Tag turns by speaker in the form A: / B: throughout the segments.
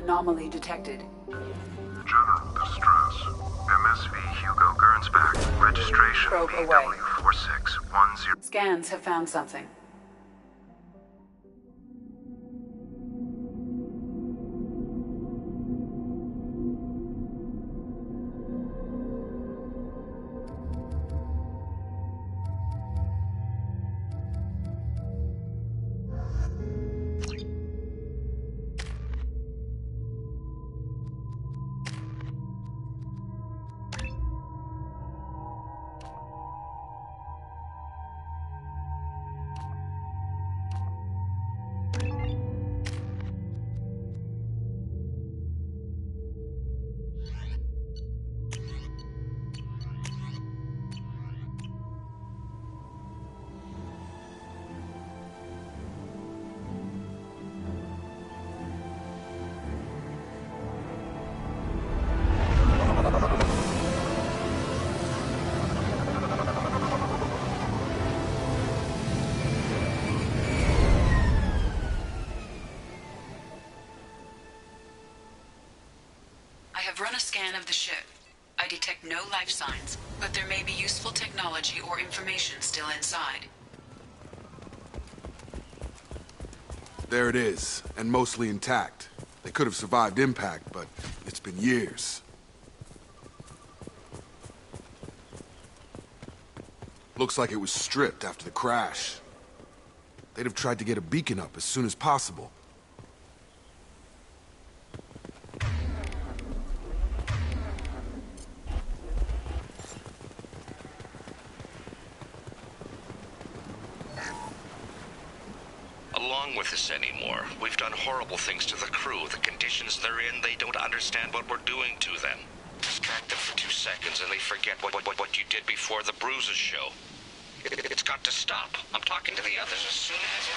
A: Anomaly detected.
B: General distress. MSV Hugo Gernsback. Registration
A: Probe away.
B: PW4610.
A: Scans have found something. I have run a scan of the ship. I detect no life signs, but there may be useful technology or information still inside.
C: There it is, and mostly intact. They could have survived impact, but it's been years. Looks like it was stripped after the crash. They'd have tried to get a beacon up as soon as possible.
D: Along with this anymore. We've done horrible things to the crew. The conditions they're in, they don't understand what we're doing to them. Distract them for 2 seconds and they forget what you did before the bruises show. It's got to stop. I'm talking to the others as soon as...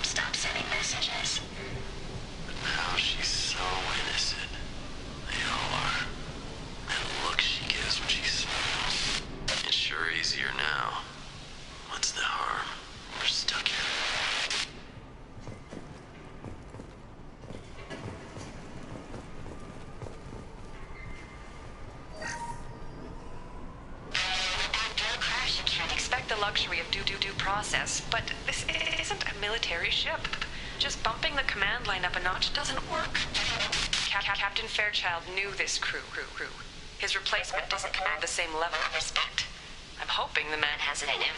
E: Stop sending messages.
F: But now she's so innocent. They all are. And the look she gives when she smiles. It's sure easier now. What's the harm? We're stuck here.
E: After a crash, you can't expect the luxury of due process, but this isn't a military ship. Just bumping the command line up a notch doesn't work. Captain Fairchild knew this crew. His replacement doesn't command the same level of respect. I'm hoping the man has it in him.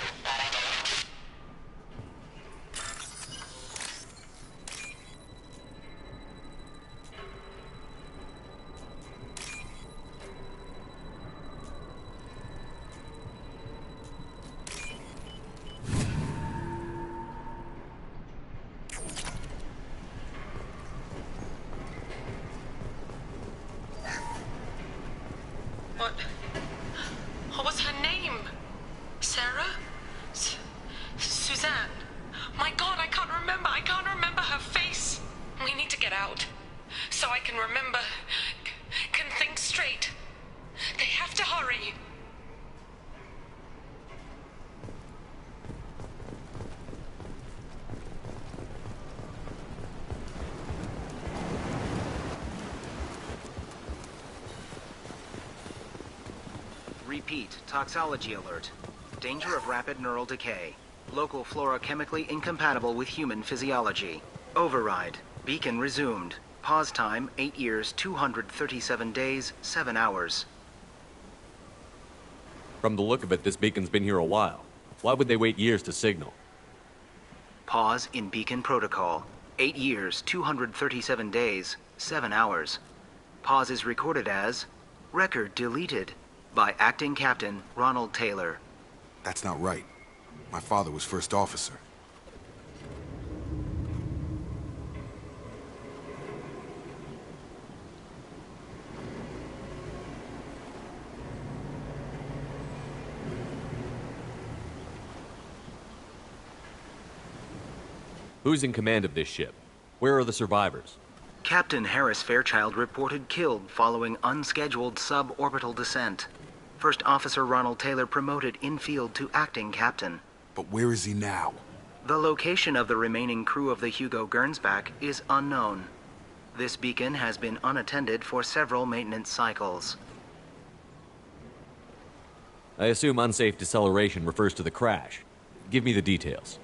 G: What was her name? Sarah? Suzanne? My God, I can't remember her face. We need to get out. So I can remember, can think straight. They have to hurry.
H: Repeat, toxology alert. Danger of rapid neural decay. Local flora chemically incompatible with human physiology. Override. Beacon resumed. Pause time 8 years, 237 days, 7 hours.
I: From the look of it, this beacon's been here a while. Why would they wait years to signal?
H: Pause in beacon protocol. 8 years, 237 days, 7 hours. Pause is recorded as record deleted. By Acting Captain Ronald Taylor.
C: That's not right. My father was first officer.
I: Who's in command of this ship? Where are the survivors?
H: Captain Harris Fairchild reported killed following unscheduled suborbital descent. First Officer Ronald Taylor promoted in-field to acting captain.
C: But where is he now?
H: The location of the remaining crew of the Hugo Gernsback is unknown. This beacon has been unattended for several maintenance cycles.
I: I assume unsafe deceleration refers to the crash. Give me the details.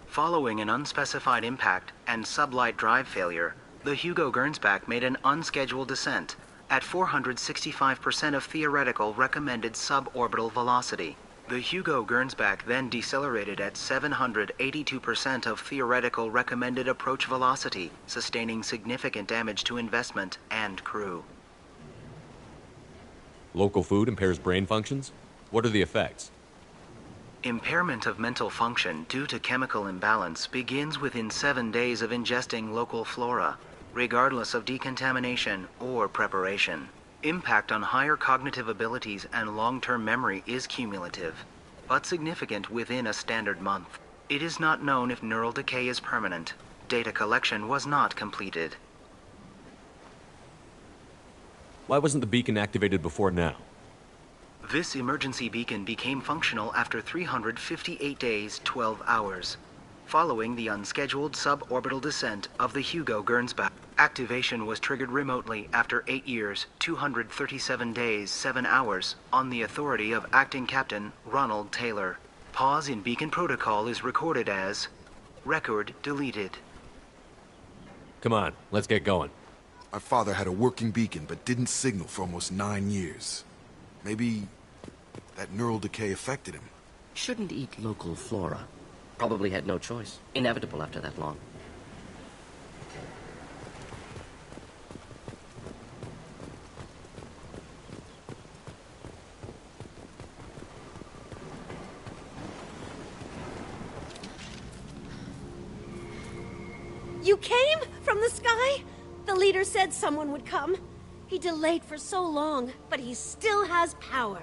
H: Following an unspecified impact and sublight drive failure, the Hugo Gernsback made an unscheduled descent at 465% of theoretical recommended suborbital velocity. The Hugo Gernsback then decelerated at 782% of theoretical recommended approach velocity, sustaining significant damage to investment and crew.
I: Local food impairs brain functions? What are the effects?
H: Impairment of mental function due to chemical imbalance begins within 7 days of ingesting local flora, regardless of decontamination or preparation. Impact on higher cognitive abilities and long-term memory is cumulative, but significant within a standard month. It is not known if neural decay is permanent. Data collection was not completed.
I: Why wasn't the beacon activated before now?
H: This emergency beacon became functional after 358 days, 12 hours, following the unscheduled suborbital descent of the Hugo Gernsback. Activation was triggered remotely after 8 years, 237 days, 7 hours, on the authority of Acting Captain Ronald Taylor. Pause in beacon protocol is recorded as record deleted.
I: Come on, let's get going.
C: My father had a working beacon but didn't signal for almost 9 years. Maybe that neural decay affected him.
J: Shouldn't eat local flora. Probably had no choice. Inevitable after that long.
K: You came from the sky? The leader said someone would come. He delayed for so long, but he still has power.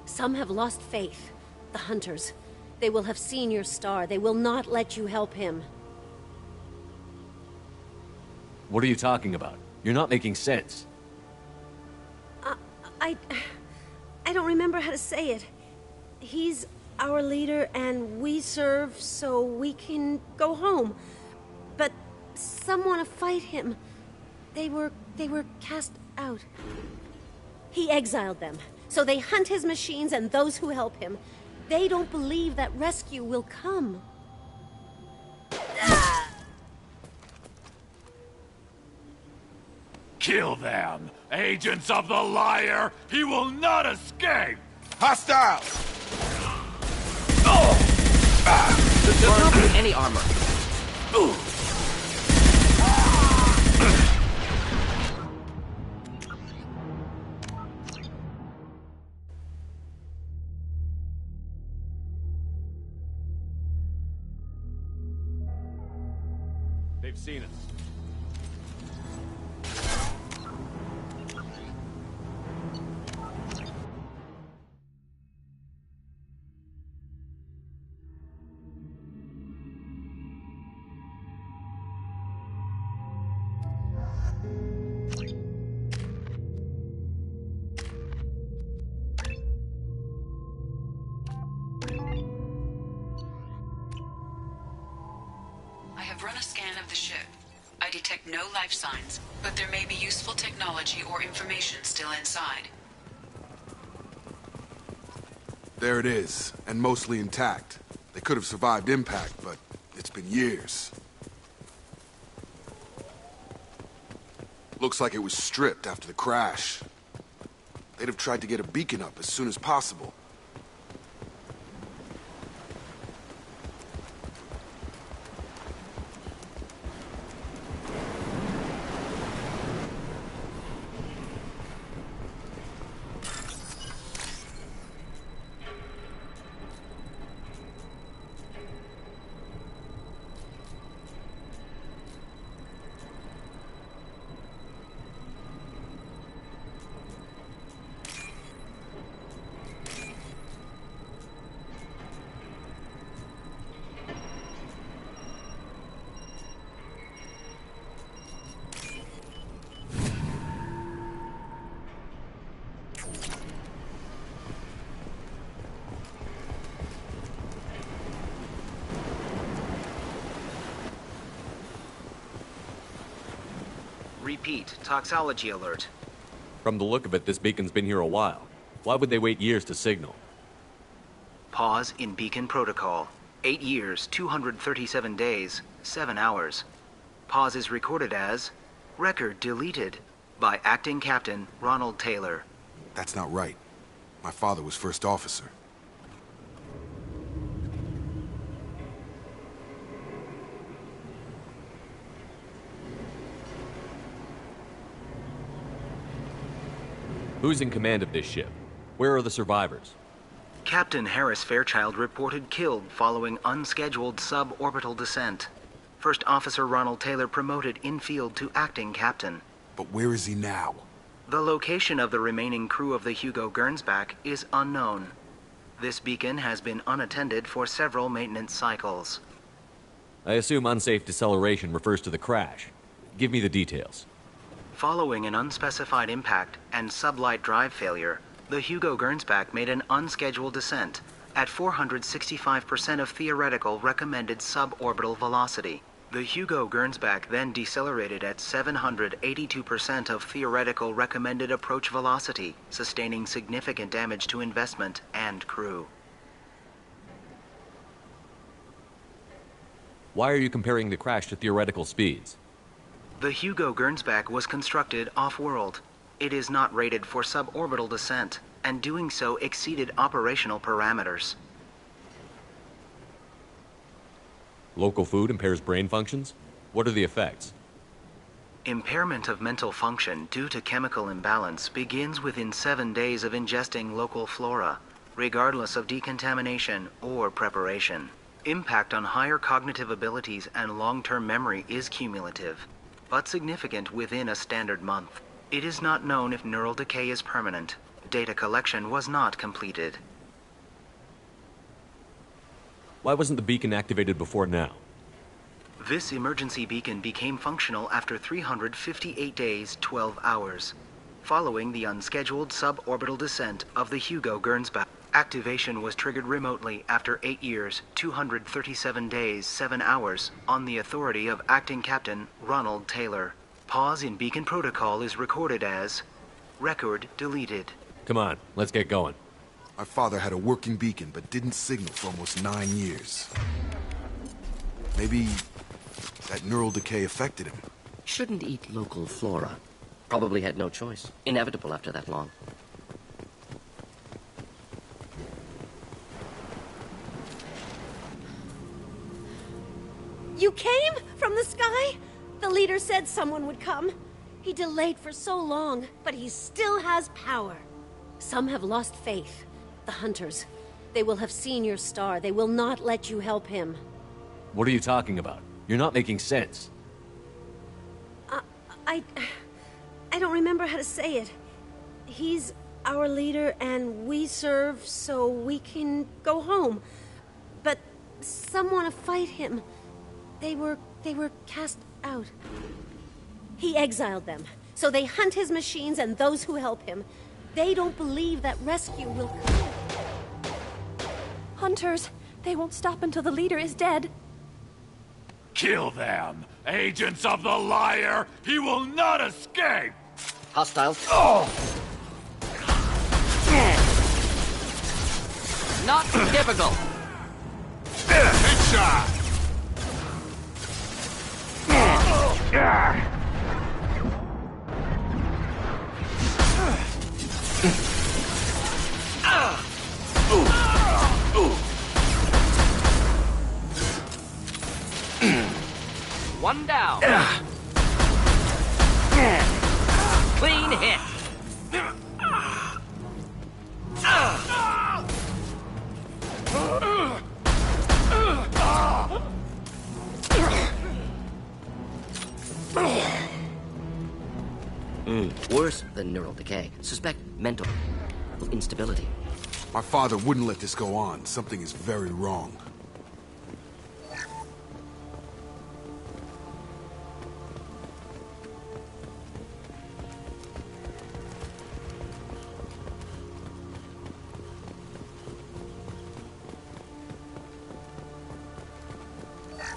K: Some have lost faith. The hunters. They will have seen your star. They will not let you help him.
I: What are you talking about? You're not making sense.
K: I don't remember how to say it. He's our leader and we serve so we can go home. But some want to fight him. They were cast out. He exiled them, so they hunt his machines and those who help him. They don't believe that rescue will come.
L: Kill them! Agents of the liar! He will not escape!
C: Hostile!
J: Does not need any armor.
I: They've seen us.
A: I have run a scan of the ship. I detect no life signs, but there may be useful technology or information still inside.
C: There it is, and mostly intact. They could have survived impact, but it's been years. Looks like it was stripped after the crash. They'd have tried to get a beacon up as soon as possible.
H: Repeat, toxology alert.
I: From the look of it, this beacon's been here a while. Why would they wait years to signal?
H: Pause in beacon protocol. 8 years, 237 days, 7 hours. Pause is recorded as record deleted by Acting Captain Ronald Taylor.
C: That's not right. My father was first officer.
I: Who's in command of this ship? Where are the survivors?
H: Captain Harris Fairchild reported killed following unscheduled suborbital descent. First Officer Ronald Taylor promoted in-field to acting captain.
C: But where is he now?
H: The location of the remaining crew of the Hugo Gernsback is unknown. This beacon has been unattended for several maintenance cycles.
I: I assume unsafe deceleration refers to the crash. Give me the details.
H: Following an unspecified impact and sublight drive failure, the Hugo Gernsback made an unscheduled descent at 465% of theoretical recommended suborbital velocity. The Hugo Gernsback then decelerated at 782% of theoretical recommended approach velocity, sustaining significant damage to investment and crew.
I: Why are you comparing the crash to theoretical speeds?
H: The Hugo Gernsback was constructed off-world. It is not rated for suborbital descent, and doing so exceeded operational parameters.
I: Local food impairs brain functions? What are the effects?
H: Impairment of mental function due to chemical imbalance begins within 7 days of ingesting local flora, regardless of decontamination or preparation. Impact on higher cognitive abilities and long-term memory is cumulative, but significant within a standard month. It is not known if neural decay is permanent. Data collection was not completed.
I: Why wasn't the beacon activated before now?
H: This emergency beacon became functional after 358 days, 12 hours, following the unscheduled suborbital descent of the Hugo Gernsback. Activation was triggered remotely after 8 years, 237 days, 7 hours, on the authority of Acting Captain Ronald Taylor. Pause in beacon protocol is recorded as record deleted.
I: Come on, let's get going.
C: My father had a working beacon, but didn't signal for almost 9 years. Maybe that neural decay affected him.
J: Shouldn't eat local flora. Probably had no choice. Inevitable after that long.
K: You came? From the sky? The leader said someone would come. He delayed for so long, but he still has power. Some have lost faith. The hunters. They will have seen your star. They will not let you help him.
I: What are you talking about? You're not making sense.
K: I don't remember how to say it. He's our leader, and we serve so we can go home. But some want to fight him. They were cast out. He exiled them, so they hunt his machines and those who help him. They don't believe that rescue will come.
M: Hunters, they won't stop until the leader is dead.
L: Kill them! Agents of the Liar! He will not escape!
J: Hostile.
L: Oh!
J: Not difficult.
L: Headshot!
J: One down. Clean hit. Worse than neural decay. Suspect mental instability.
C: My father wouldn't let this go on. Something is very wrong.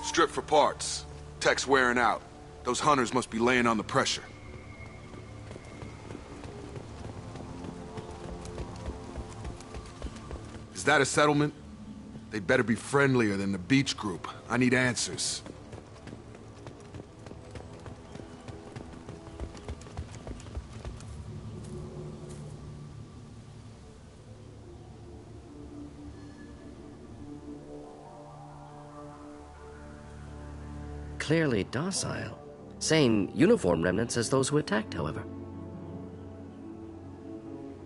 C: Strip for parts. Tech's wearing out. Those hunters must be laying on the pressure. Is that a settlement? They'd better be friendlier than the beach group. I need answers.
J: Clearly docile. Same uniform remnants as those who attacked, however.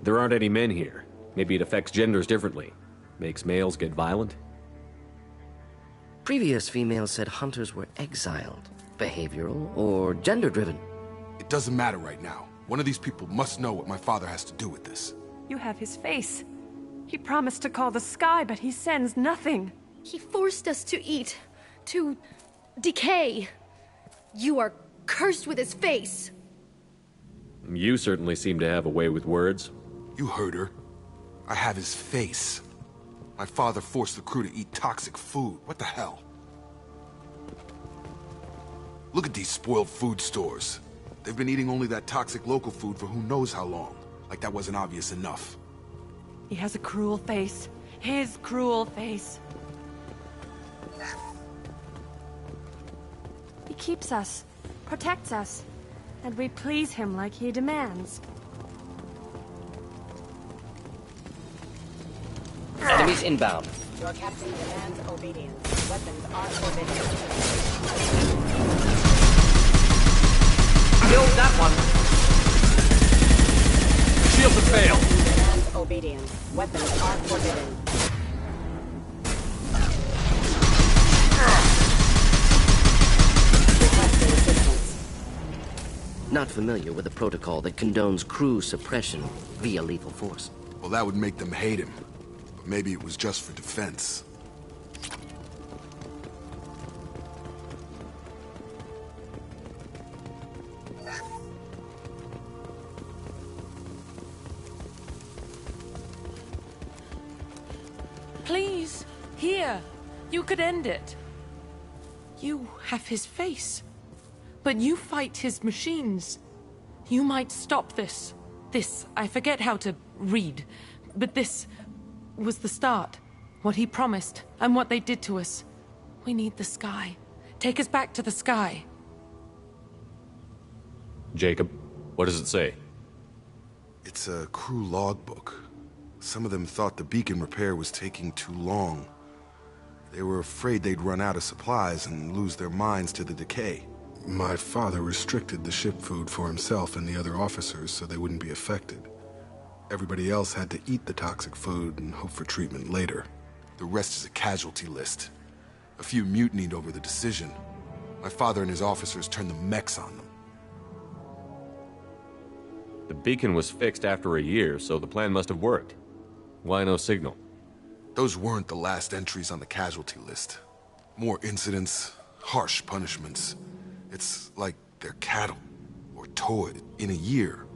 I: There aren't any men here. Maybe it affects genders differently. Makes males get violent?
J: Previous females said hunters were exiled, behavioral, or gender-driven.
C: It doesn't matter right now. One of these people must know what my father has to do with this.
M: You have his face. He promised to call the sky, but he sends nothing.
N: He forced us to eat, to decay. You are cursed with his face.
I: You certainly seem to have a way with words.
C: You heard her. I have his face. My father forced the crew to eat toxic food. What the hell? Look at these spoiled food stores. They've been eating only that toxic local food for who knows how long. Like that wasn't obvious enough.
M: He has a cruel face. His cruel face. He keeps us, protects us, and we please him like he demands.
J: Enemies inbound.
O: Your captain demands obedience. Weapons are forbidden.
J: Killed that one.
I: Shields have failed.
O: Demands obedience. Weapons are forbidden. Requesting assistance.
J: Not familiar with a protocol that condones crew suppression via lethal force.
C: Well, that would make them hate him. Maybe it was just for defense.
G: Please, here. You could end it. You have his face. But you fight his machines. You might stop this. This, I forget how to read. But this was the start. What he promised, and what they did to us. We need the sky. Take us back to the sky.
I: Jacob, what does it say?
C: It's a crew logbook. Some of them thought the beacon repair was taking too long. They were afraid they'd run out of supplies and lose their minds to the decay. My father restricted the ship food for himself and the other officers so they wouldn't be affected. Everybody else had to eat the toxic food and hope for treatment later. The rest is a casualty list. A few mutinied over the decision. My father and his officers turned the mechs on them.
I: The beacon was fixed after a year, so the plan must have worked. Why no signal?
C: Those weren't the last entries on the casualty list. More incidents, harsh punishments. It's like they're cattle, or toys. In a year,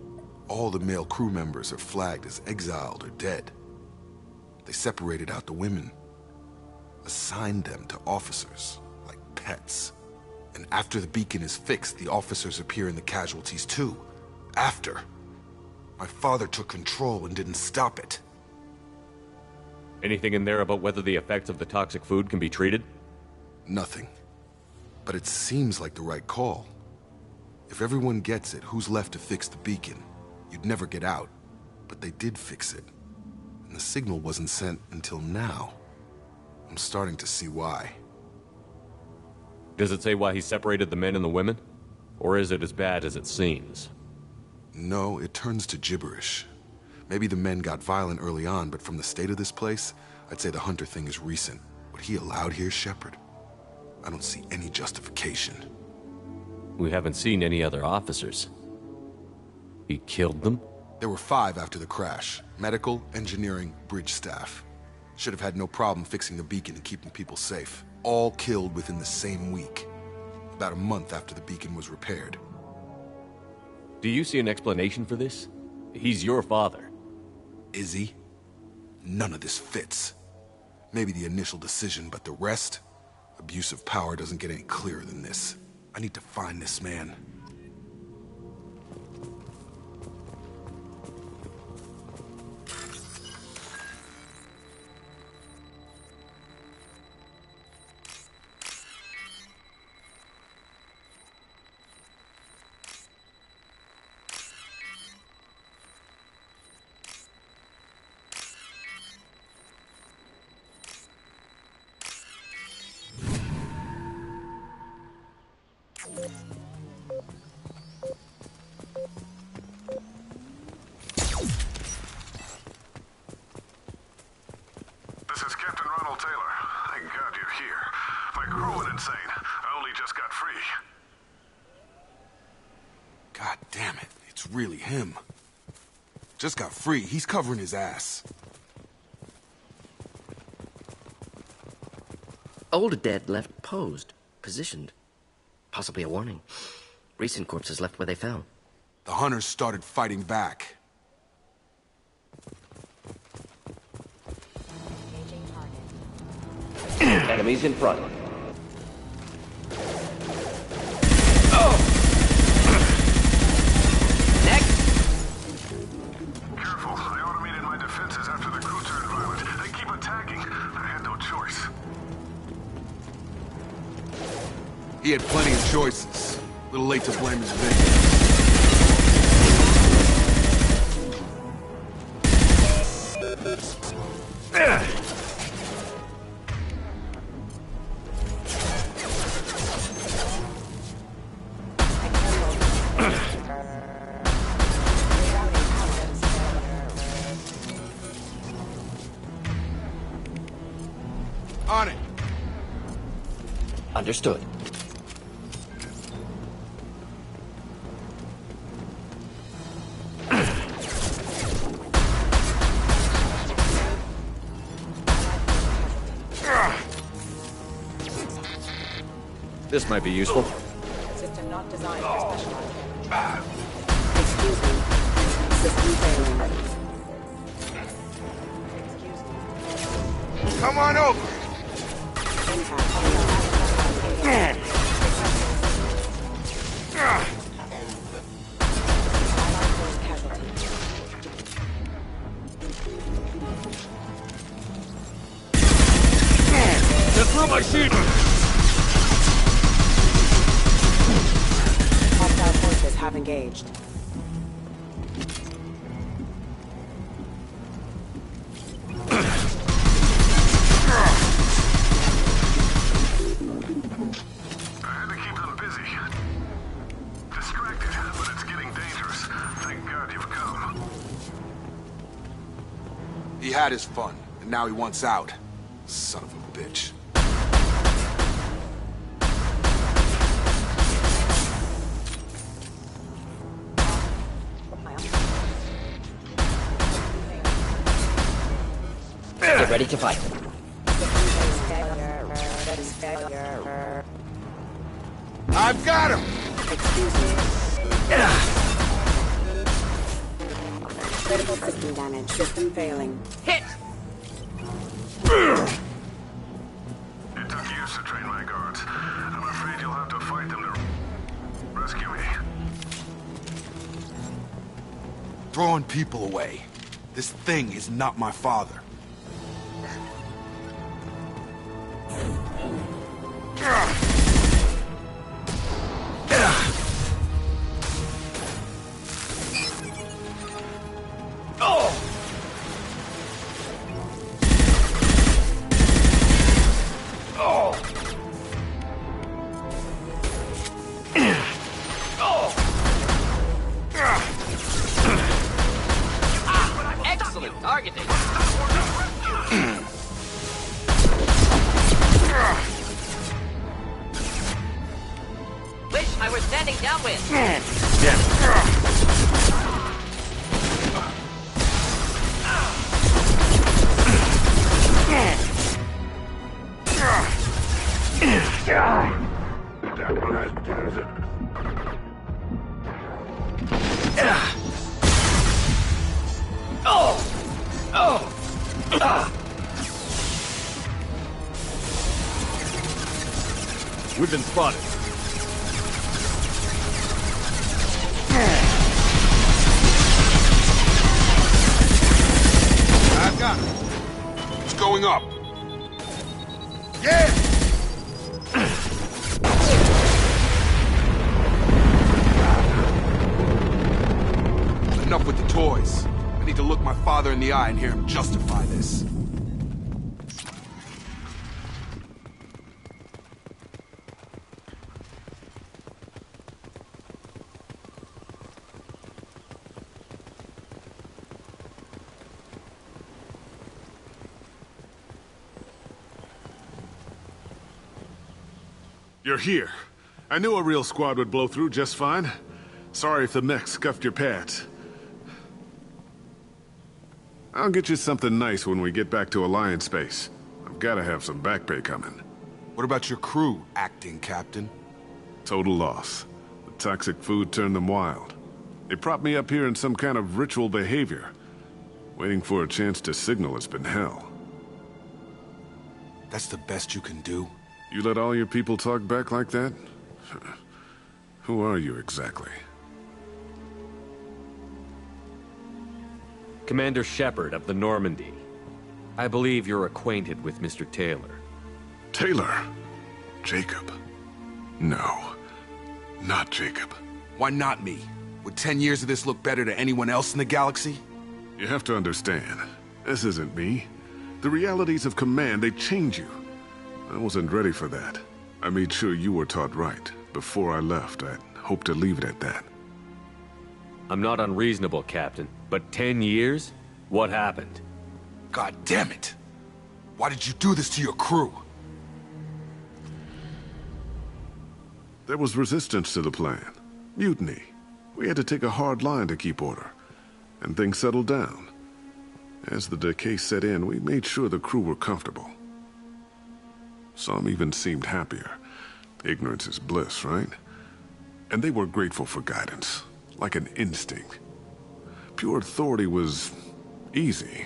C: all the male crew members are flagged as exiled or dead. They separated out the women, assigned them to officers, like pets. And after the beacon is fixed, the officers appear in the casualties too. After. My father took control and didn't stop it.
I: Anything in there about whether the effects of the toxic food can be treated?
C: Nothing. But it seems like the right call. If everyone gets it, who's left to fix the beacon? You'd never get out. But they did fix it. And the signal wasn't sent until now. I'm starting to see why.
I: Does it say why he separated the men and the women? Or is it as bad as it seems?
C: No, it turns to gibberish. Maybe the men got violent early on, but from the state of this place, I'd say the Hunter thing is recent. What he allowed here, Shepard? I don't see any justification.
I: We haven't seen any other officers. He killed them?
C: There were 5 after the crash. Medical, engineering, bridge staff. Should have had no problem fixing the beacon and keeping people safe. All killed within the same week. About a month after the beacon was repaired.
I: Do you see an explanation for this? He's your father.
C: Is he? None of this fits. Maybe the initial decision, but the rest? Abuse of power doesn't get any clearer than this. I need to find this man.
B: This is Captain Ronald Taylor. Thank God you're here. My crew went insane. I only just got free.
C: God damn it. It's really him. Just got free. He's covering his ass.
J: Old dead left posed, positioned. Possibly a warning. Recent corpses left where they fell.
C: The hunters started fighting back.
P: Enemies in front.
B: Careful. I automated my defenses after the crew turned violent. They keep attacking. I had no choice.
C: He had plenty of choices. A little late to blame his victims. On it.
P: Understood.
I: This might be useful.
O: System not designed for specialized damage. Excuse me. System failing.
C: Come on over.
L: Just through my sheet!
O: Hostile forces have engaged.
C: He had his fun, and now he wants out. Son of a bitch.
P: Get ready to fight.
C: I've got him!
O: Excuse me. Critical system damage. System failing.
P: Hit!
B: It took years to train my guards. I'm afraid you'll have to fight them to rescue me.
C: Throwing people away. This thing is not my father.
P: Excellent targeting. Wish I were standing downwind.
L: We've been spotted.
C: I've got him. It's going up. Yeah! Enough with the toys. I need to look my father in the eye and hear him justify this.
B: You're here. I knew a real squad would blow through just fine. Sorry if the mech scuffed your pads. I'll get you something nice when we get back to Alliance space. I've gotta have some back pay coming.
C: What about your crew, acting captain?
B: Total loss. The toxic food turned them wild. They propped me up here in some kind of ritual behavior. Waiting for a chance to signal has been hell.
C: That's the best you can do?
B: You let all your people talk back like that? Who are you exactly?
I: Commander Shepard of the Normandy. I believe you're acquainted with Mr. Taylor.
B: Taylor? Jacob? No. Not Jacob.
C: Why not me? Would 10 years of this look better to anyone else in the galaxy?
B: You have to understand, this isn't me. The realities of command, they change you. I wasn't ready for that. I made sure you were taught right. Before I left, I'd hoped to leave it at that.
I: I'm not unreasonable, Captain, but 10 years? What happened?
C: God damn it! Why did you do this to your crew?
B: There was resistance to the plan. Mutiny. We had to take a hard line to keep order. And things settled down. As the decay set in, we made sure the crew were comfortable. Some even seemed happier. Ignorance is bliss, right? And they were grateful for guidance, like an instinct. Pure authority was easy,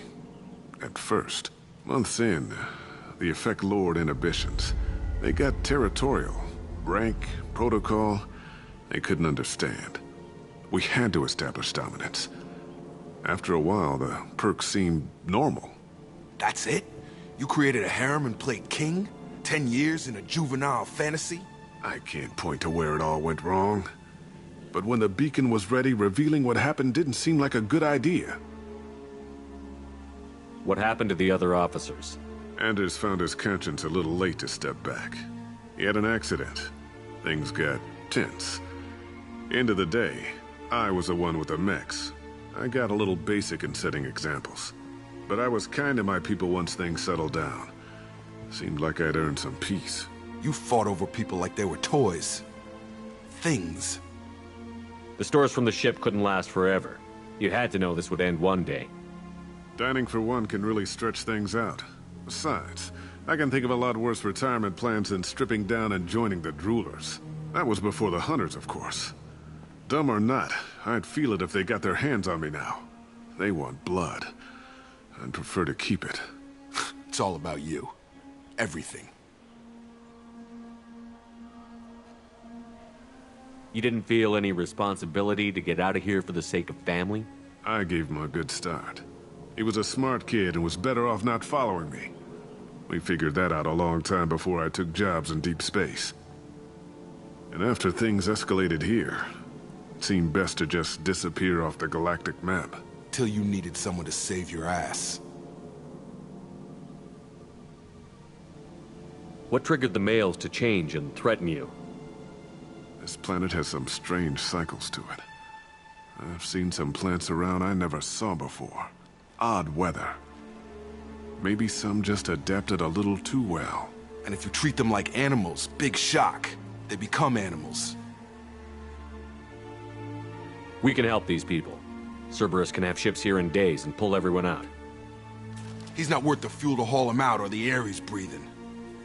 B: at first. Months in, the effect lowered inhibitions. They got territorial. Rank, protocol, they couldn't understand. We had to establish dominance. After a while, the perks seemed normal.
C: That's it? You created a harem and played king? 10 years in a juvenile fantasy?
B: I can't point to where it all went wrong. But when the beacon was ready, revealing what happened didn't seem like a good idea.
I: What happened to the other officers?
B: Anders found his conscience a little late to step back. He had an accident. Things got tense. End of the day, I was the one with the mechs. I got a little basic in setting examples. But I was kind to my people once things settled down. Seemed like I'd earned some peace.
C: You fought over people like they were toys. Things.
I: The stores from the ship couldn't last forever. You had to know this would end one day.
B: Dining for one can really stretch things out. Besides, I can think of a lot worse retirement plans than stripping down and joining the Droolers. That was before the Hunters, of course. Dumb or not, I'd feel it if they got their hands on me now. They want blood. I'd prefer to keep it.
C: It's all about you. Everything.
I: You didn't feel any responsibility to get out of here for the sake of family?
B: I gave him a good start. He was a smart kid and was better off not following me. We figured that out a long time before I took jobs in deep space. And after things escalated here, it seemed best to just disappear off the galactic map.
C: Till you needed someone to save your ass.
I: What triggered the males to change and threaten you?
B: This planet has some strange cycles to it. I've seen some plants around I never saw before. Odd weather. Maybe some just adapted a little too well.
C: And if you treat them like animals, big shock. They become animals.
I: We can help these people. Cerberus can have ships here in days and pull everyone out.
C: He's not worth the fuel to haul him out or the air he's breathing.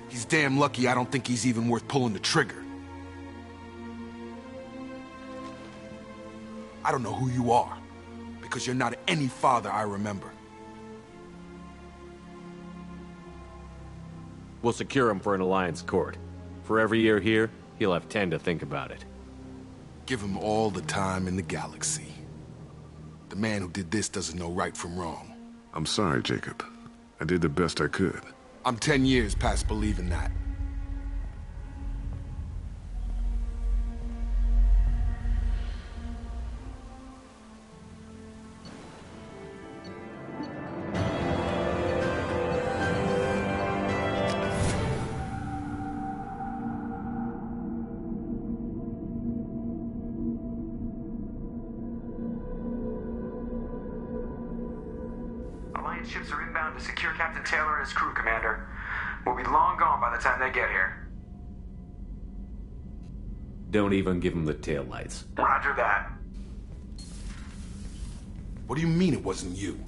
C: He's damn lucky I don't think he's even worth pulling the trigger. I don't know who you are, because you're not any father I remember.
I: We'll secure him for an Alliance court. For every year here, he'll have 10 to think about it.
C: Give him all the time in the galaxy. The man who did this doesn't know right from wrong.
B: I'm sorry, Jacob. I did the best I could.
C: I'm 10 years past believing that.
Q: Alliance ships are inbound to secure Captain Taylor and his crew, Commander. We'll be long gone by the time they get here.
I: Don't even give him the taillights.
Q: Roger that.
C: What do you mean it wasn't you?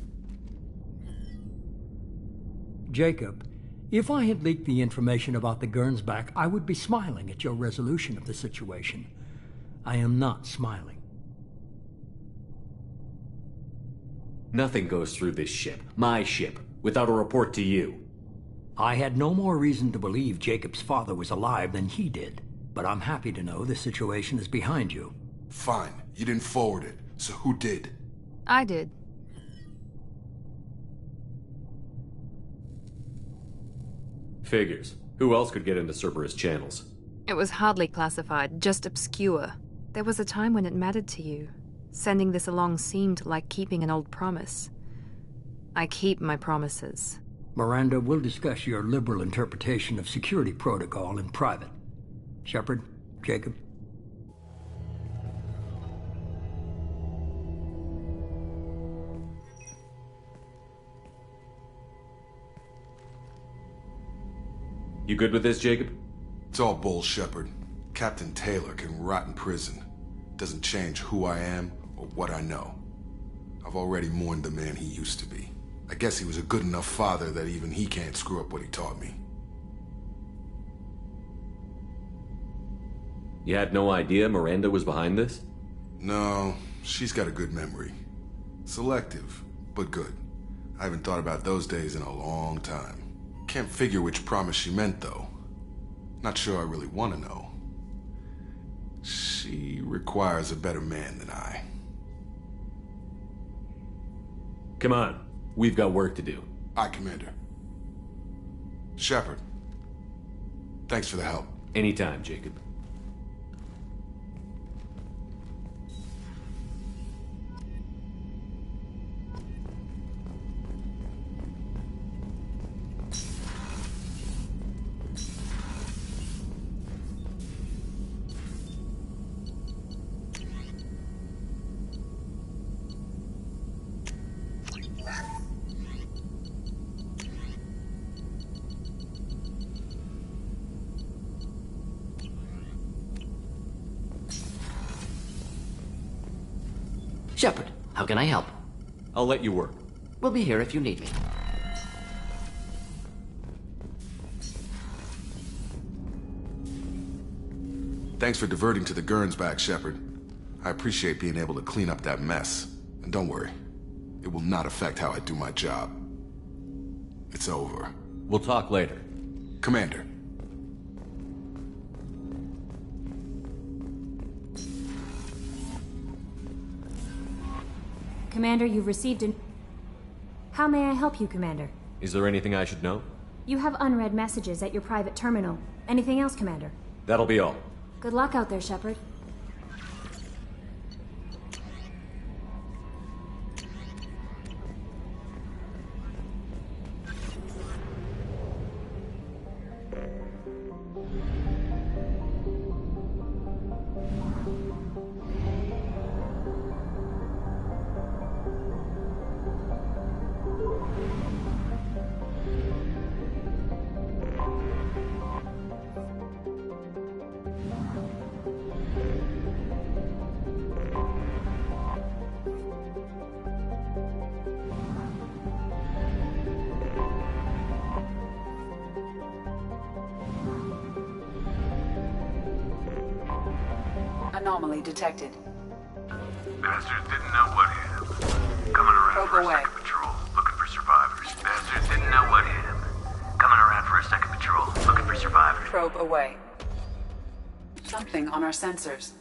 R: Jacob, if I had leaked the information about the Gernsback, I would be smiling at your resolution of the situation. I am not smiling.
I: Nothing goes through this ship, my ship, without a report to you.
R: I had no more reason to believe Jacob's father was alive than he did, but I'm happy to know the situation is behind you.
C: Fine, you didn't forward it, so who did?
M: I did.
I: Figures. Who else could get into Cerberus channels?
M: It was hardly classified, just obscure. There was a time when it mattered to you. Sending this along seemed like keeping an old promise. I keep my promises.
R: Miranda, we'll discuss your liberal interpretation of security protocol in private. Shepard, Jacob.
I: You good with this, Jacob?
C: It's all bull, Shepard. Captain Taylor can rot in prison. Doesn't change who I am or what I know. I've already mourned the man he used to be. I guess he was a good enough father that even he can't screw up what he taught me.
I: You had no idea Miranda was behind this?
C: No, she's got a good memory. Selective, but good. I haven't thought about those days in a long time. Can't figure which promise she meant, though. Not sure I really want to know. She requires a better man than I.
I: Come on. We've got work to do.
C: Aye, Commander. Shepard. Thanks for the help.
I: Anytime, Jacob.
J: Shepard, how can I help?
I: I'll let you work.
J: We'll be here if you need me.
C: Thanks for diverting to the Gernsback, Shepard. I appreciate being able to clean up that mess. And don't worry, it will not affect how I do my job. It's over.
I: We'll talk later.
C: Commander.
S: Commander, you've received an... How may I help you, Commander?
I: Is there anything I should know?
S: You have unread messages at your private terminal. Anything else, Commander?
I: That'll be all.
S: Good luck out there, Shepard.
A: Anomaly detected.
Q: Bastards didn't know what hit him. Coming around for a second patrol, looking for survivors. Bastards didn't know what hit him. Coming around for a second patrol, looking for survivors.
A: Probe away. Something on our sensors.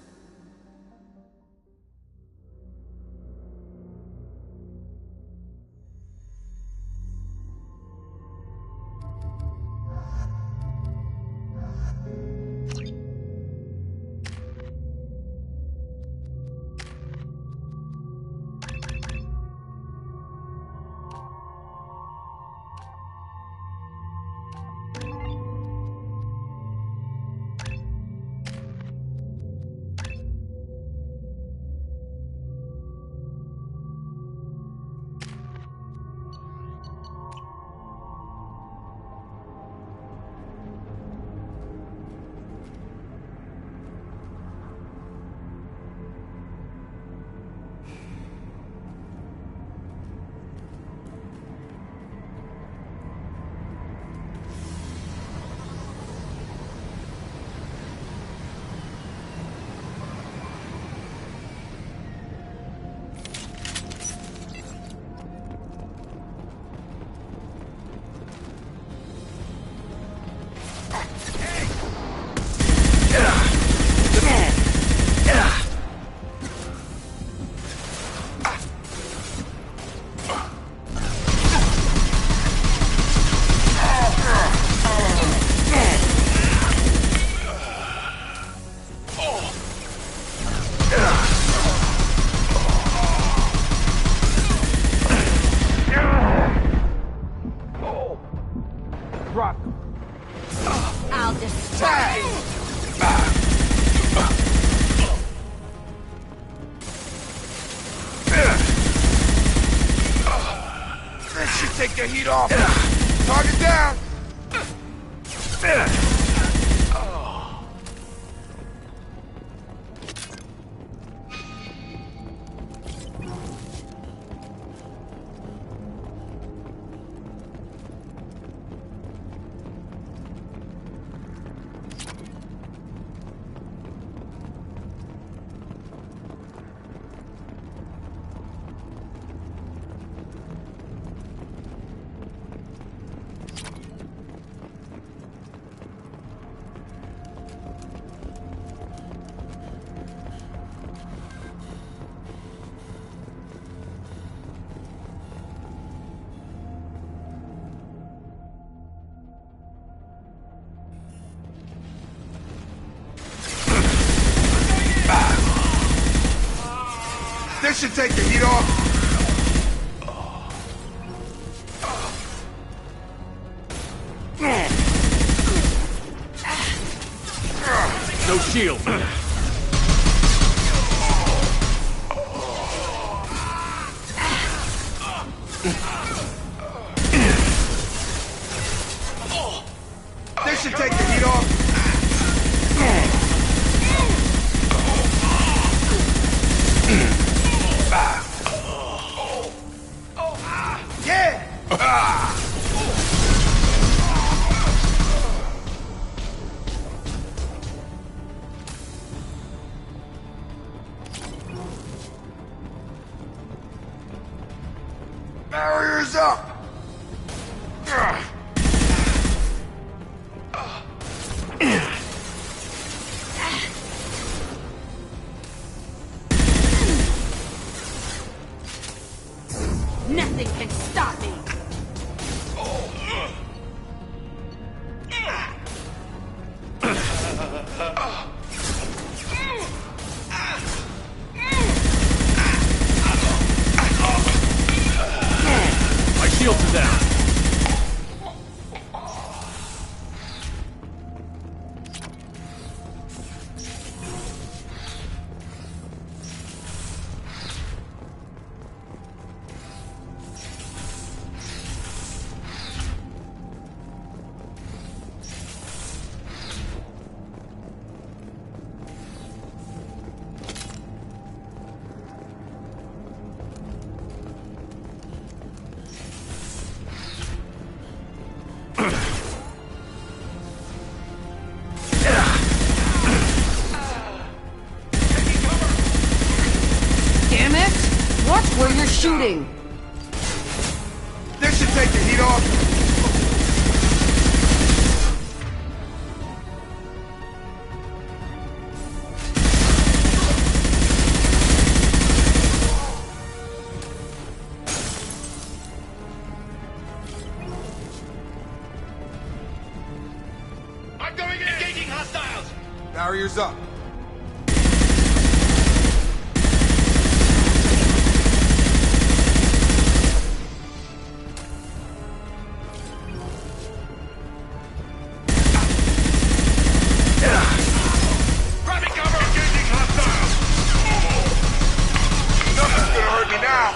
C: off! Target down! This should take the heat off.
L: No shield.
C: This should take the heat off. Barriers up!
O: Nothing can stop me.
L: My shields are down.
O: Damn it! Watch where you're shooting.
C: This should take the heat off.
L: I'm going in. Engaging hostiles.
C: Barriers up.
L: Grabbing cover. Engaging hostiles.
C: Nothing's gonna hurt me now.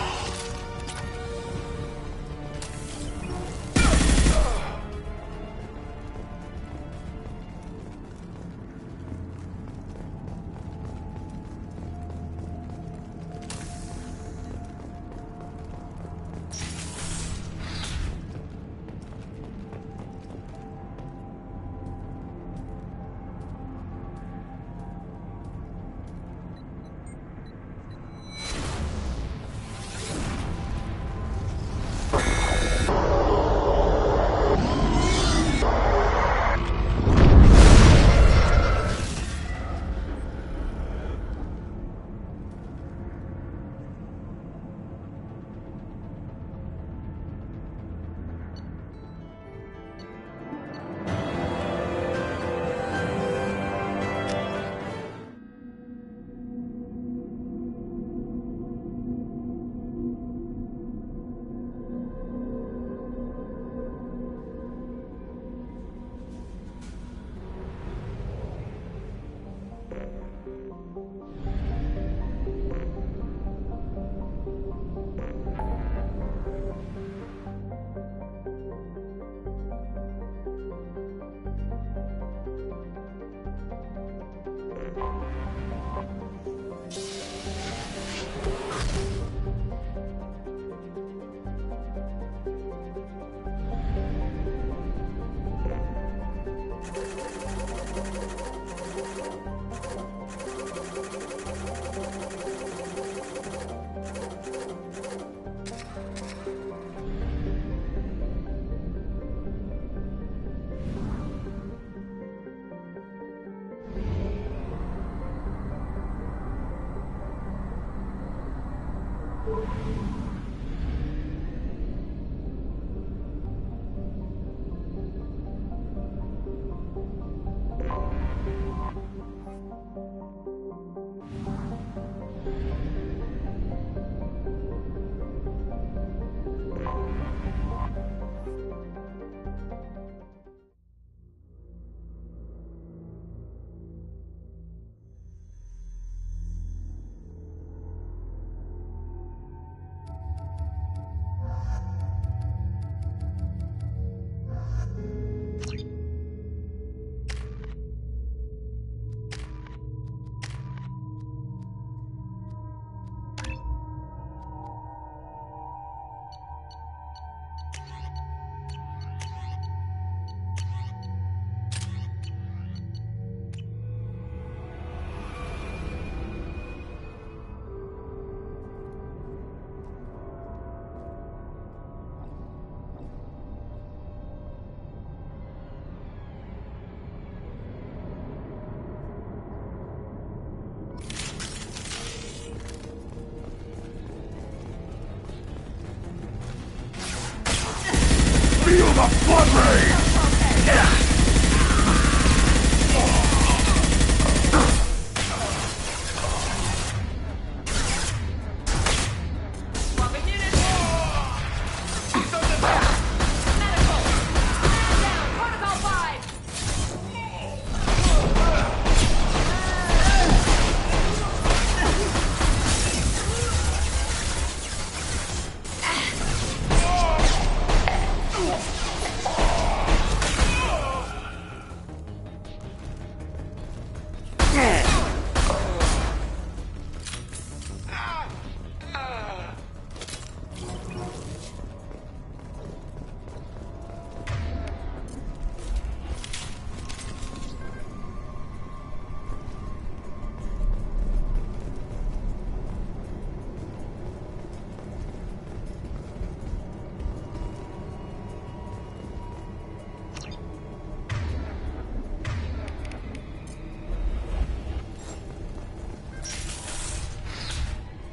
L: the blood rain!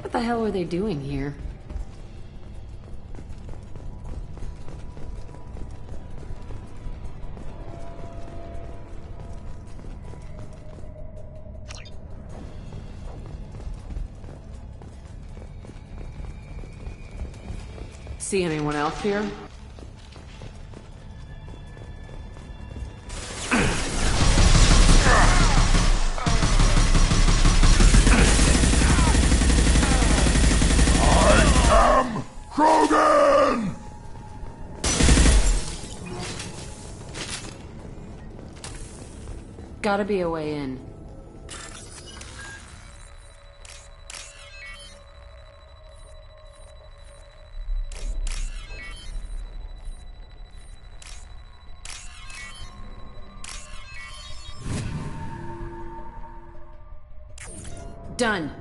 T: What the hell are they doing here?
U: See anyone else here?
L: Krogan!
T: Gotta be a way in. Done.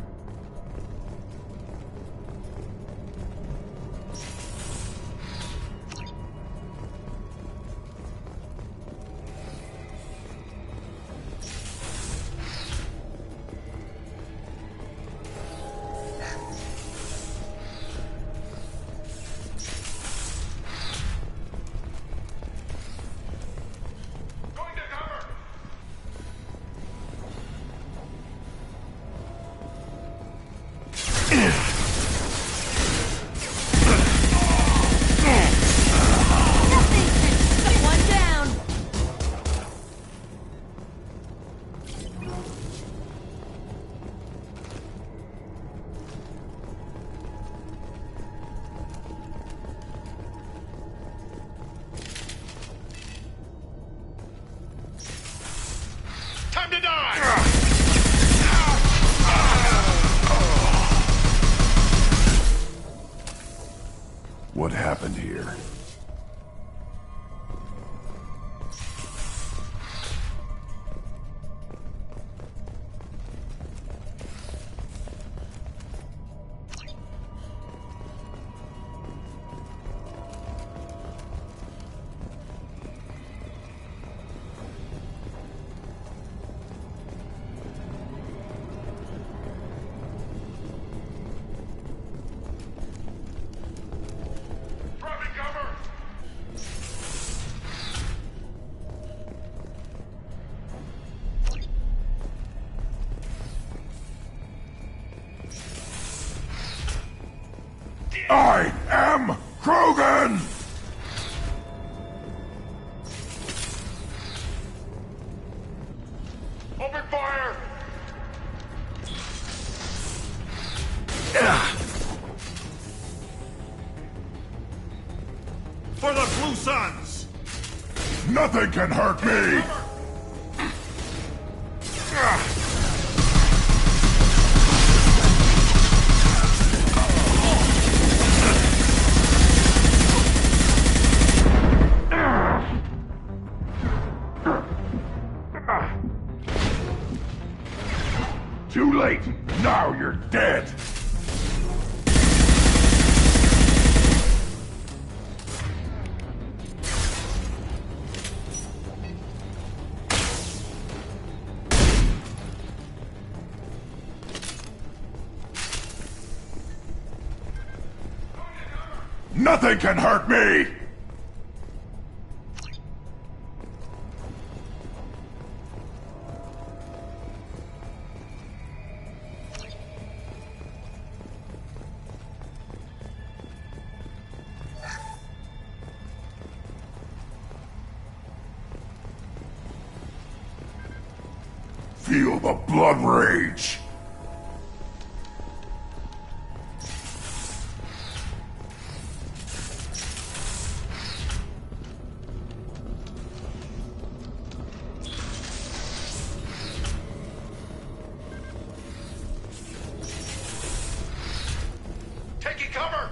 L: Time to die!
B: What happened here?
L: I am Krogan! Open fire! For the Blue Suns! Nothing can hurt me! Too late! Now you're dead! Nothing can hurt me! Feel the blood rage!
Q: Taking cover!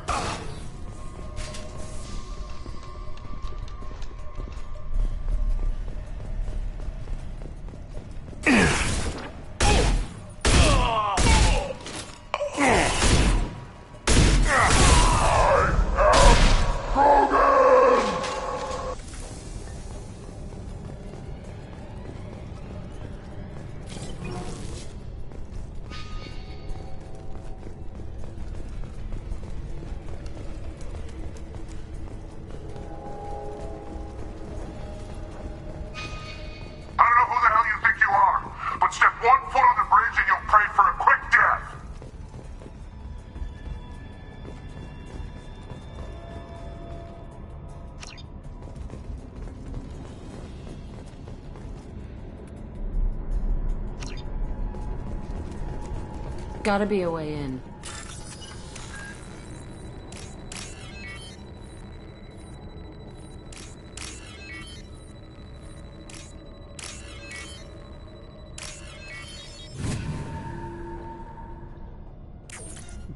T: Gotta be a way in.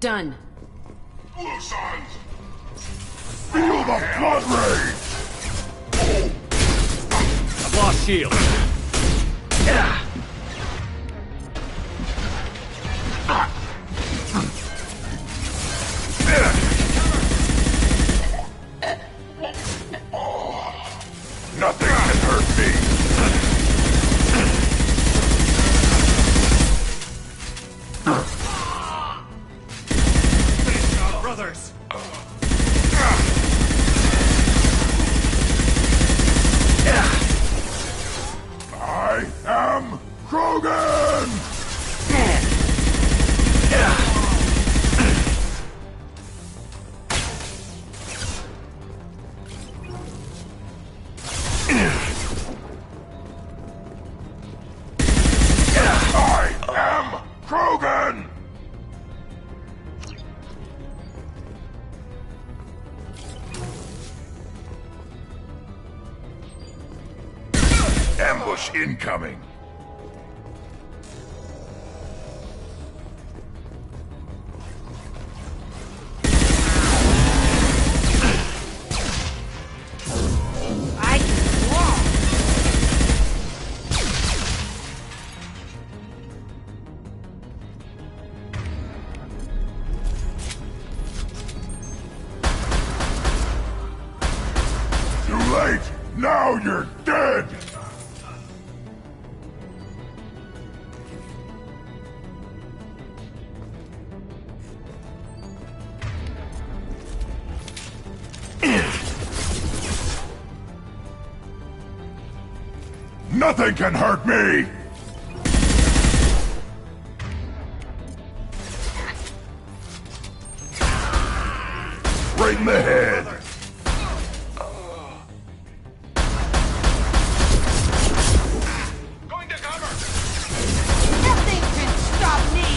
T: Done.
L: Blue signs! Feel the blood rage!
I: I've lost shield.
L: Nothing can hurt me!
Q: Finish our brothers!
L: I am Krogan! I am Krogan! Ambush incoming!
K: I can walk.
L: Too late! Now you're dead! Nothing can hurt me! Right in the head!
Q: Going to cover!
K: Nothing can stop me.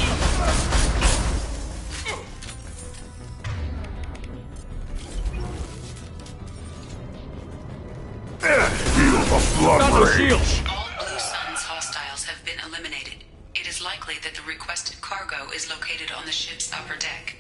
L: Feel the blood rage!
A: All Blue Sun's hostiles have been eliminated. It is likely that the requested cargo is located on the ship's upper deck.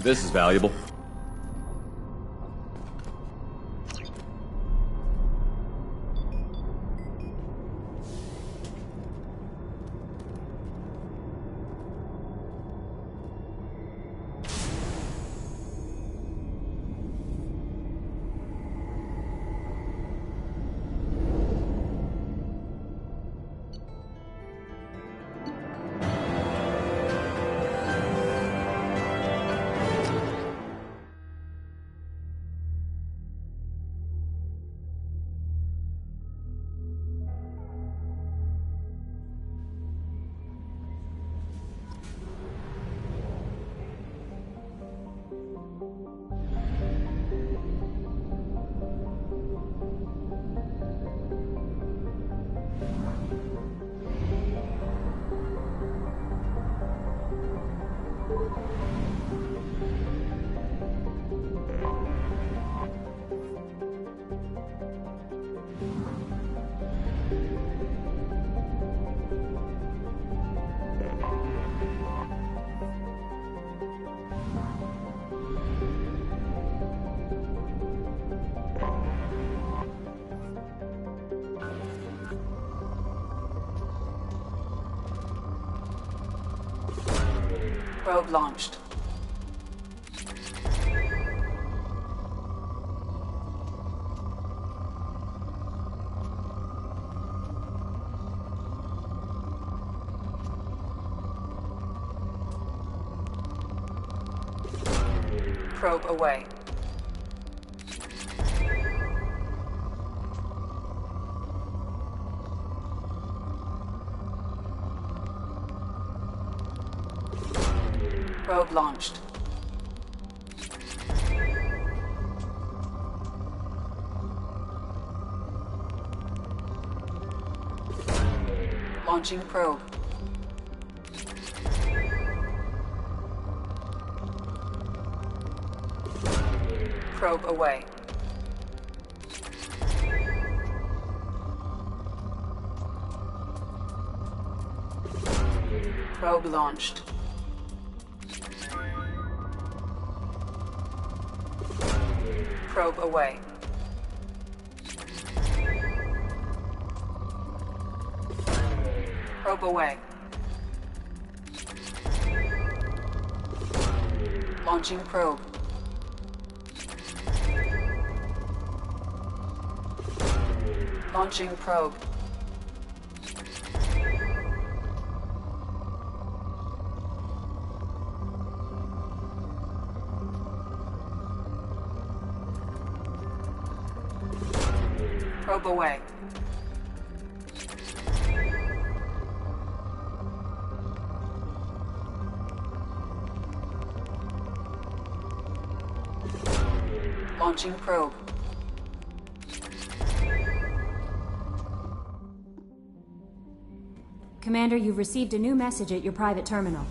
I: This is valuable.
A: Probe launched. Probe away. Probe launched. Launching probe. Probe away. Probe launched. Probe away. Probe away. Launching probe. Launching probe. Probe away. Launching probe.
S: Commander, you've received a new message at your private terminal.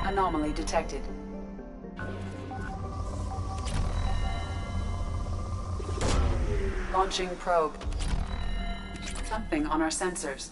A: Anomaly detected. Launching probe. Something on our sensors.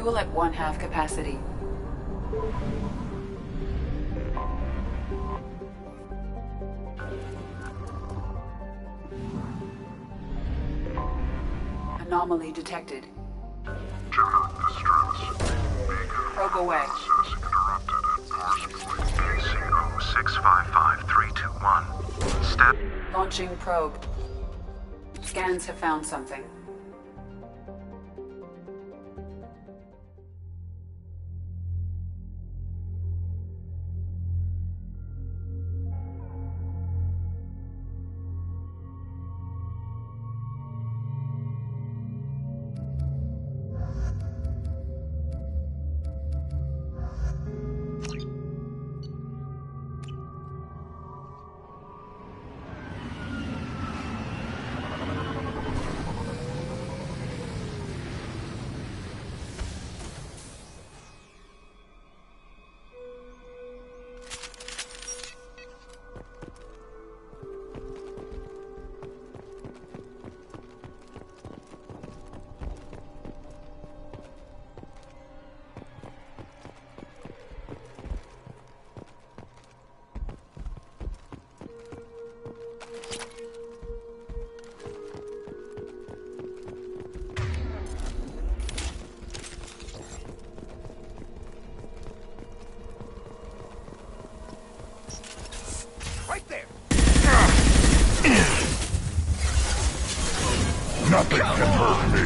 A: Fuel at 1/2 capacity. Anomaly detected.
B: Gemini, this is Travis.
A: Probe away.
B: Processing interrupted. Power supply. AC 0655321. Step.
A: Launching probe. Scans have found something.
B: Nothing can hurt me.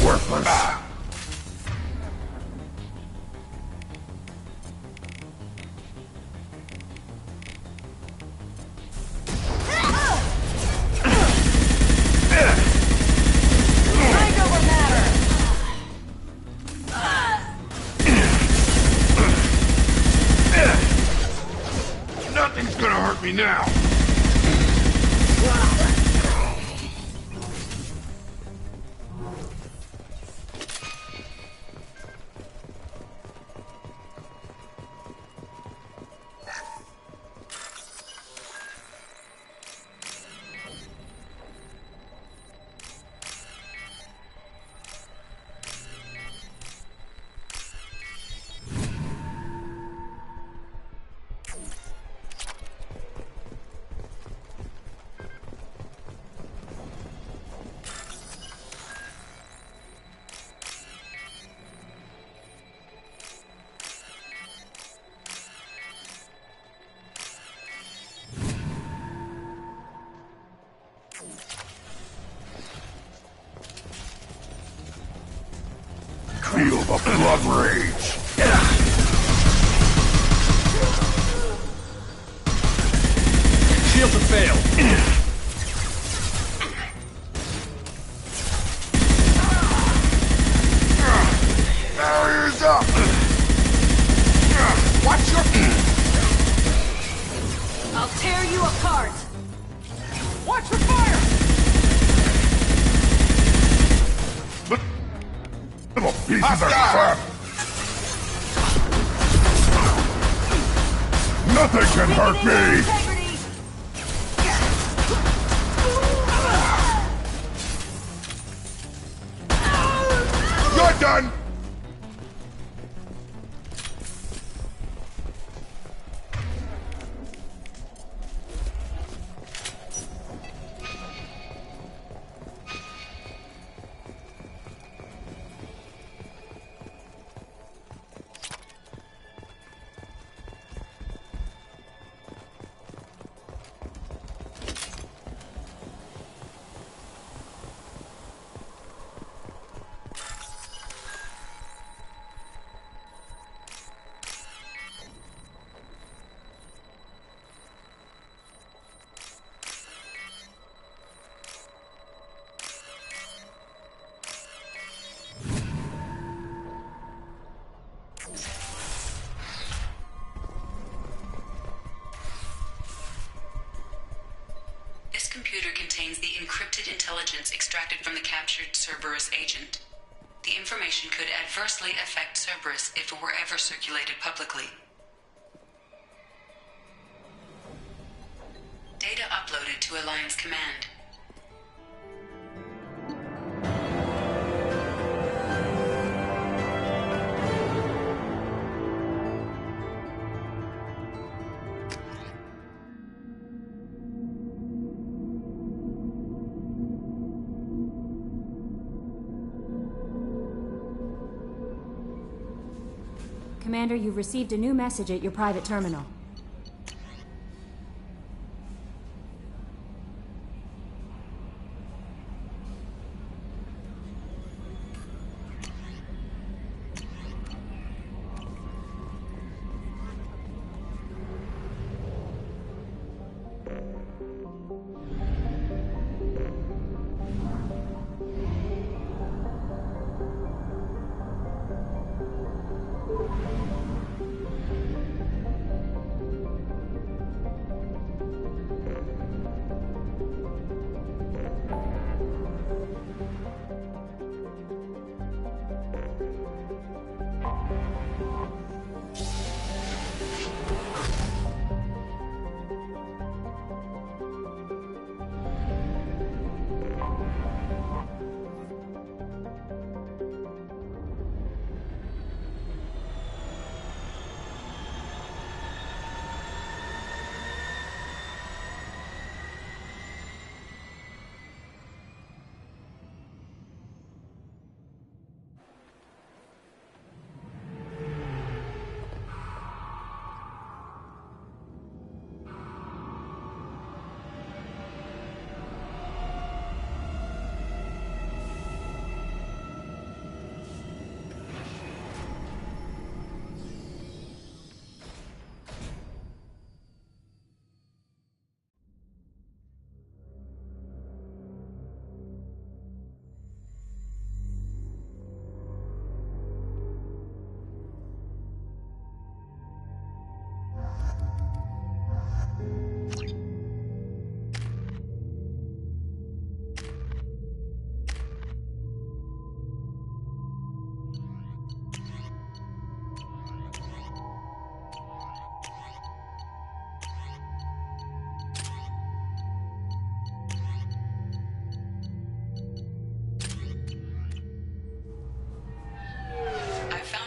B: Worthless. Nothing's gonna hurt me now. Feel the blood rage.
L: Shields have failed.
B: Barriers up. Watch your.
G: I'll tear you apart.
L: Watch for fire!
B: Little pieces of crap. Nothing can hurt me. You're done.
A: This computer contains the encrypted intelligence extracted from the captured Cerberus agent. The information could adversely affect Cerberus if it were ever circulated publicly. Data uploaded to Alliance Command.
S: Commander, you've received a new message at your private terminal.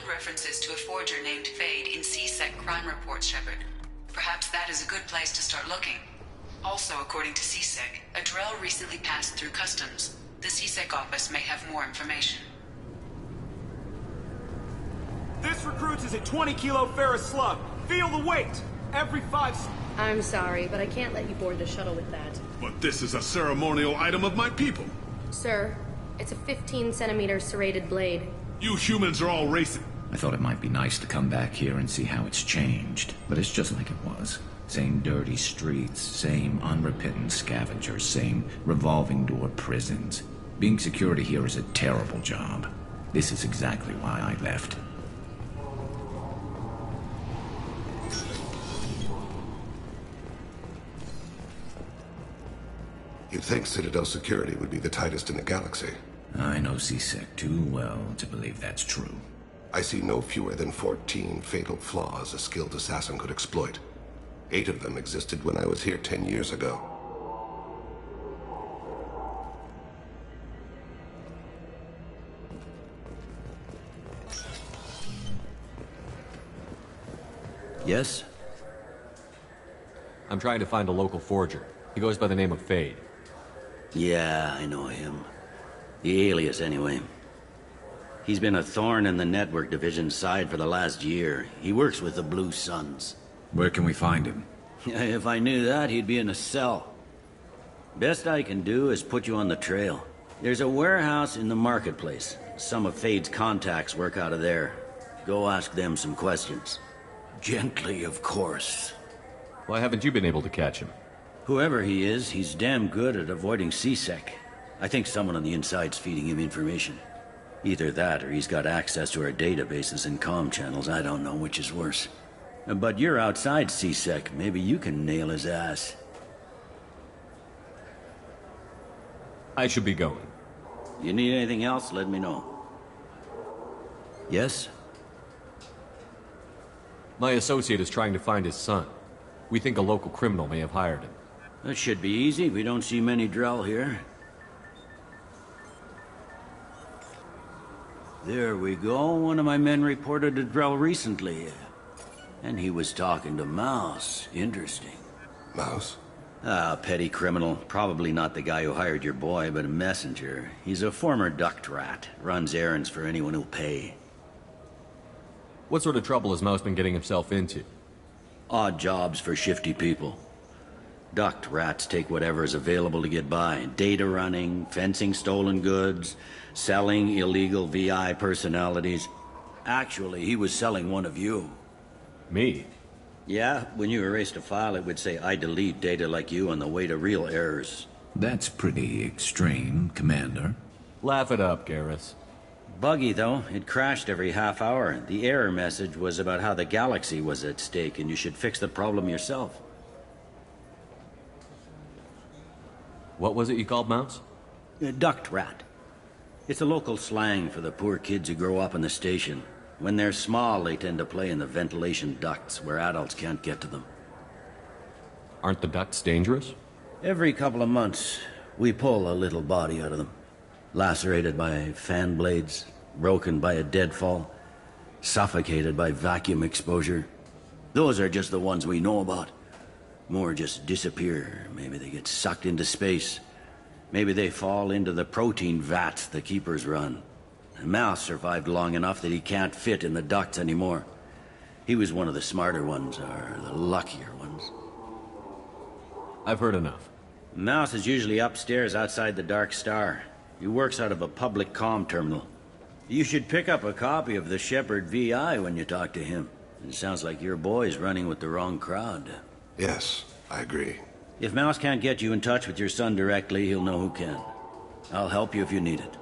A: References to a forger named Fade in C-Sec crime reports, Shepard. Perhaps that is a good place to start looking. Also, according to C-Sec, a Drell recently passed through customs. The C-Sec office may have more information.
D: This recruits is a 20-kilo ferrous slug. Feel the weight! Every 5...
N: I'm sorry, but I can't let you board the shuttle with that.
B: But this is a ceremonial item of my people.
N: Sir, it's a 15-centimeter serrated blade.
B: You humans are all racing.
V: I thought it might be nice to come back here and see how it's changed, but it's just like it was. Same dirty streets, same unrepentant scavengers, same revolving door prisons. Being security here is a terrible job. This is exactly why I left.
W: You'd think Citadel security would be the tightest in the galaxy.
V: I know C-Sec too well to believe that's true.
W: I see no fewer than 14 fatal flaws a skilled assassin could exploit. 8 of them existed when I was here 10 years ago.
V: Yes?
I: I'm trying to find a local forger. He goes by the name of Fade.
X: Yeah, I know him. The alias, anyway. He's been a thorn in the network division's side for the last year. He works with the Blue Suns.
V: Where can we find him?
X: If I knew that, he'd be in a cell. Best I can do is put you on the trail. There's a warehouse in the marketplace. Some of Fade's contacts work out of there. Go ask them some questions. Gently, of course.
I: Why haven't you been able to catch him?
X: Whoever he is, he's damn good at avoiding C-Sec. I think someone on the inside's feeding him information. Either that, or he's got access to our databases and comm channels. I don't know which is worse. But you're outside C-Sec. Maybe you can nail his ass.
I: I should be going.
X: You need anything else, let me know.
V: Yes?
I: My associate is trying to find his son. We think a local criminal may have hired him.
X: That should be easy. We don't see many Drell here. There we go. One of my men reported a Drell recently. And he was talking to Mouse. Interesting.
W: Mouse?
X: Ah, petty criminal. Probably not the guy who hired your boy, but a messenger. He's a former duct rat. Runs errands for anyone who'll pay.
I: What sort of trouble has Mouse been getting himself into?
X: Odd jobs for shifty people. Duct rats take whatever is available to get by. Data running, fencing stolen goods, selling illegal VI personalities. Actually, he was selling one of you.
I: Me?
X: Yeah, when you erased a file, it would say, I delete data like you on the way to real errors.
V: That's pretty extreme, Commander.
I: Laugh it up, Garrus.
X: Buggy, though. It crashed every half hour. The error message was about how the galaxy was at stake, and you should fix the problem yourself.
I: What was it you called Mouse?
X: Duct rat. It's a local slang for the poor kids who grow up in the station. When they're small, they tend to play in the ventilation ducts where adults can't get to them.
I: Aren't the ducts dangerous?
X: Every couple of months, we pull a little body out of them. Lacerated by fan blades, broken by a deadfall, suffocated by vacuum exposure. Those are just the ones we know about. More just disappear. Maybe they get sucked into space. Maybe they fall into the protein vats the keepers run. Mouse survived long enough that he can't fit in the ducts anymore. He was one of the smarter ones, or the luckier ones.
I: I've heard enough.
X: Mouse is usually upstairs outside the Dark Star. He works out of a public comm terminal. You should pick up a copy of the Shepard VI when you talk to him. It sounds like your boy's running with the wrong crowd.
W: Yes, I agree.
X: If Mouse can't get you in touch with your son directly, he'll know who can. I'll help you if you need it.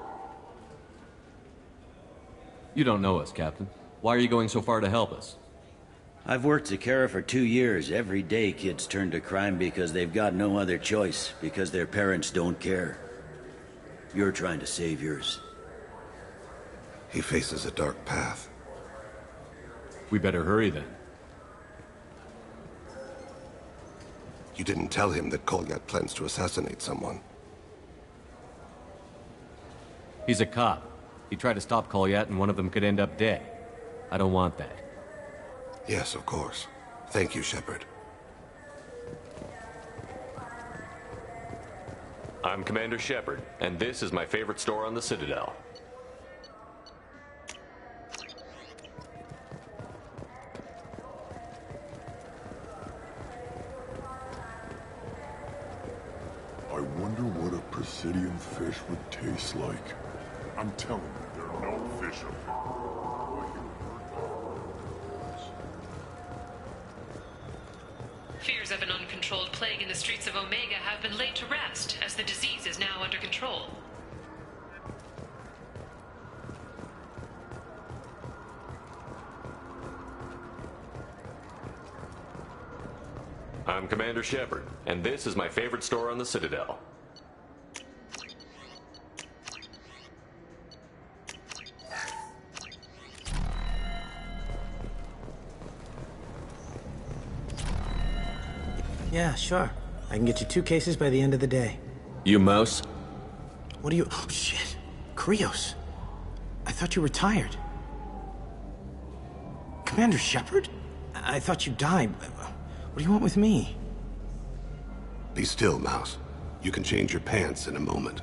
I: You don't know us, Captain. Why are you going so far to help us?
X: I've worked Zakera for 2 years. Every day kids turn to crime because they've got no other choice, because their parents don't care. You're trying to save yours.
W: He faces a dark path.
I: We better hurry then.
W: You didn't tell him that Kolyat plans to assassinate someone.
I: He's a cop. He tried to stop Kolyat and one of them could end up dead. I don't want that.
W: Yes, of course. Thank you, Shepard.
I: I'm Commander Shepard, and this is my favorite store on the Citadel.
B: I wonder what a Presidium fish would taste like. I'm telling you, there are no fish up here.
G: Fears of an uncontrolled plague in the streets of Omega have been laid to rest, as the disease is now under control.
I: I'm Commander Shepard, and this is my favorite store on the Citadel.
E: Yeah, sure. I can get you 2 cases by the end of the day.
I: You Mouse?
E: What are you... Oh, shit. Krios. I thought you were retired. Commander Shepard? I thought you died. What do you want with me?
W: Be still, Mouse. You can change your pants in a moment.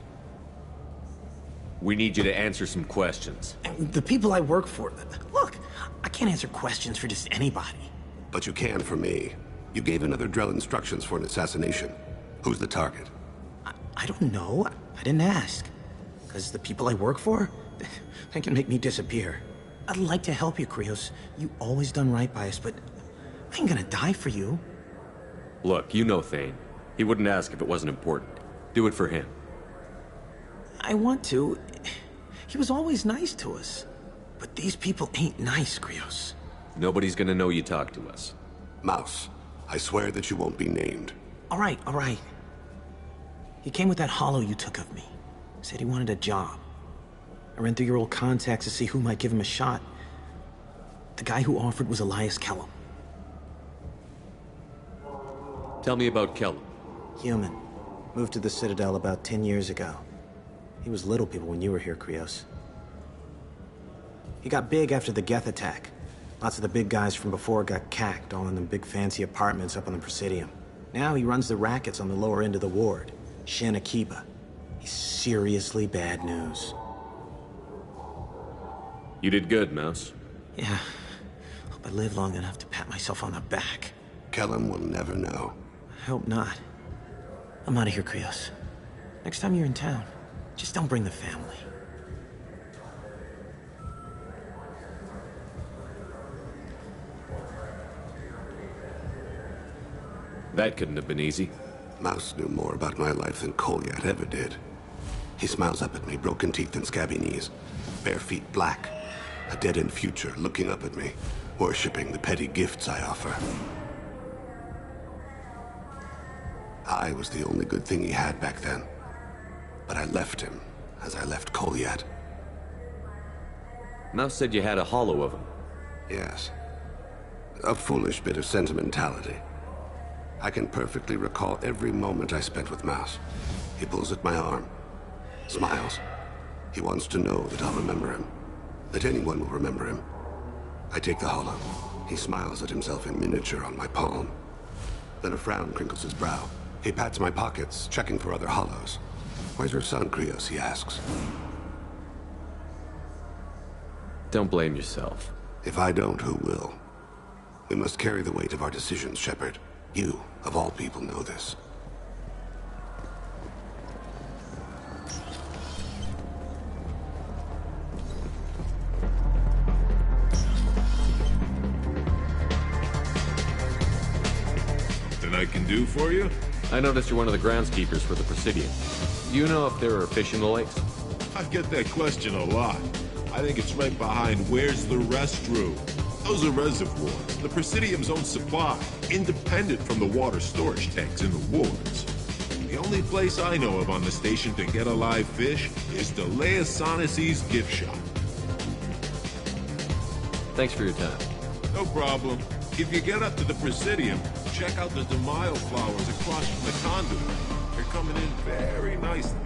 I: We need you to answer some questions.
E: The people I work for... Look, I can't answer questions for just anybody.
W: But you can for me. You gave another Drell instructions for an assassination. Who's the target?
E: I don't know. I didn't ask. Because the people I work for, they can make me disappear. I'd like to help you, Krios. You always done right by us, but I ain't gonna die for you.
I: Look, you know Thane. He wouldn't ask if it wasn't important. Do it for him.
E: I want to. He was always nice to us. But these people ain't nice, Krios.
I: Nobody's gonna know you talk to us.
W: Mouse, I swear that you won't be named.
E: All right. He came with that hollow you took of me. Said he wanted a job. I ran through your old contacts to see who might give him a shot. The guy who offered was Elias Kellum.
I: Tell me about Kellum.
E: Human. Moved to the Citadel about 10 years ago. He was Little People when you were here, Krios. He got big after the Geth attack. Lots of the big guys from before got cacked, all in them big fancy apartments up on the Presidium. Now he runs the rackets on the lower end of the ward, Shin Akiba. He's seriously bad news.
I: You did good, Mouse.
E: Yeah. Hope I live long enough to pat myself on the back.
W: Kellum will never know.
E: I hope not. I'm out of here, Krios. Next time you're in town, just don't bring the family.
I: That couldn't have been easy.
W: Mouse knew more about my life than Kolyat ever did. He smiles up at me, broken teeth and scabby knees. Bare feet black. A dead-end future looking up at me, worshipping the petty gifts I offer. I was the only good thing he had back then. But I left him, as I left Kolyat.
I: Mouse said you had a hollow of him.
W: Yes. A foolish bit of sentimentality. I can perfectly recall every moment I spent with Mouse. He pulls at my arm, smiles. He wants to know that I'll remember him, that anyone will remember him. I take the hollow. He smiles at himself in miniature on my palm. Then a frown crinkles his brow. He pats my pockets, checking for other hollows. Where's your son, Krios, he asks.
I: Don't blame yourself.
W: If I don't, who will? We must carry the weight of our decisions, Shepard. You, of all people, know this.
B: Nothing I can do for you?
I: I noticed you're one of the groundskeepers for the Presidium. Do you know if there are fish in the lakes?
B: I get that question a lot. I think it's right behind where's the restroom. Those are reservoirs, the Presidium's own supply, independent from the water storage tanks in the wards. The only place I know of on the station to get a live fish is the Leia Sonis's gift shop.
I: Thanks for your time.
B: No problem. If you get up to the Presidium, check out the Demaio flowers across from the conduit. They're coming in very nicely.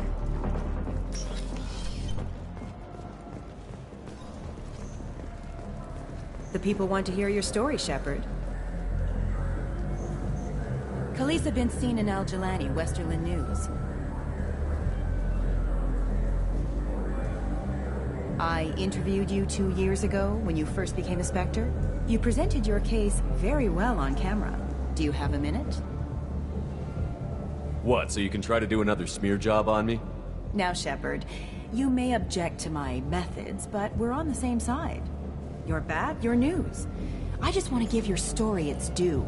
O: The people want to hear your story, Shepard. Khalisah bint Sinan al-Jilani, Westerland News. I interviewed you 2 years ago when you first became a Spectre. You presented your case very well on camera. Do you have a minute?
I: What, so you can try to do another smear job on me?
O: Now, Shepard, you may object to my methods, but we're on the same side. You're bad, you're news. I just want to give your story its due.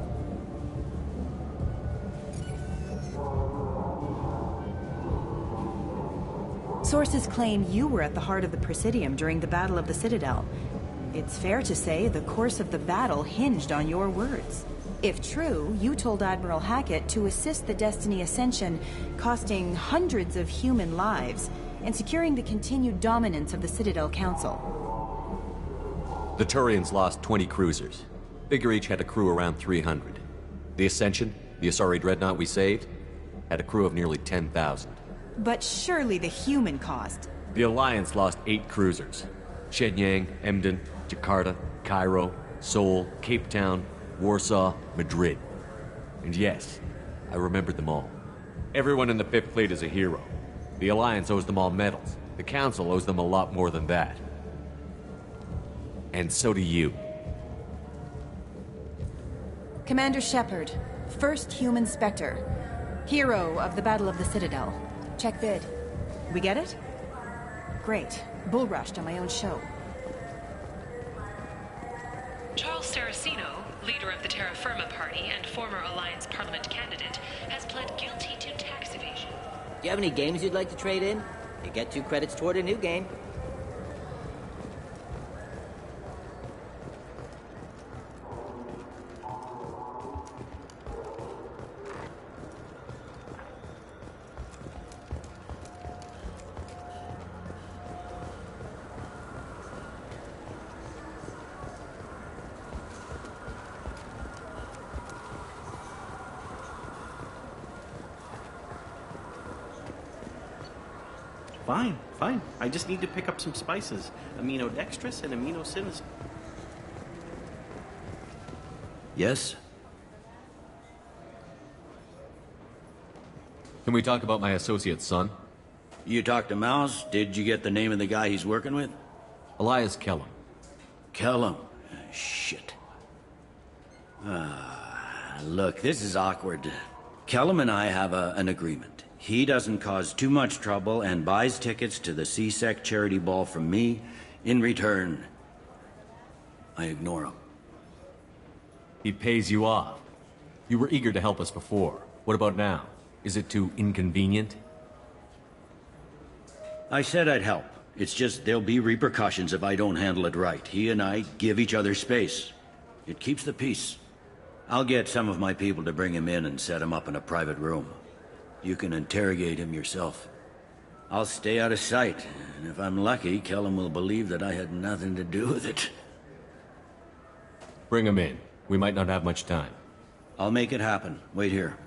O: Sources claim you were at the heart of the Presidium during the Battle of the Citadel. It's fair to say the course of the battle hinged on your words. If true, you told Admiral Hackett to assist the Destiny Ascension, costing hundreds of human lives, and securing the continued dominance of the Citadel Council.
I: The Turians lost 20 cruisers. Figure each had a crew around 300. The Ascension, the Asari dreadnought we saved, had a crew of nearly 10,000.
O: But surely the human cost.
I: The Alliance lost 8 cruisers. Shenyang, Emden, Jakarta, Cairo, Seoul, Cape Town, Warsaw, Madrid. And yes, I remembered them all. Everyone in the Fifth Fleet is a hero. The Alliance owes them all medals. The Council owes them a lot more than that. And so do you.
O: Commander Shepard, first human Spectre. Hero of the Battle of the Citadel. Check vid. We get it? Great. Bull rushed on my own show.
G: Charles Saraceno, leader of the Terra Firma Party and former Alliance Parliament candidate, has pled guilty to tax evasion.
F: Do you have any games you'd like to trade in? You get 2 credits toward a new game.
H: Fine, fine. I just need to pick up some spices. Aminodextrous and aminosinister.
X: Yes?
I: Can we talk about my associate's son?
X: You talked to Mouse? Did you get the name of the guy he's working with?
I: Elias Kellum.
X: Kellum? Shit. Look, this is awkward. Kellum and I have an agreement. He doesn't cause too much trouble and buys tickets to the C-Sec charity ball from me. In return, I ignore him.
I: He pays you off. You were eager to help us before. What about now? Is it too inconvenient?
X: I said I'd help. It's just there'll be repercussions if I don't handle it right. He and I give each other space. It keeps the peace. I'll get some of my people to bring him in and set him up in a private room. You can interrogate him yourself. I'll stay out of sight, and if I'm lucky, Kellum will believe that I had nothing to do with it.
I: Bring him in. We might not have much time.
X: I'll make it happen. Wait here.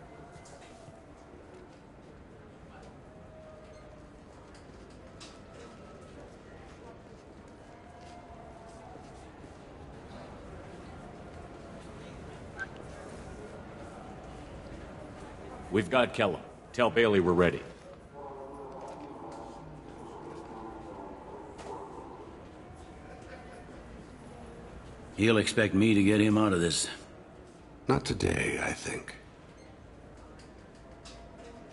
I: We've got Kellum. Tell Bailey we're ready.
X: He'll expect me to get him out of this.
W: Not today, I think.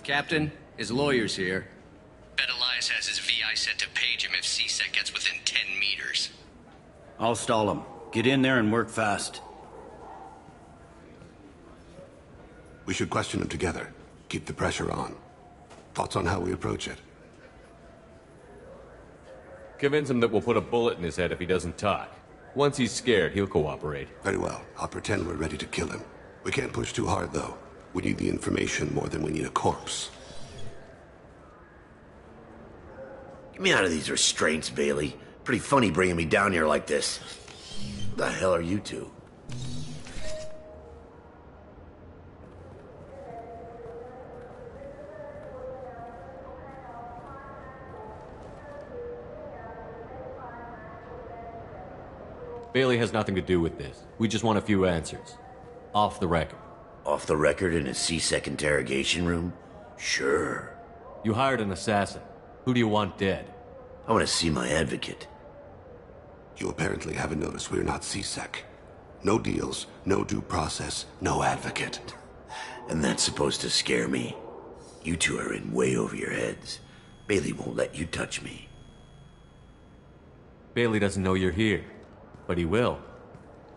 M: Captain, his lawyer's here. Bet Elias has his VI set to page him if C-Sec gets within 10 meters.
X: I'll stall him. Get in there and work fast.
W: We should question him together. Keep the pressure on. Thoughts on how we approach it?
I: Convince him that we'll put a bullet in his head if he doesn't talk. Once he's scared, he'll cooperate.
W: Very well. I'll pretend we're ready to kill him. We can't push too hard, though. We need the information more than we need a corpse.
P: Get me out of these restraints, Bailey. Pretty funny bringing me down here like this. What the hell are you two?
I: Bailey has nothing to do with this. We just want a few answers. Off the record.
P: Off the record in a C-Sec interrogation room? Sure.
I: You hired an assassin. Who do you want dead?
P: I want to see my advocate.
W: You apparently haven't noticed we're not C-Sec. No deals, no due process, no advocate.
P: And that's supposed to scare me? You two are in way over your heads. Bailey won't let you touch me.
I: Bailey doesn't know you're here. But he will.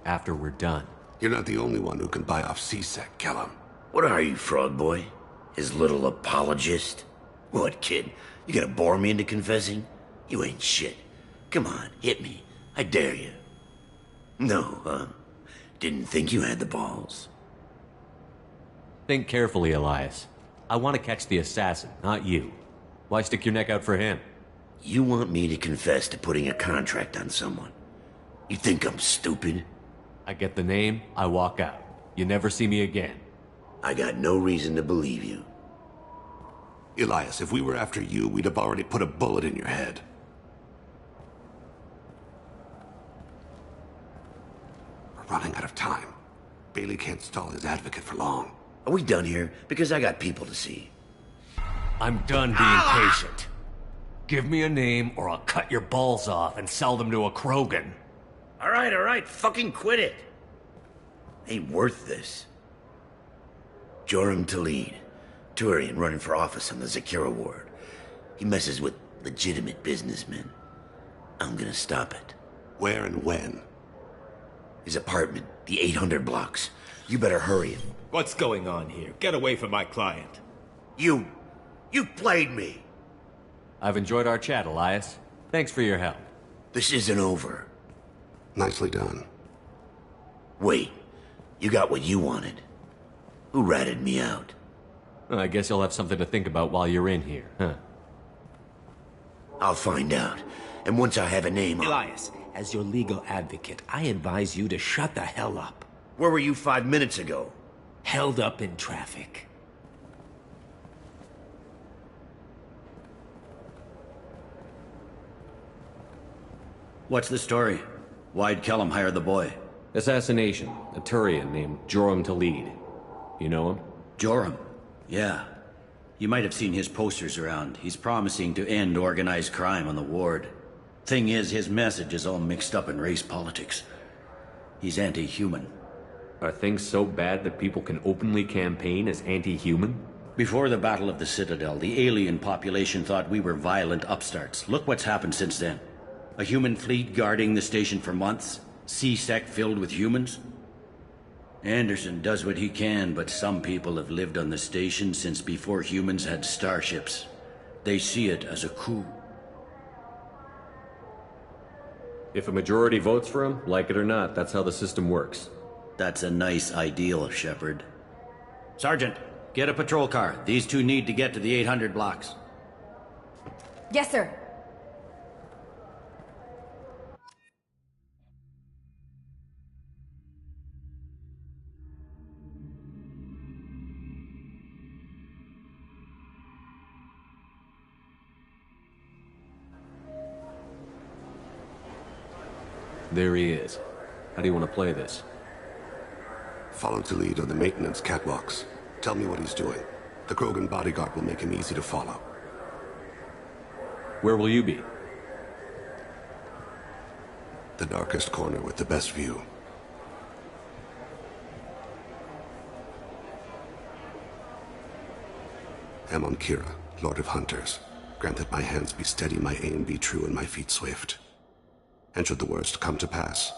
I: After we're done.
W: You're not the only one who can buy off C-Sec, Kellum.
P: What are you, Frog Boy? His little apologist? What, kid? You gonna bore me into confessing? You ain't shit. Come on, hit me. I dare you. No, huh? Didn't think you had the balls.
I: Think carefully, Elias. I want to catch the assassin, not you. Why stick your neck out for him?
P: You want me to confess to putting a contract on someone? You think I'm stupid?
I: I get the name, I walk out. You never see me again.
P: I got no reason to believe you.
W: Elias, if we were after you, we'd have already put a bullet in your head. We're running out of time. Bailey can't stall his advocate for long.
P: Are we done here? Because I got people to see.
I: I'm done being patient. Give me a name or I'll cut your balls off and sell them to a Krogan.
P: All right, fucking quit it. Ain't worth this. Joram Talid, Turian running for office on the Zakira ward. He messes with legitimate businessmen. I'm gonna stop it.
W: Where and when?
P: His apartment, the 800 blocks. You better hurry him.
R: What's going on here? Get away from my client.
P: You played me.
I: I've enjoyed our chat, Elias. Thanks for your help.
P: This isn't over.
W: Nicely done.
P: Wait, you got what you wanted. Who ratted me out?
I: I guess you'll have something to think about while you're in here, huh?
P: I'll find out. And once I have a name,
R: Elias, as your legal advocate, I advise you to shut the hell up.
P: Where were you 5 minutes ago?
R: Held up in traffic.
X: What's the story? Why'd Kellum hire the boy?
I: Assassination. A Turian named Joram Talid. You know him?
X: Joram? Yeah. You might have seen his posters around. He's promising to end organized crime on the ward. Thing is, his message is all mixed up in race politics. He's anti-human.
I: Are things so bad that people can openly campaign as anti-human?
X: Before the Battle of the Citadel, the alien population thought we were violent upstarts. Look what's happened since then. A human fleet guarding the station for months. C-Sec filled with humans. Anderson does what he can, but some people have lived on the station since before humans had starships. They see it as a coup.
I: If a majority votes for him, like it or not, that's how the system works.
X: That's a nice ideal, Shepard. Sergeant, get a patrol car. These two need to get to the 800 blocks.
S: Yes, sir.
I: There he is. How do you want to play this?
W: Follow the lead on the maintenance catwalks. Tell me what he's doing. The Krogan bodyguard will make him easy to follow.
I: Where will you be?
W: The darkest corner with the best view. Amon Kira, Lord of Hunters. Grant that my hands be steady, my aim be true, and my feet swift. And should the worst come to pass,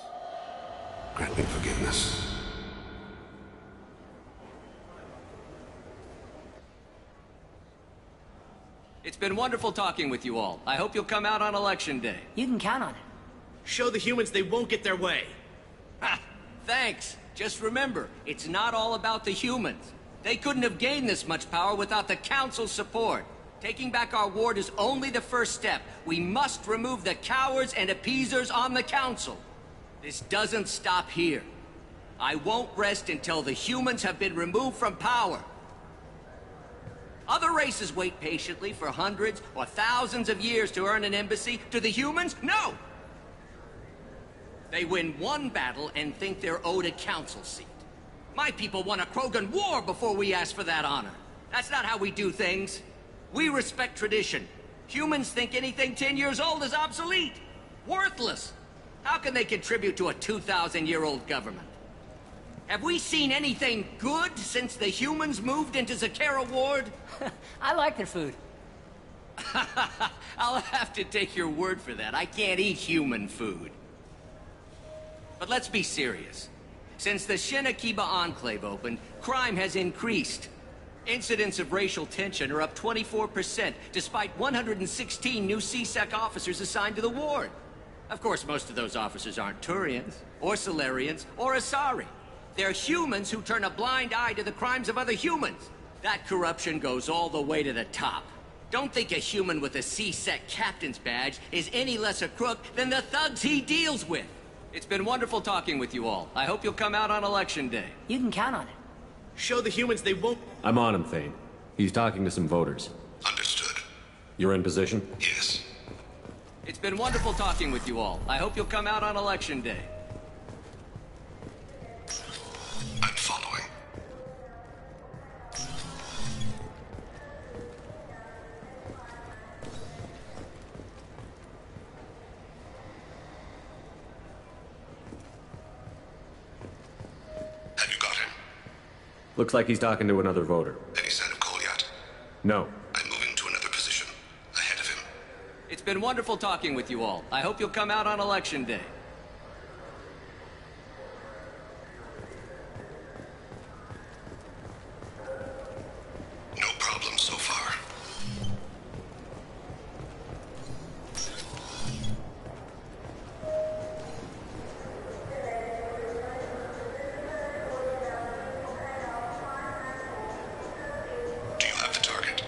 W: grant me forgiveness.
M: It's been wonderful talking with you all. I hope you'll come out on Election Day.
F: You can count on it.
H: Show the humans they won't get their way.
M: Ha! Thanks. Just remember, it's not all about the humans. They couldn't have gained this much power without the Council's support. Taking back our ward is only the first step. We must remove the cowards and appeasers on the Council. This doesn't stop here. I won't rest until the humans have been removed from power. Other races wait patiently for hundreds or thousands of years to earn an embassy. To the humans, no! They win one battle and think they're owed a council seat. My people won a Krogan war before we asked for that honor. That's not how we do things. We respect tradition. Humans think anything 10 years old is obsolete. Worthless. How can they contribute to a 2,000-year-old government? Have we seen anything good since the humans moved into Zakera Ward?
F: I like their food.
M: I'll have to take your word for that. I can't eat human food. But let's be serious. Since the Shinakiba Enclave opened, crime has increased. Incidents of racial tension are up 24%, despite 116 new C-Sec officers assigned to the ward. Of course, most of those officers aren't Turians, or Solarians, or Asari. They're humans who turn a blind eye to the crimes of other humans. That corruption goes all the way to the top. Don't think a human with a C-Sec captain's badge is any less a crook than the thugs he deals with. It's been wonderful talking with you all. I hope you'll come out on Election Day.
F: You can count on it.
H: Show the humans they won't...
I: I'm on him, Thane. He's talking to some voters.
W: Understood.
I: You're in position?
W: Yes.
M: It's been wonderful talking with you all. I hope you'll come out on Election Day.
W: I'm following. Have you got him?
I: Looks like he's talking to another voter.
W: Any sign of Kolyat?
I: No.
W: I'm moving to another position. Ahead of him.
M: It's been wonderful talking with you all. I hope you'll come out on Election Day.
W: No problem so far. Do you have the target?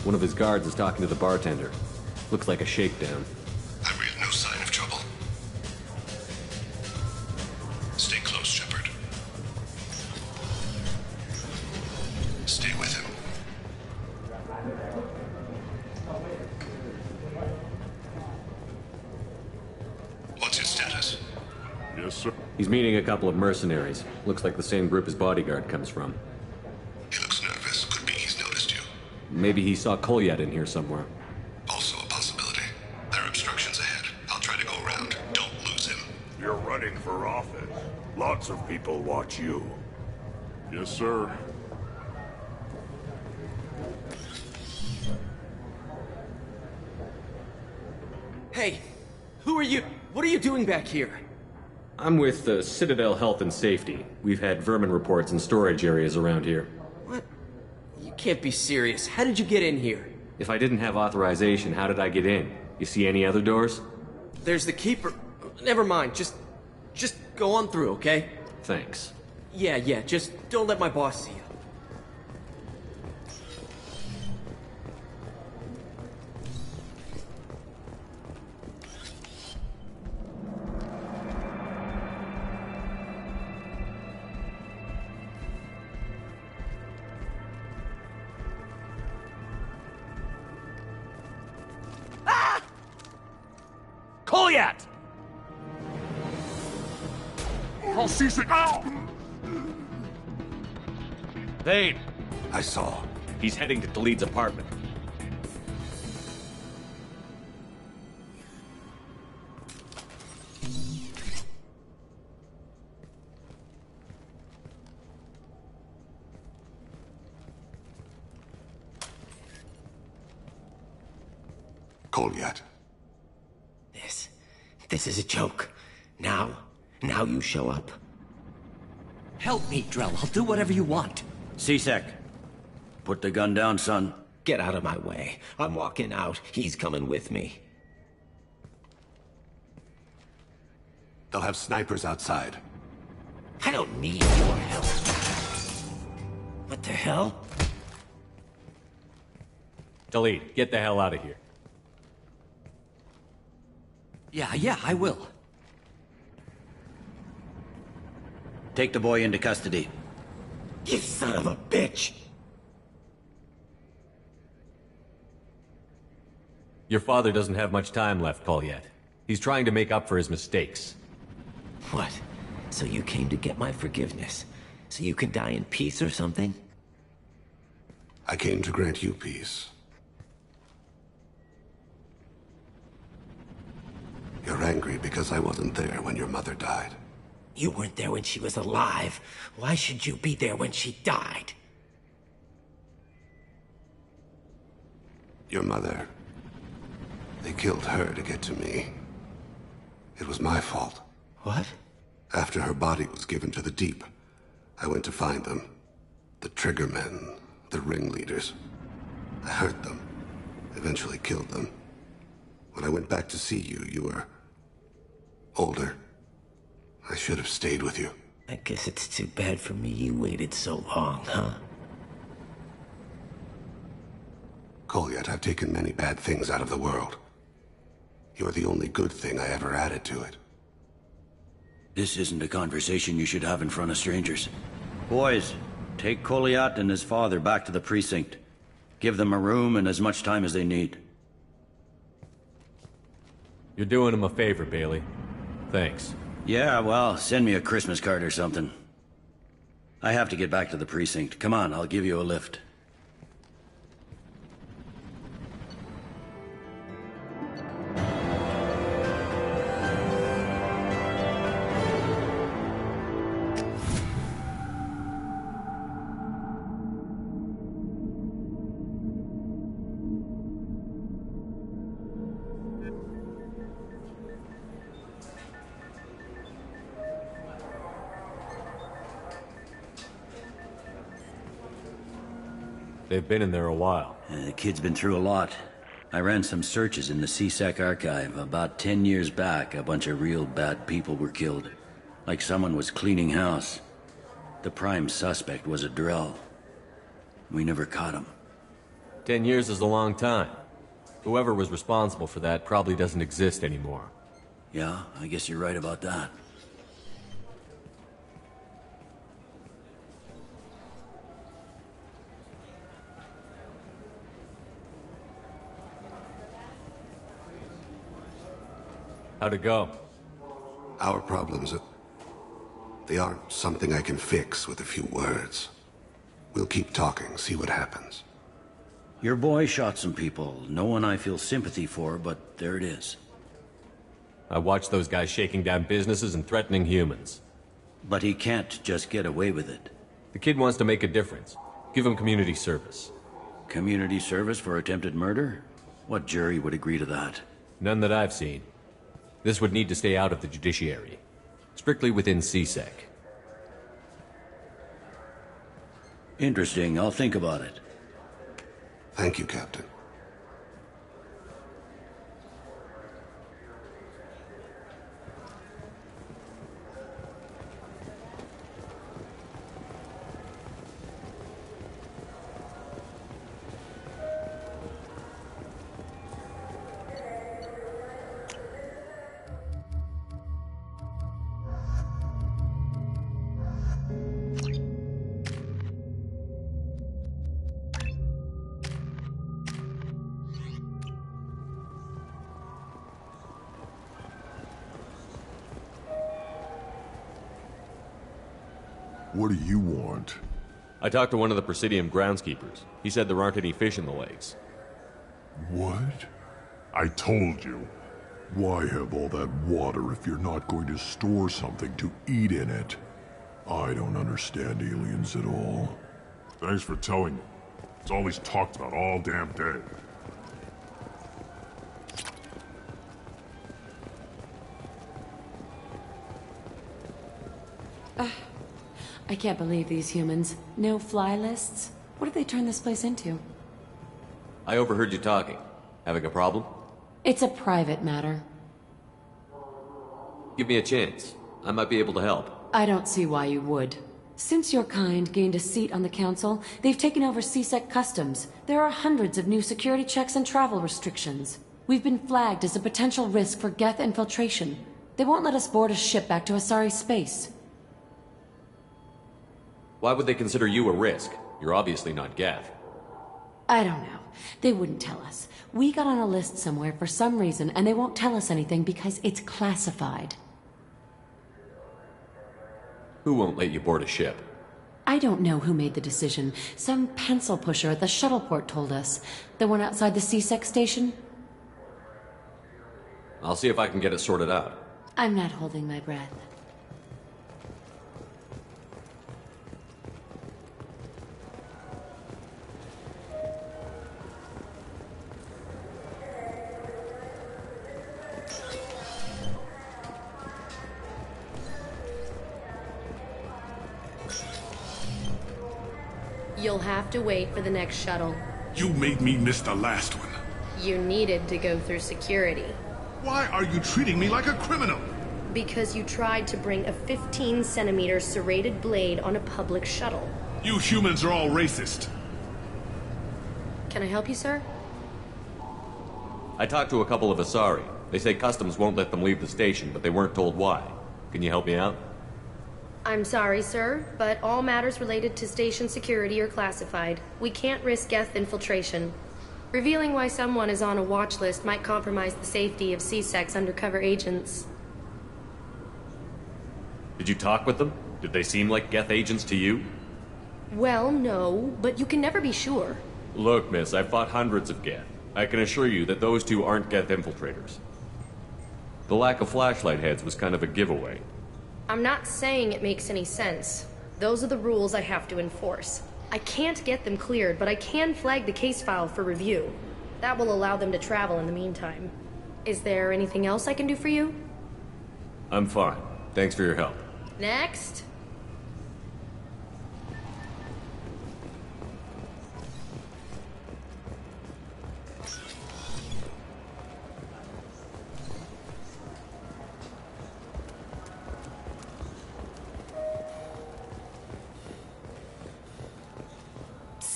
I: One of his guards is talking to the bartender. Looks like a shakedown.
W: I read no sign of trouble. Stay close, Shepard. Stay with him. What's his status?
B: Yes, sir.
I: He's meeting a couple of mercenaries. Looks like the same group his bodyguard comes from.
W: He looks nervous. Could be he's noticed you.
I: Maybe he saw Kolyat in here somewhere.
W: Also a possibility. There are obstructions ahead. I'll try to go around. Don't lose him.
L: You're running for office. Lots of people watch you.
B: Yes, sir.
E: Hey, who are you? What are you doing back here?
I: I'm with the Citadel Health and Safety. We've had vermin reports in storage areas around here.
E: What? You can't be serious. How did you get in here?
I: If I didn't have authorization, how did I get in? You see any other doors?
E: There's the keeper. Never mind. Just go on through, okay?
I: Thanks.
E: Yeah, just don't let my boss see you.
L: Kolyat! I'll seize it now!
I: Thane!
W: I saw.
I: He's heading to Tlaid's apartment.
W: Kolyat.
R: This is a joke. Now you show up.
M: Help me, Drell. I'll do whatever you want.
X: C-Sec. Put the gun down, son.
R: Get out of my way. I'm walking out. He's coming with me.
W: They'll have snipers outside.
R: I don't need your help. What the hell?
I: Tlaid, get the hell out of here.
M: Yeah, I will.
X: Take the boy into custody.
R: You son of a bitch!
I: Your father doesn't have much time left, Kolyat. He's trying to make up for his mistakes.
R: What? So you came to get my forgiveness? So you can die in peace or something?
W: I came to grant you peace. You're angry because I wasn't there when your mother died.
R: You weren't there when she was alive. Why should you be there when she died?
W: Your mother. They killed her to get to me. It was my fault.
R: What?
W: After her body was given to the Deep, I went to find them. The Triggermen, the ringleaders. I hurt them. Eventually killed them. When I went back to see you, you were older. I should have stayed with you.
R: I guess it's too bad for me you waited so long, huh?
W: Kolyat, I've taken many bad things out of the world. You're the only good thing I ever added to it.
X: This isn't a conversation you should have in front of strangers. Boys, take Kolyat and his father back to the precinct. Give them a room and as much time as they need.
I: You're doing him a favor, Bailey. Thanks.
X: Yeah, well, send me a Christmas card or something. I have to get back to the precinct. Come on, I'll give you a lift.
I: They've been in there a while.
X: The kid's been through a lot. I ran some searches in the C-Sec archive. About 10 years back, a bunch of real bad people were killed. Like someone was cleaning house. The prime suspect was a Drell. We never caught him.
I: 10 years is a long time. Whoever was responsible for that probably doesn't exist anymore.
X: Yeah, I guess you're right about that.
I: How'd it go?
W: Our problems, they aren't something I can fix with a few words. We'll keep talking, see what happens.
X: Your boy shot some people. No one I feel sympathy for, but there it is.
I: I watched those guys shaking down businesses and threatening humans.
X: But he can't just get away with it.
I: The kid wants to make a difference. Give him community service.
X: Community service for attempted murder? What jury would agree to that?
I: None that I've seen. This would need to stay out of the judiciary. Strictly within CSEC.
X: Interesting. I'll think about it.
W: Thank you, Captain.
B: What do you want?
I: I talked to one of the Presidium groundskeepers. He said there aren't any fish in the lakes.
B: What? I told you. Why have all that water if you're not going to store something to eat in it? I don't understand aliens at all.
C: Thanks for telling me. It's all he's talked about all damn day.
J: I can't believe these humans. No fly lists? What have they turned this place into?
I: I overheard you talking. Having a problem?
J: It's a private matter.
I: Give me a chance. I might be able to help.
J: I don't see why you would. Since your kind gained a seat on the council, they've taken over CSEC customs. There are hundreds of new security checks and travel restrictions. We've been flagged as a potential risk for Geth infiltration. They won't let us board a ship back to Asari space.
I: Why would they consider you a risk? You're obviously not Geth.
J: I don't know. They wouldn't tell us. We got on a list somewhere for some reason, and they won't tell us anything because it's classified.
I: Who won't let you board a ship?
J: I don't know who made the decision. Some pencil pusher at the shuttle port told us. The one outside the CSEC station?
I: I'll see if I can get it sorted out.
J: I'm not holding my breath. You'll have to wait for the next shuttle.
C: You made me miss the last one.
N: You needed to go through security.
C: Why are you treating me like a criminal?
N: Because you tried to bring a 15-centimeter serrated blade on a public shuttle.
C: You humans are all racist.
N: Can I help you, sir?
I: I talked to a couple of Asari. They say customs won't let them leave the station, but they weren't told why. Can you help me out?
N: I'm sorry, sir, but all matters related to station security are classified. We can't risk Geth infiltration. Revealing why someone is on a watch list might compromise the safety of CSEC's undercover agents.
I: Did you talk with them? Did they seem like Geth agents to you?
N: Well, no, but you can never be sure.
I: Look, miss, I've fought hundreds of Geth. I can assure you that those two aren't Geth infiltrators. The lack of flashlight heads was kind of a giveaway.
N: I'm not saying it makes any sense. Those are the rules I have to enforce. I can't get them cleared, but I can flag the case file for review. That will allow them to travel in the meantime. Is there anything else I can do for you?
I: I'm fine. Thanks for your help.
N: Next.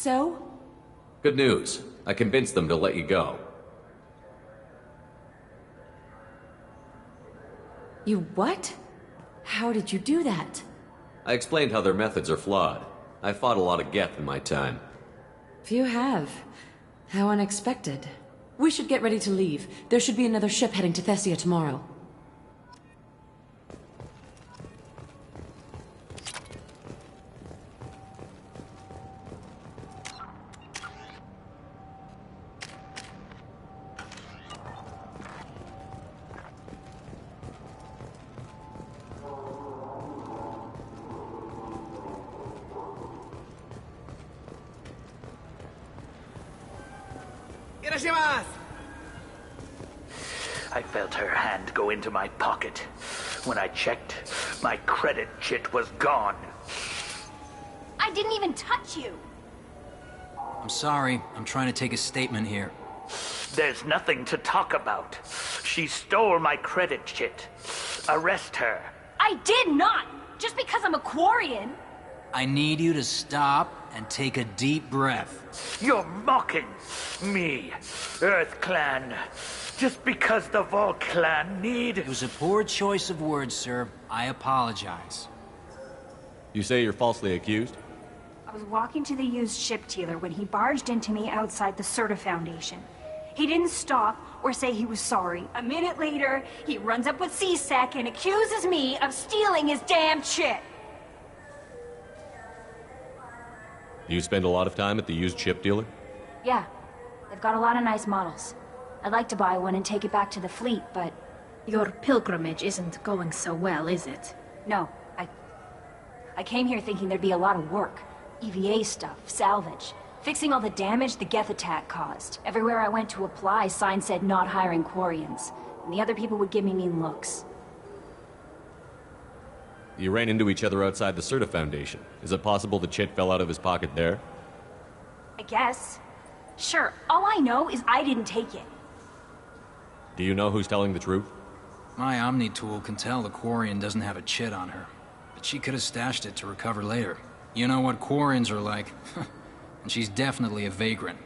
J: So?
I: Good news. I convinced them to let you go.
J: You what? How did you do that?
I: I explained how their methods are flawed. I fought a lot of Geth in my time.
J: Few have. How unexpected. We should get ready to leave. There should be another ship heading to Thessia tomorrow.
K: I felt her hand go into my pocket. When I checked, my credit chit was gone.
S: I didn't even touch you.
Q: I'm sorry. I'm trying to take a statement here.
K: There's nothing to talk about. She stole my credit chit. Arrest her.
S: I did not! Just because I'm a Quarian.
Q: I need you to stop and take a deep breath.
K: You're mocking me, Earth Clan. Just because the Vol Clan need...
Q: It was a poor choice of words, sir. I apologize.
I: You say you're falsely accused?
S: I was walking to the used ship dealer when he barged into me outside the Serta Foundation. He didn't stop or say he was sorry. A minute later, he runs up with C-Sec and accuses me of stealing his damn chit.
I: Do you spend a lot of time at the used ship dealer?
S: Yeah, they've got a lot of nice models. I'd like to buy one and take it back to the fleet, but...
N: Your pilgrimage isn't going so well, is it?
S: No, I came here thinking there'd be a lot of work. EVA stuff, salvage, fixing all the damage the Geth attack caused. Everywhere I went to apply, signs said not hiring Quarians. And the other people would give me mean looks.
I: You ran into each other outside the Serta Foundation. Is it possible the chit fell out of his pocket there?
S: I guess. Sure, all I know is I didn't take it.
I: Do you know who's telling the truth?
Q: My Omni tool can tell the Quarian doesn't have a chit on her. But she could have stashed it to recover later. You know what Quarians are like. And she's definitely a vagrant.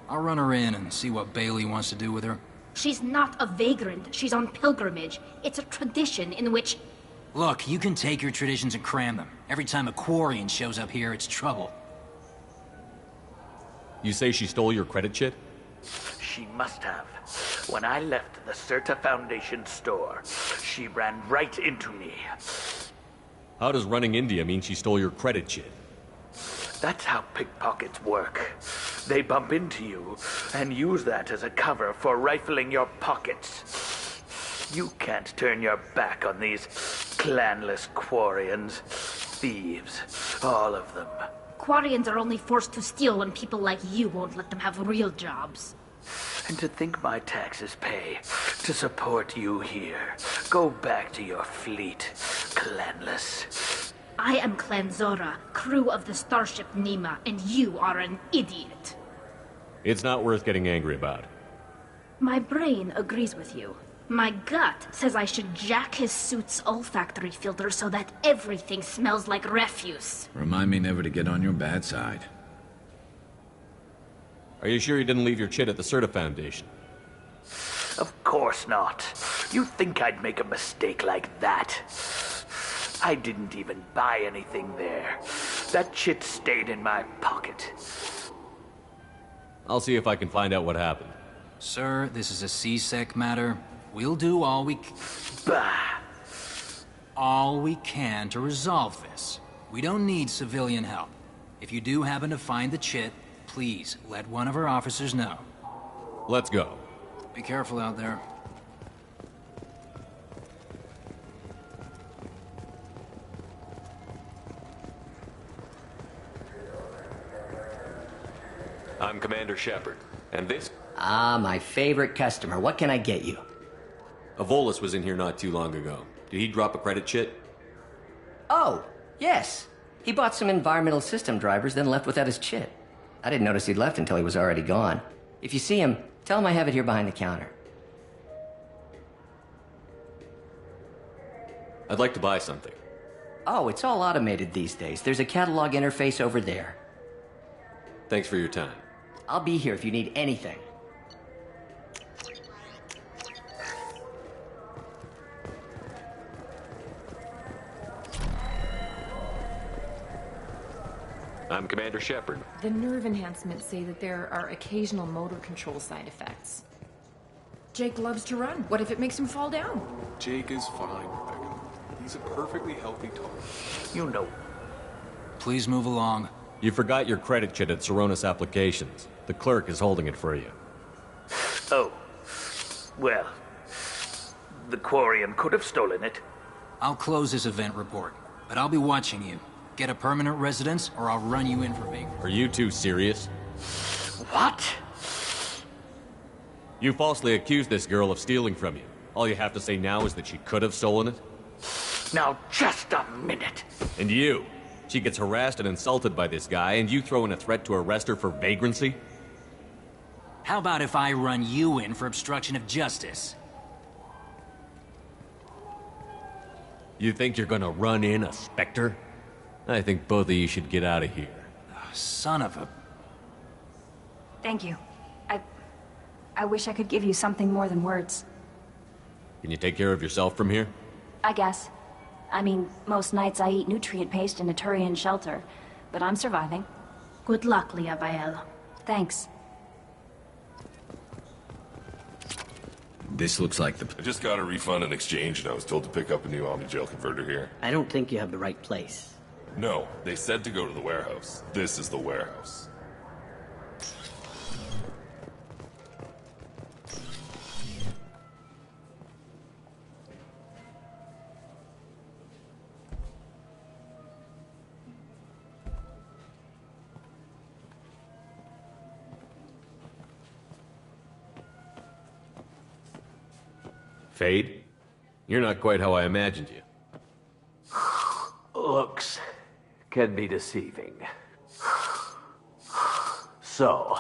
Q: I'll run her in and see what Bailey wants to do with her.
N: She's not a vagrant. She's on pilgrimage. It's a tradition in which...
Q: Look, you can take your traditions and cram them. Every time a Quarian shows up here, it's trouble.
I: You say she stole your credit chit?
K: She must have. When I left the Serta Foundation store, she ran right into me.
I: How does running into you mean she stole your credit chit?
K: That's how pickpockets work. They bump into you and use that as a cover for rifling your pockets. You can't turn your back on these clanless Quarians. Thieves, all of them.
N: Quarians are only forced to steal when people like you won't let them have real jobs.
K: And to think my taxes pay to support you here. Go back to your fleet, clanless.
N: I am Clan Zora, crew of the starship Nima, and you are an idiot.
I: It's not worth getting angry about.
N: My brain agrees with you. My gut says I should jack his suit's olfactory filter so that everything smells like refuse.
V: Remind me never to get on your bad side.
I: Are you sure you didn't leave your chit at the Serta Foundation?
K: Of course not. You think I'd make a mistake like that? I didn't even buy anything there. That chit stayed in my pocket.
I: I'll see if I can find out what happened.
Q: Sir, this is a C-Sec matter. We'll do all we can to resolve this. We don't need civilian help. If you do happen to find the chit, please let one of our officers know.
I: Let's go.
Q: Be careful out there.
I: I'm Commander Shepard, and this...
T: Ah, my favorite customer. What can I get you?
I: Avolis was in here not too long ago. Did he drop a credit chit?
T: Oh, yes. He bought some environmental system drivers, then left without his chit. I didn't notice he'd left until he was already gone. If you see him, tell him I have it here behind the counter.
I: I'd like to buy something.
T: Oh, it's all automated these days. There's a catalog interface over there.
I: Thanks for your time.
T: I'll be here if you need anything.
A: I'm Commander Shepard.
D: The nerve enhancements say that there are occasional motor control side effects. Jake loves to run. What if it makes him fall down?
O: Jake is fine, Rebecca. He's a perfectly healthy dog.
K: You know.
Q: Please move along.
I: You forgot your credit kit at Saronis Applications. The clerk is holding it for you.
K: Oh. Well. The Quarian could have stolen it.
Q: I'll close this event report, but I'll be watching you. Get a permanent residence, or I'll run you in for vagrant.
I: Are you two serious?
K: What?
I: You falsely accused this girl of stealing from you. All you have to say now is that she could have stolen it?
K: Now, just a minute.
I: And you? She gets harassed and insulted by this guy, and you throw in a threat to arrest her for vagrancy?
Q: How about if I run you in for obstruction of justice?
I: You think you're gonna run in a Spectre? I think both of you should get out of here.
Q: Son of a...
S: Thank you. I wish I could give you something more than words.
I: Can you take care of yourself from here?
S: I guess. I mean, most nights I eat nutrient paste in a Turian shelter, but I'm surviving.
N: Good luck, Leah Bael.
S: Thanks.
V: This looks like the...
C: I just got a refund and exchange, and I was told to pick up a new Omni-Gel converter here.
F: I don't think you have the right place.
C: No, they said to go to the warehouse. This is the warehouse.
I: Fade? You're not quite how I imagined you.
U: Looks can be deceiving. So,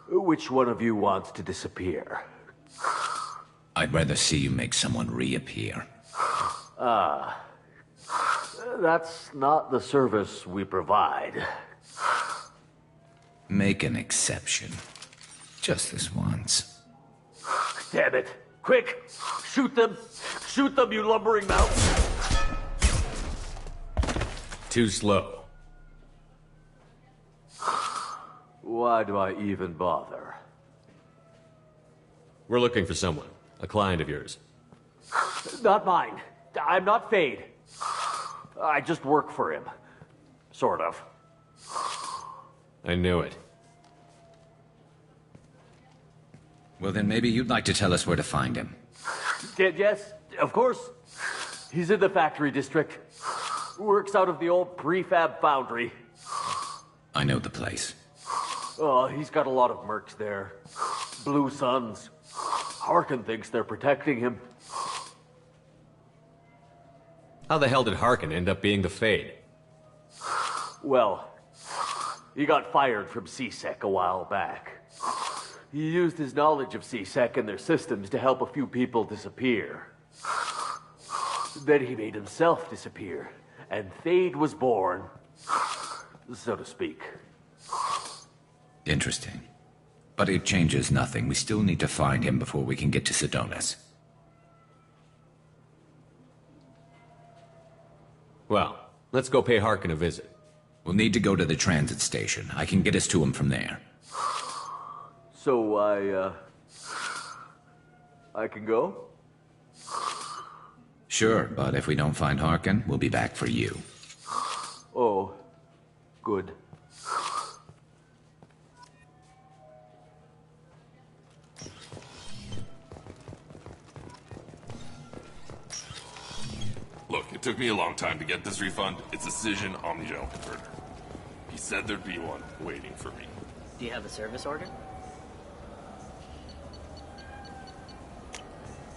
U: which one of you wants to disappear?
V: I'd rather see you make someone reappear.
U: That's not the service we provide.
V: Make an exception. Just this once.
U: Damn it. Quick! Shoot them! Shoot them, you lumbering mouse!
I: Too slow.
U: Why do I even bother?
I: We're looking for someone. A client of yours.
U: Not mine. I'm not Fade. I just work for him. Sort of.
I: I knew it.
V: Well, then maybe you'd like to tell us where to find him.
U: Yes, of course. He's in the factory district. Works out of the old prefab foundry.
V: I know the place.
U: Oh, he's got a lot of mercs there. Blue Suns. Harkin thinks they're protecting him.
I: How the hell did Harkin end up being the Fade?
U: Well, he got fired from CSEC a while back. He used his knowledge of CSEC and their systems to help a few people disappear. Then he made himself disappear, and Fade was born, so to speak.
V: Interesting. But it changes nothing. We still need to find him before we can get to Sedonis.
I: Well, let's go pay Harkin a visit.
V: We'll need to go to the transit station. I can get us to him from there.
U: So I can go?
V: Sure, but if we don't find Harkin, we'll be back for you.
U: Oh, good.
C: Look, it took me a long time to get this refund. It's a Cision Omni-Gel converter. He said there'd be one waiting for me.
F: Do you have a service order?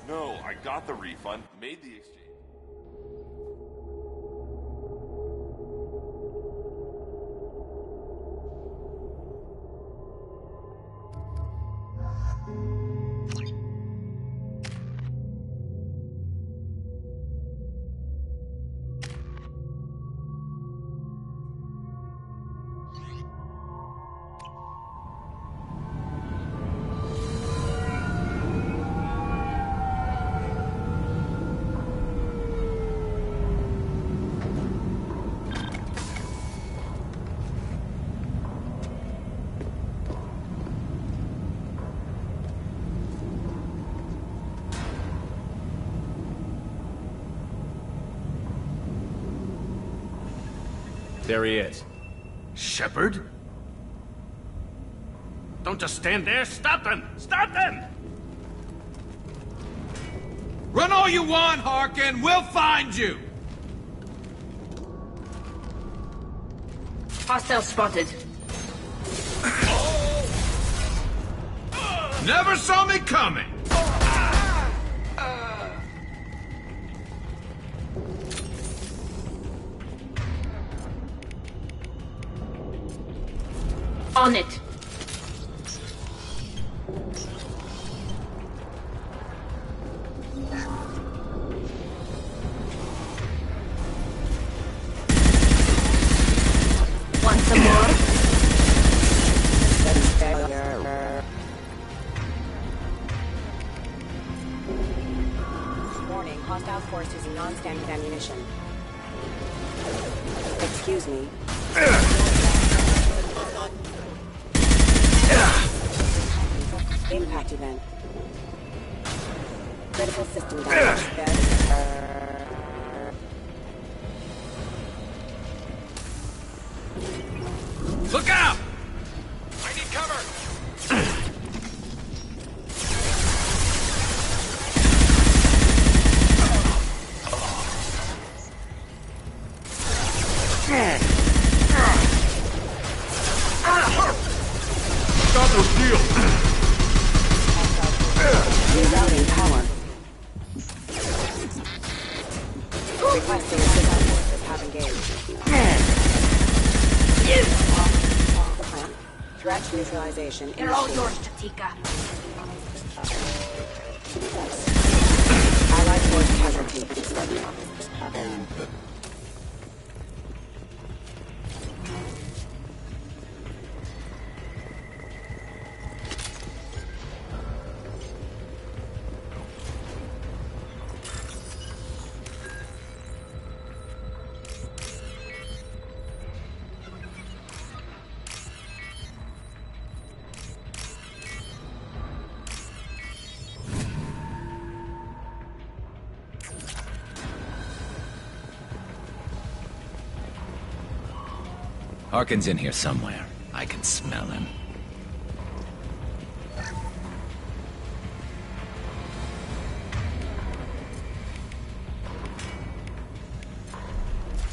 C: No, I got the refund, made the exchange.
I: There he is.
L: Shepard? Don't just stand there. Stop them! Stop them!
E: Run all you want, Harkin. We'll find you.
N: Hostile spotted.
E: Never saw me coming.
N: On it. Want some more?
G: Warning, hostile force using non-standard ammunition. Excuse me. Impact event. Critical system damage.
E: Look out!
L: I need cover!
E: Stop those shields!
G: Rerouting power. Requesting assistance forces have engaged. Threat neutralization.
S: They're all yours, Chatika.
G: Allied force casualty.
V: Harkin's in here somewhere. I can smell him.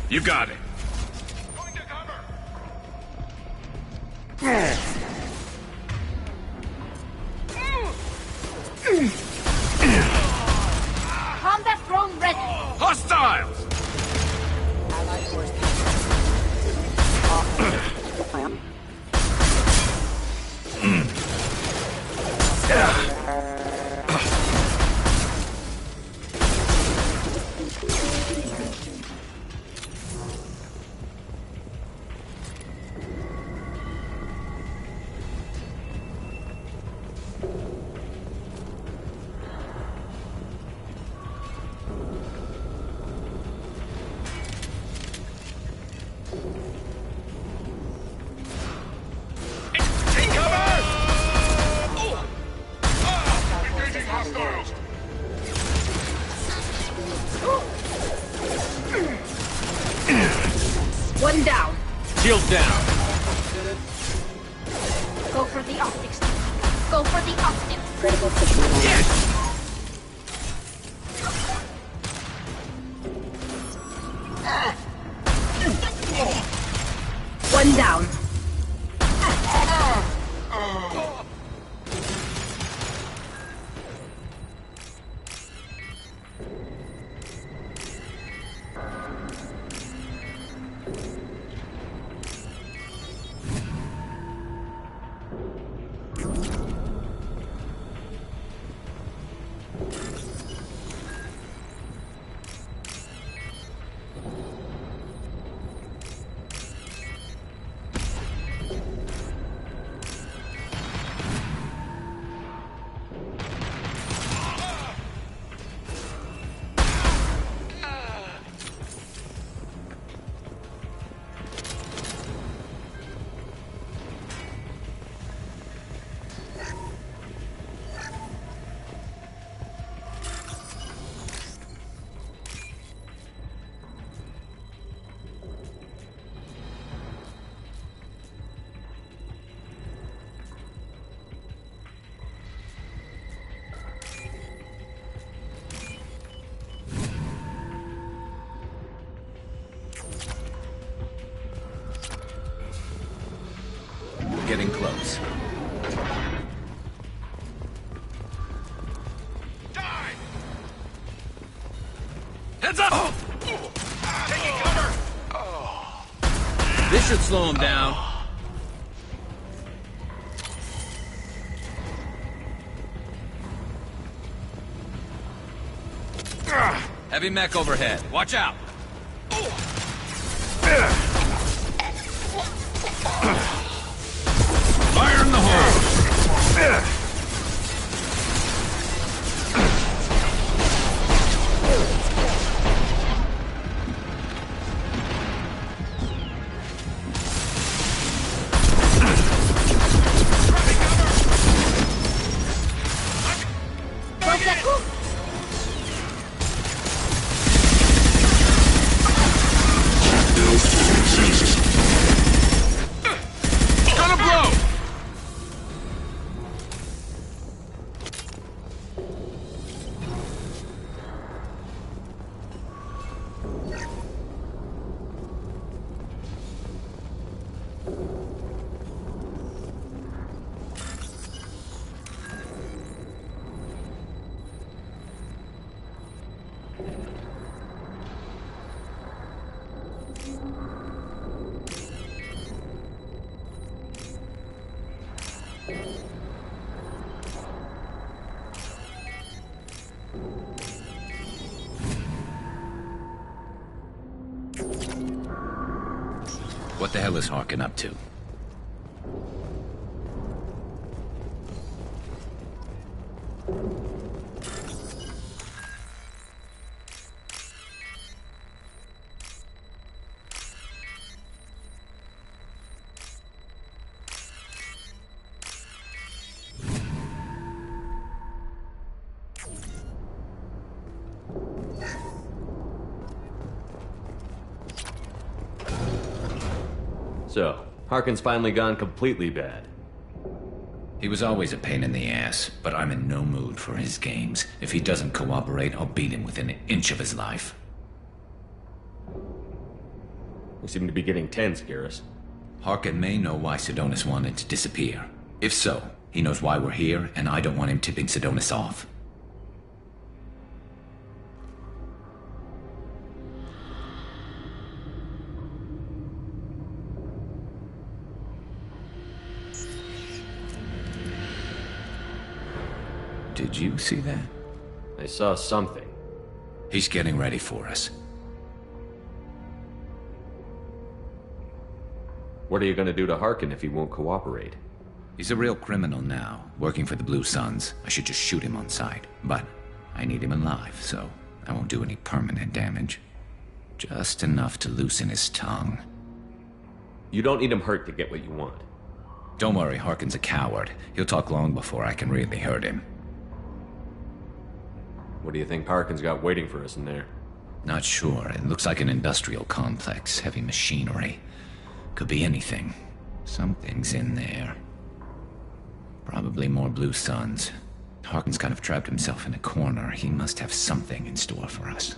E: You got it.
S: Combat drone ready.
E: Hostiles!
G: Allied force
N: One down.
I: Shield down.
S: Go for the optics. Go for the optics.
G: critical system.
N: One down.
V: getting close.
E: Heads up! Taking cover!
H: This should slow him down. Heavy mech overhead. Watch out! Fire in the hole!
E: Gonna blow!
V: What the hell is Harkin up to?
I: So, Harkin's finally gone completely bad.
V: He was always a pain in the ass, but I'm in no mood for his games. If he doesn't cooperate, I'll beat him within an inch of his life.
I: We seem to be getting tense, Garrus.
V: Harkin may know why Sidonis wanted to disappear. If so, he knows why we're here, and I don't want him tipping Sidonis off. Did you see that?
I: I saw something.
V: He's getting ready for us.
I: What are you gonna do to Harkin if he won't cooperate?
V: He's a real criminal now, working for the Blue Suns. I should just shoot him on sight. But I need him alive, so I won't do any permanent damage. Just enough to loosen his tongue.
I: You don't need him hurt to get what you want.
V: Don't worry, Harkin's a coward. He'll talk long before I can really hurt him.
I: What do you think Harkin's got waiting for us in there?
V: Not sure. It looks like an industrial complex. Heavy machinery. Could be anything. Something's in there. Probably more Blue Suns. Harkin's kind of trapped himself in a corner. He must have something in store for us.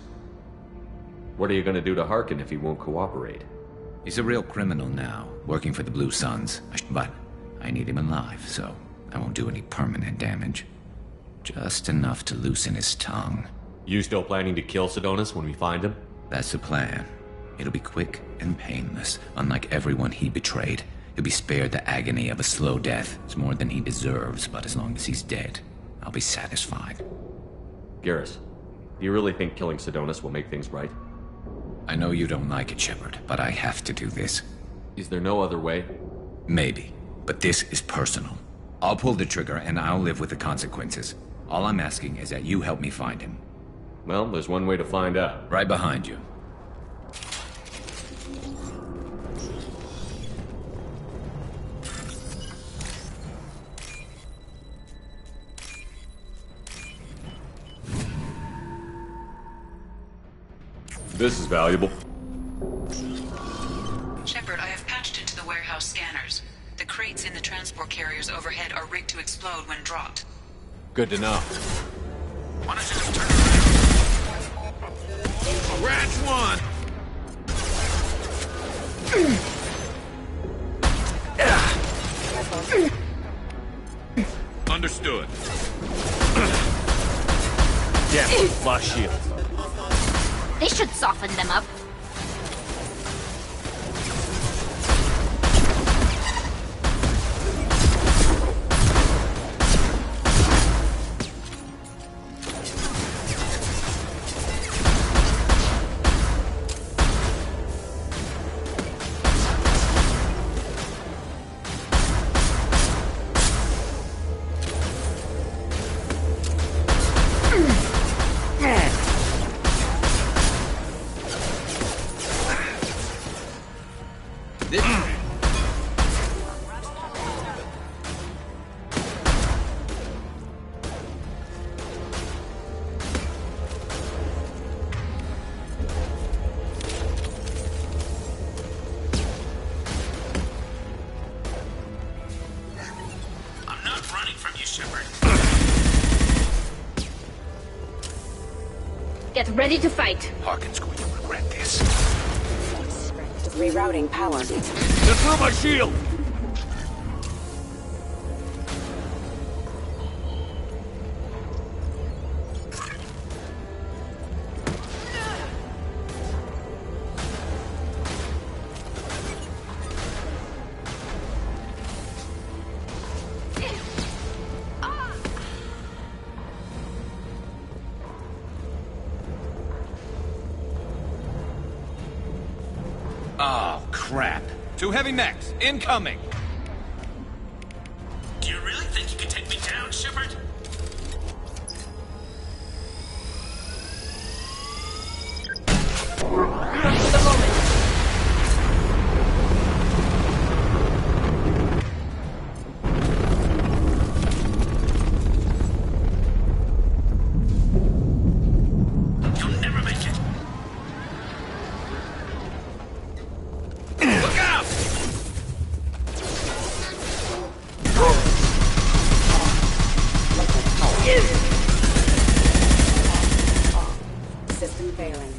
I: What are you gonna do to Harkin if he won't cooperate?
V: He's a real criminal now, working for the Blue Suns. But I need him alive, so I won't do any permanent damage. Just enough to loosen his tongue.
I: You still planning to kill Sidonis when we find him?
V: That's the plan. It'll be quick and painless. Unlike everyone he betrayed, he'll be spared the agony of a slow death. It's more than he deserves, but as long as he's dead, I'll be satisfied.
I: Garrus, do you really think killing Sidonis will make things right?
V: I know you don't like it, Shepard, but I have to do this.
I: Is there no other way?
V: Maybe, but this is personal. I'll pull the trigger and I'll live with the consequences. All I'm asking is that you help me find him.
I: Well, there's one way to find out.
V: Right behind you.
I: This is valuable.
M: Shepard, I have patched into the warehouse scanners. The crates in the transport carriers overhead are rigged to explode when dropped.
I: Good to know.
E: Why don't you just turn around? Ranch one!
I: again. My shield.
S: They should soften them up.
N: Get ready to fight.
L: Harkin's going to regret this.
G: Rerouting power.
L: Get through my shield!
H: Oh, crap. 2 heavy mechs, incoming!
L: Do you really think you can take me down, Shepard? You'll never make it! Look out!
G: System failing.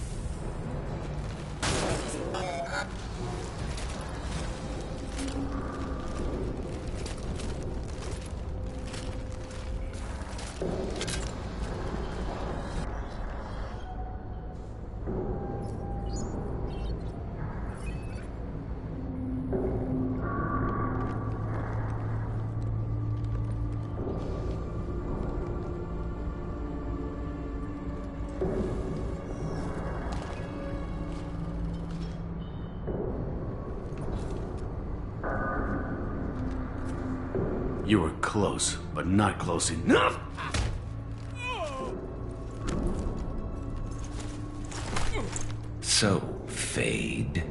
P: You were close, but not close enough.
V: So, Fade.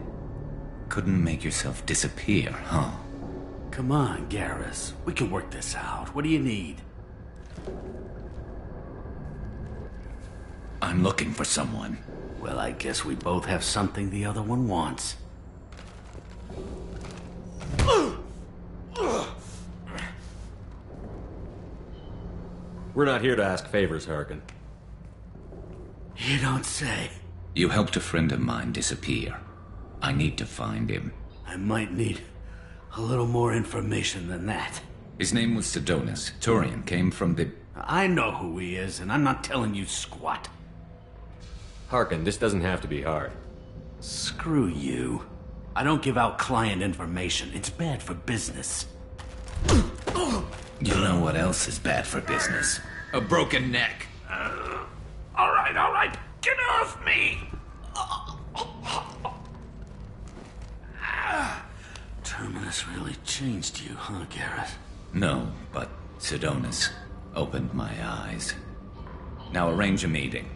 V: Couldn't make yourself disappear, huh?
P: Come on, Garrus. We can work this out. What do you need?
V: I'm looking for someone.
P: Well, I guess we both have something the other one wants.
I: We're not here to ask favors, Harkin.
P: You don't say.
V: You helped a friend of mine disappear. I need to find him.
P: I might need a little more information than that.
V: His name was Sidonus. Turian came from the...
P: I know who he is, and I'm not telling you squat.
I: Harkin, this doesn't have to be hard.
P: Screw you. I don't give out client information. It's bad for business.
V: You know what else is bad for business?
H: A broken neck.
L: All right. Get off me!
P: Terminus really changed you, huh, Garrett?
V: No, but Sidonus opened my eyes. Now arrange a meeting.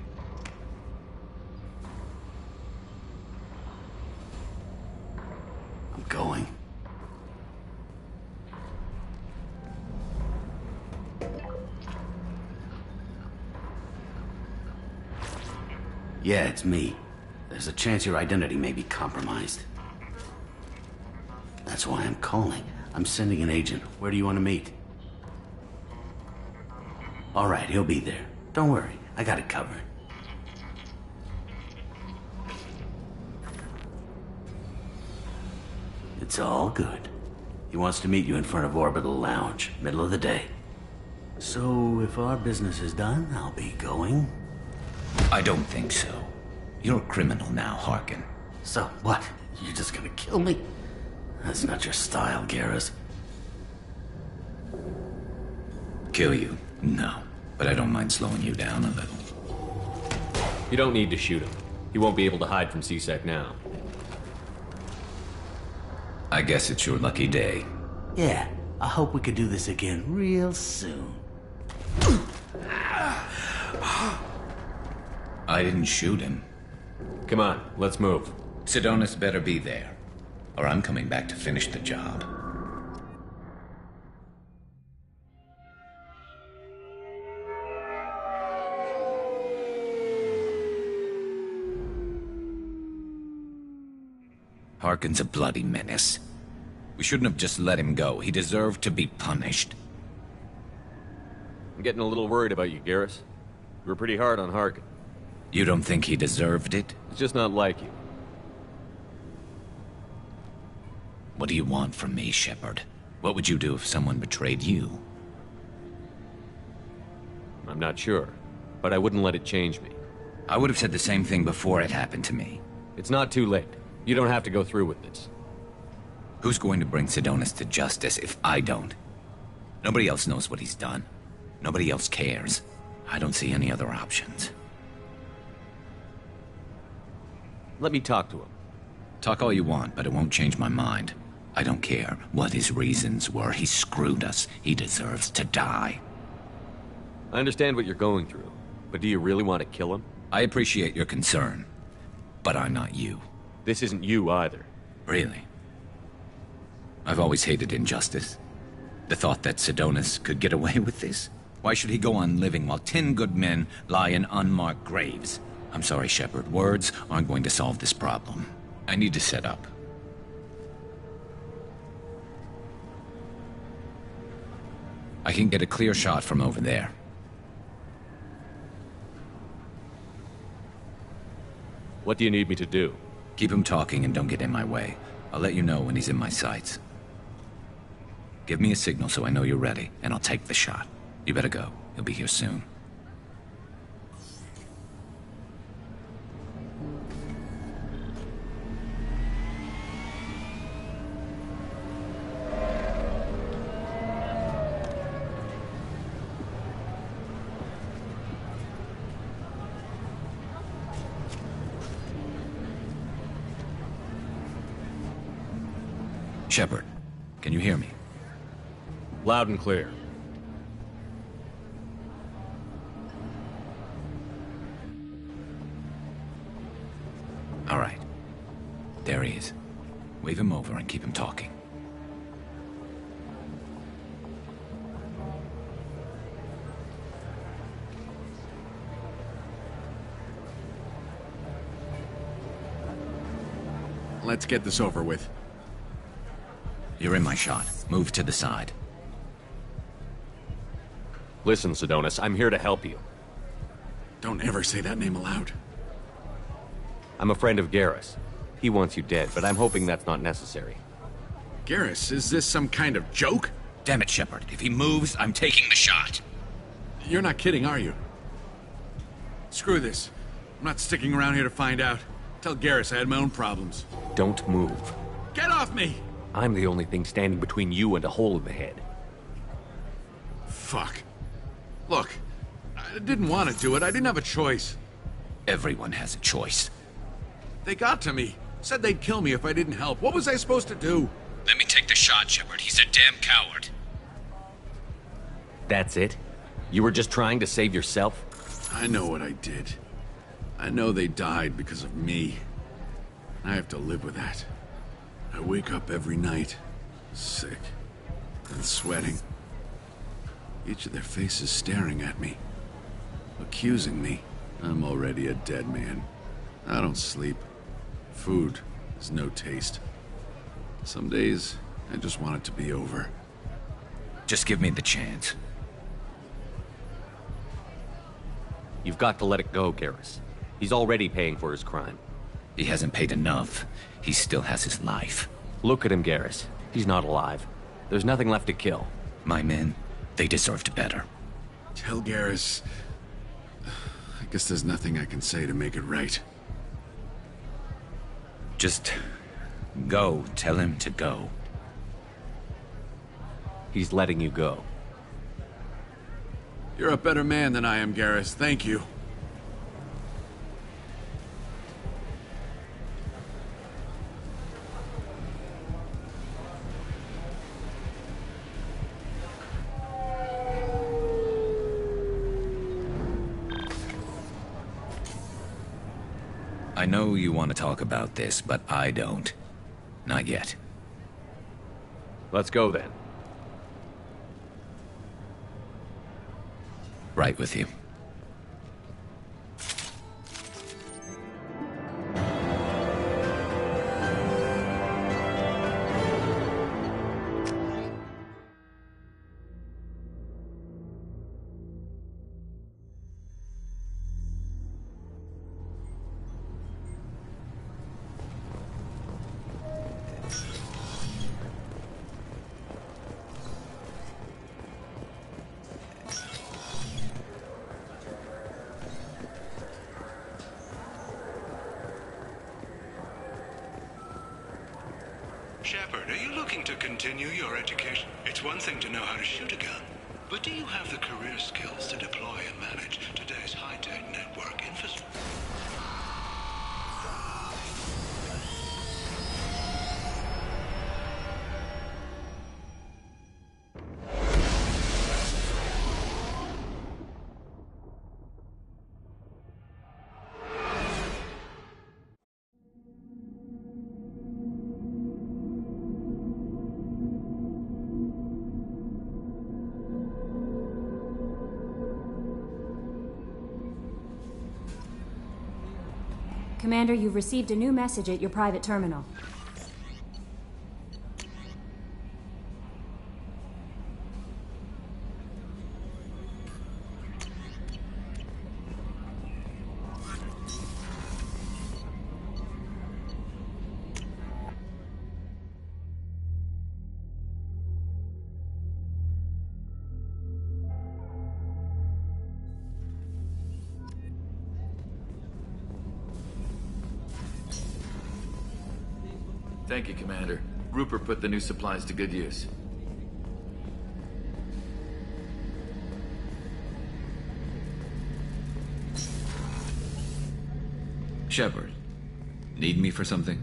P: I'm going. Yeah, it's me. There's a chance your identity may be compromised. That's why I'm calling. I'm sending an agent. Where do you want to meet? All right, he'll be there. Don't worry, I got it covered. It's all good. He wants to meet you in front of Orbital Lounge, middle of the day. So, if our business is done, I'll be going.
V: I don't think so. You're a criminal now, Harkin.
P: So what? You're just gonna kill me? That's not your style, Garrus.
V: Kill you? No. But I don't mind slowing you down a little.
I: You don't need to shoot him. He won't be able to hide from C-Sec now.
V: I guess it's your lucky day.
P: Yeah, I hope we could do this again real soon.
V: I didn't shoot him.
I: Come on, let's move.
V: Sidonis better be there, or I'm coming back to finish the job. Harkin's a bloody menace. We shouldn't have just let him go. He deserved to be punished.
I: I'm getting a little worried about you, Garrus. You were pretty hard on Harkin.
V: You don't think he deserved it?
I: It's just not like you.
V: What do you want from me, Shepard? What would you do if someone betrayed you?
I: I'm not sure, but I wouldn't let it change me.
V: I would have said the same thing before it happened to me.
I: It's not too late. You don't have to go through with this.
V: Who's going to bring Sidonis to justice if I don't? Nobody else knows what he's done. Nobody else cares. I don't see any other options.
I: Let me talk to him.
V: Talk all you want, but it won't change my mind. I don't care what his reasons were. He screwed us. He deserves to die.
I: I understand what you're going through, but do you really want to kill him?
V: I appreciate your concern, but I'm not you.
I: This isn't you either.
V: Really? I've always hated injustice. The thought that Sidonis could get away with this? Why should he go on living while 10 good men lie in unmarked graves? I'm sorry, Shepard. Words aren't going to solve this problem. I need to set up. I can get a clear shot from over there.
I: What do you need me to do?
V: Keep him talking and don't get in my way. I'll let you know when he's in my sights. Give me a signal so I know you're ready, and I'll take the shot. You better go. He'll be here soon. Shepard, can you hear me?
I: Loud and clear.
V: All right. There he is. Wave him over and keep him talking.
E: Let's get this over with.
V: You're in my shot. Move to the side.
I: Listen, Sidonis, I'm here to help you.
E: Don't ever say that name aloud.
I: I'm a friend of Garrus. He wants you dead, but I'm hoping that's not necessary.
E: Garrus, is this some kind of joke?
V: Damn it, Shepard. If he moves, I'm taking the shot.
E: You're not kidding, are you? Screw this. I'm not sticking around here to find out. Tell Garrus I had my own problems.
I: Don't move.
E: Get off me!
I: I'm the only thing standing between you and a hole in the head.
E: Fuck. Look, I didn't want to do it. I didn't have a choice.
V: Everyone has a choice.
E: They got to me. Said they'd kill me if I didn't help. What was I supposed to do?
V: Let me take the shot, Shepard. He's a damn coward.
I: That's it? You were just trying to save yourself?
E: I know what I did. I know they died because of me. I have to live with that. I wake up every night, sick and sweating. Each of their faces staring at me, accusing me. I'm already a dead man. I don't sleep. Food has no taste. Some days, I just want it to be over.
V: Just give me the chance.
I: You've got to let it go, Garrus. He's already paying for his crime.
V: He hasn't paid enough. He still has his life.
I: Look at him, Garrus. He's not alive. There's nothing left to kill.
V: My men, they deserved better.
E: Tell Garrus... I Guess there's nothing I can say to make it right.
V: Just go. Tell him to go.
I: He's letting you go.
E: You're a better man than I am, Garrus. Thank you.
V: I know you want to talk about this, but I don't. Not yet.
I: Let's go then.
V: Right with you.
B: Shepard, are you looking to continue your education? It's one thing to know how to shoot a gun, but do you have the career skills to deploy and manage today's high-tech network infrastructure?
S: Commander, you've received a new message at your private terminal.
R: Thank you, Commander. Rupert put the new supplies to good use.
V: Shepard, need me for something?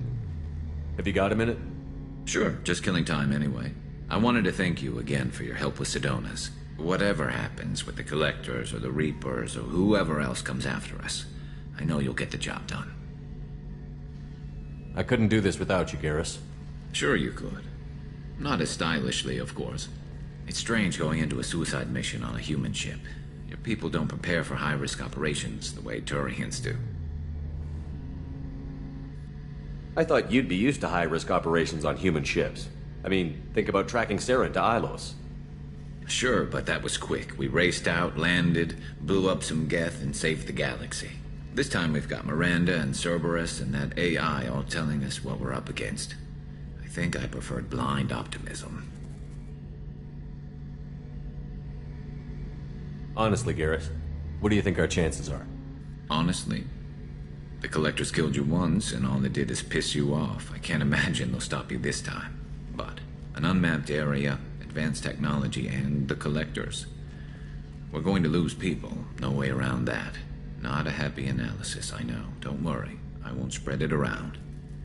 I: Have you got a minute?
V: Sure, just killing time anyway. I wanted to thank you again for your help with Sidonis. Whatever happens with the Collectors or the Reapers or whoever else comes after us, I know you'll get the job done.
I: I couldn't do this without you, Garrus.
V: Sure you could. Not as stylishly, of course. It's strange going into a suicide mission on a human ship. Your people don't prepare for high-risk operations the way Turians do.
I: I thought you'd be used to high-risk operations on human ships. I mean, think about tracking Saren to Ilos.
V: Sure, but that was quick. We raced out, landed, blew up some Geth, and saved the galaxy. This time we've got Miranda and Cerberus and that AI all telling us what we're up against. I think I preferred blind optimism.
I: Honestly, Garrus, what do you think our chances are?
V: Honestly, the Collectors killed you once and all they did is piss you off. I can't imagine they'll stop you this time. But an unmapped area, advanced technology, and the Collectors. We're going to lose people, no way around that. Not a happy analysis, I know. Don't worry. I won't spread it around.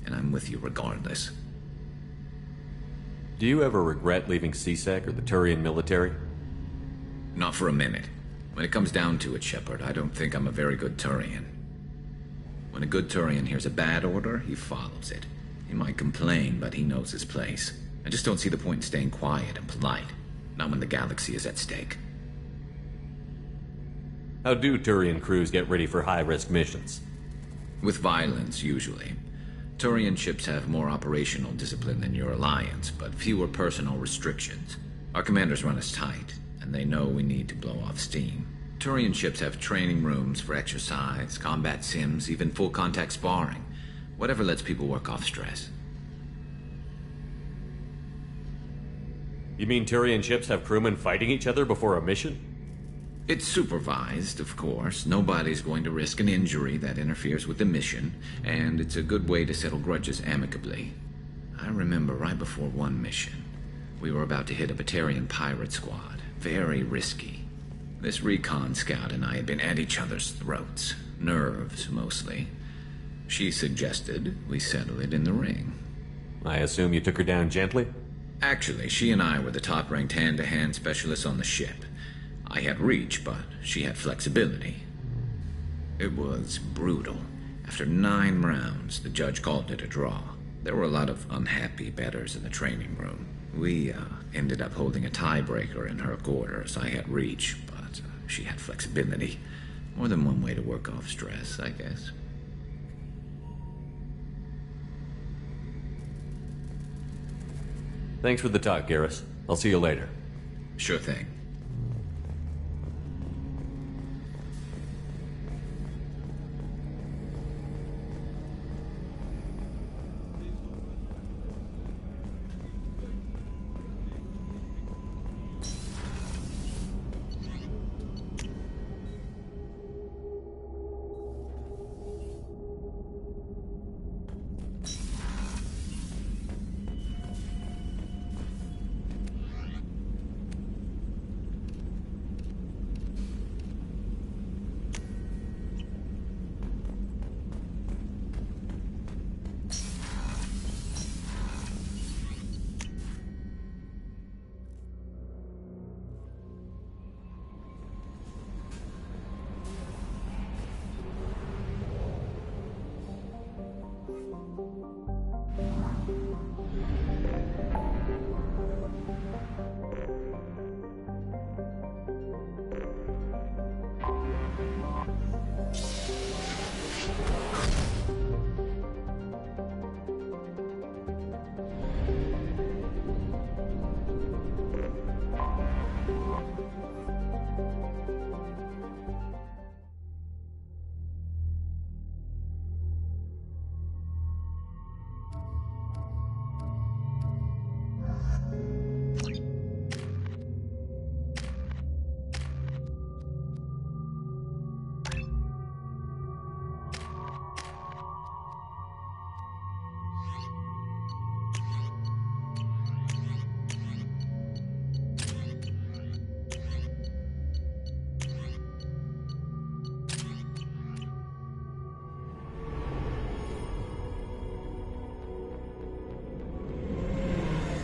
V: And I'm with you regardless.
I: Do you ever regret leaving CSEC or the Turian military?
V: Not for a minute. When it comes down to it, Shepard, I don't think I'm a very good Turian. When a good Turian hears a bad order, he follows it. He might complain, but he knows his place. I just don't see the point in staying quiet and polite. Not when the galaxy is at stake.
I: How do Turian crews get ready for high-risk missions?
V: With violence, usually. Turian ships have more operational discipline than your alliance, but fewer personal restrictions. Our commanders run us tight, and they know we need to blow off steam. Turian ships have training rooms for exercise, combat sims, even full-contact sparring. Whatever lets people work off stress.
I: You mean Turian ships have crewmen fighting each other before a mission?
V: It's supervised, of course. Nobody's going to risk an injury that interferes with the mission, and it's a good way to settle grudges amicably. I remember right before one mission, we were about to hit a Batarian pirate squad. Very risky. This recon scout and I had been at each other's throats. Nerves, mostly. She suggested we settle it in the ring.
I: I assume you took her down gently?
V: Actually, she and I were the top-ranked hand-to-hand specialists on the ship. I had reach, but she had flexibility. It was brutal. After 9 rounds, the judge called it a draw. There were a lot of unhappy bettors in the training room. We ended up holding a tiebreaker in her quarters. I had reach, but she had flexibility. More than one way to work off stress, I guess.
I: Thanks for the talk, Garrus. I'll see you later.
V: Sure thing.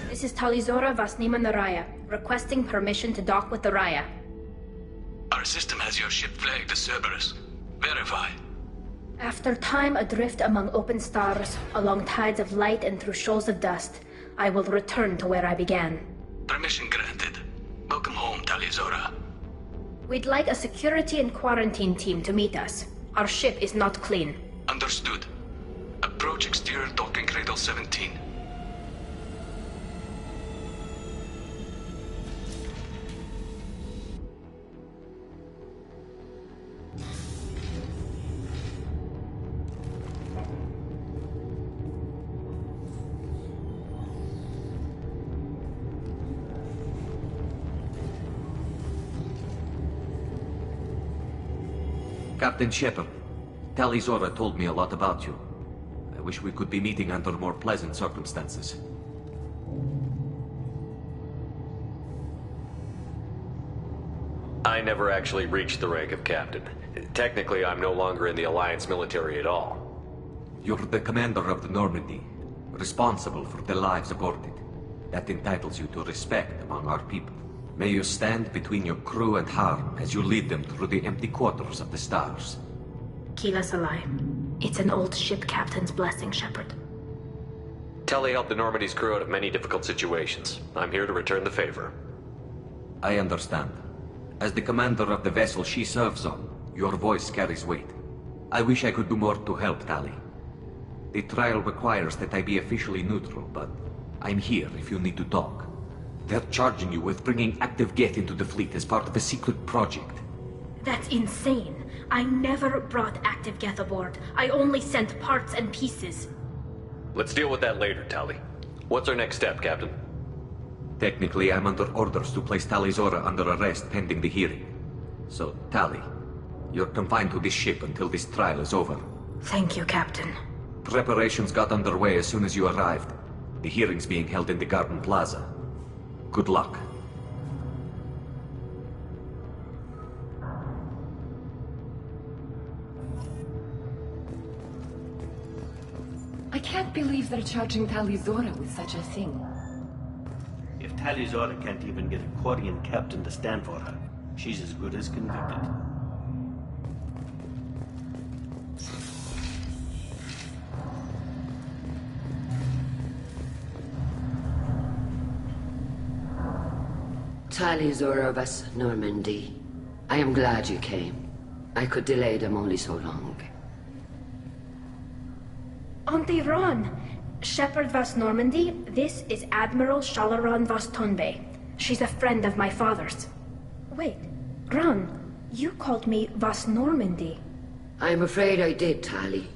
N: This is Talizora Vasnima Naraya, requesting permission to dock with the Raya.
B: Our system has your ship flagged as Cerberus. Verify.
N: After time adrift among open stars, along tides of light and through shoals of dust, I will return to where I began.
B: Permission granted. Welcome home, Talizora.
N: We'd like a security and quarantine team to meet us. Our ship is not clean.
B: Understood. Approach exterior docking cradle 17.
I: Captain Shepard, Talizora told me a lot about you. I wish we could be meeting under more pleasant circumstances.
A: I never actually reached the rank of captain. Technically, I'm no longer in the Alliance military at all.
I: You're the commander of the Normandy, responsible for the lives aborted. That entitles you to respect among our people. May you stand between your crew and harm as you lead them through the empty quarters of the stars.
N: Kila Salai. It's an old ship captain's blessing, Shepard.
A: Telly helped the Normandy's crew out of many difficult situations. I'm here to return the favor.
I: I understand. As the commander of the vessel she serves on, your voice carries weight. I wish I could do more to help, Tali. The trial requires that I be officially neutral, but I'm here if you need to talk. They're charging you with bringing active Geth into the fleet as part of a secret project.
N: That's insane. I never brought active Geth aboard. I only sent parts and pieces.
A: Let's deal with that later, Tali. What's our next step, Captain?
I: Technically, I'm under orders to place Talizora under arrest pending the hearing.
J: So, Tali, you're confined to this ship until this trial is over.
S: Thank you, Captain.
J: Preparations got underway as soon as you arrived. The hearing's being held in the Garden Plaza. Good luck.
D: I can't believe they're charging Tali Zora with such a thing.
T: If Tali Zora can't even get a Quarian captain to stand for her, she's as good as convicted.
W: Tali Zora of us, Normandy. I am glad you came. I could delay them only so long.
N: Auntie Ron! Shepard Vas Normandy, this is Admiral Shalaran Vas Tonbe. She's a friend of my father's. Wait, Ron, you called me Vas Normandy.
W: I'm afraid I did, Tali.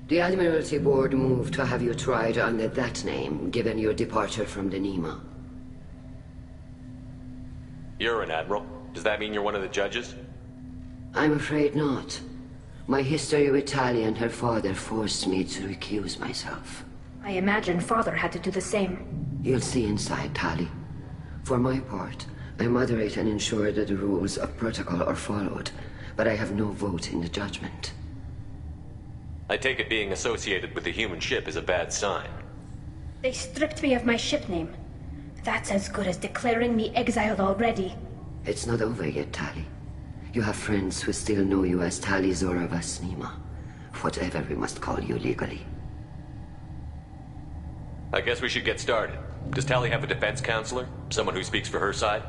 W: The Admiralty Board moved to have you tried under that name, given your departure from the Nima.
A: You're an admiral. Does that mean you're one of the judges?
W: I'm afraid not. My history with Tali and her father forced me to recuse myself.
N: I imagine father had to do the same.
W: You'll see inside, Tali. For my part, I moderate and ensure that the rules of protocol are followed, but I have no vote in the judgment.
A: I take it being associated with the human ship is a bad sign.
N: They stripped me of my ship name. That's as good as declaring me exiled already.
W: It's not over yet, Tali. You have friends who still know you as Tali Zora Vas Nima. Whatever we must call you legally.
A: I guess we should get started. Does Tali have a defense counselor? Someone who speaks for her side?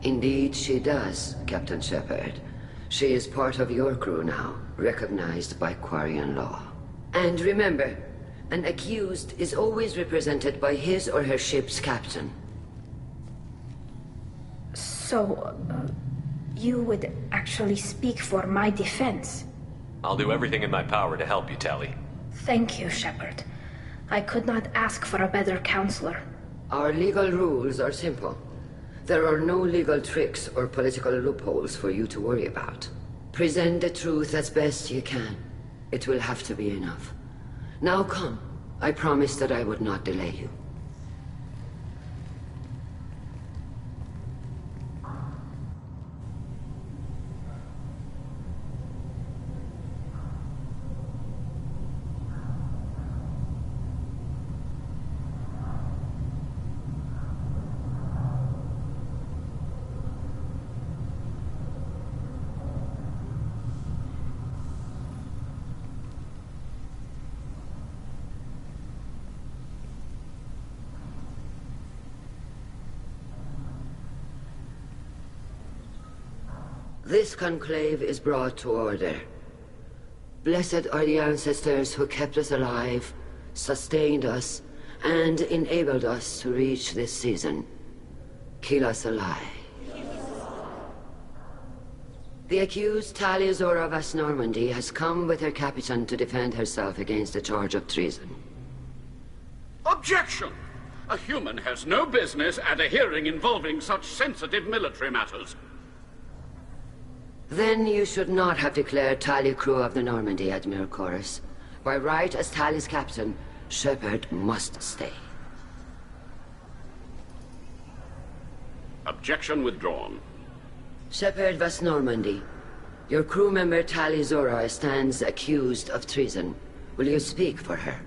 W: Indeed she does, Captain Shepard. She is part of your crew now, recognized by Quarian law. And remember, an accused is always represented by his or her ship's captain.
N: So, you would actually speak for my defense?
A: I'll do everything in my power to help you, Tali.
N: Thank you, Shepard. I could not ask for a better counselor.
W: Our legal rules are simple. There are no legal tricks or political loopholes for you to worry about. Present the truth as best you can. It will have to be enough. Now come. I promised that I would not delay you. This conclave is brought to order. Blessed are the ancestors who kept us alive, sustained us, and enabled us to reach this season. Keep us alive. The accused Tali Zora Vas Normandy has come with her captain to defend herself against the charge of treason.
X: Objection! A human has no business at a hearing involving such sensitive military matters.
W: Then you should not have declared Tali crew of the Normandy, Admiral Chorus. By right as Tali's captain, Shepard must stay.
X: Objection withdrawn.
W: Shepard Vas Normandy, your crew member Tali Zora stands accused of treason. Will you speak for her?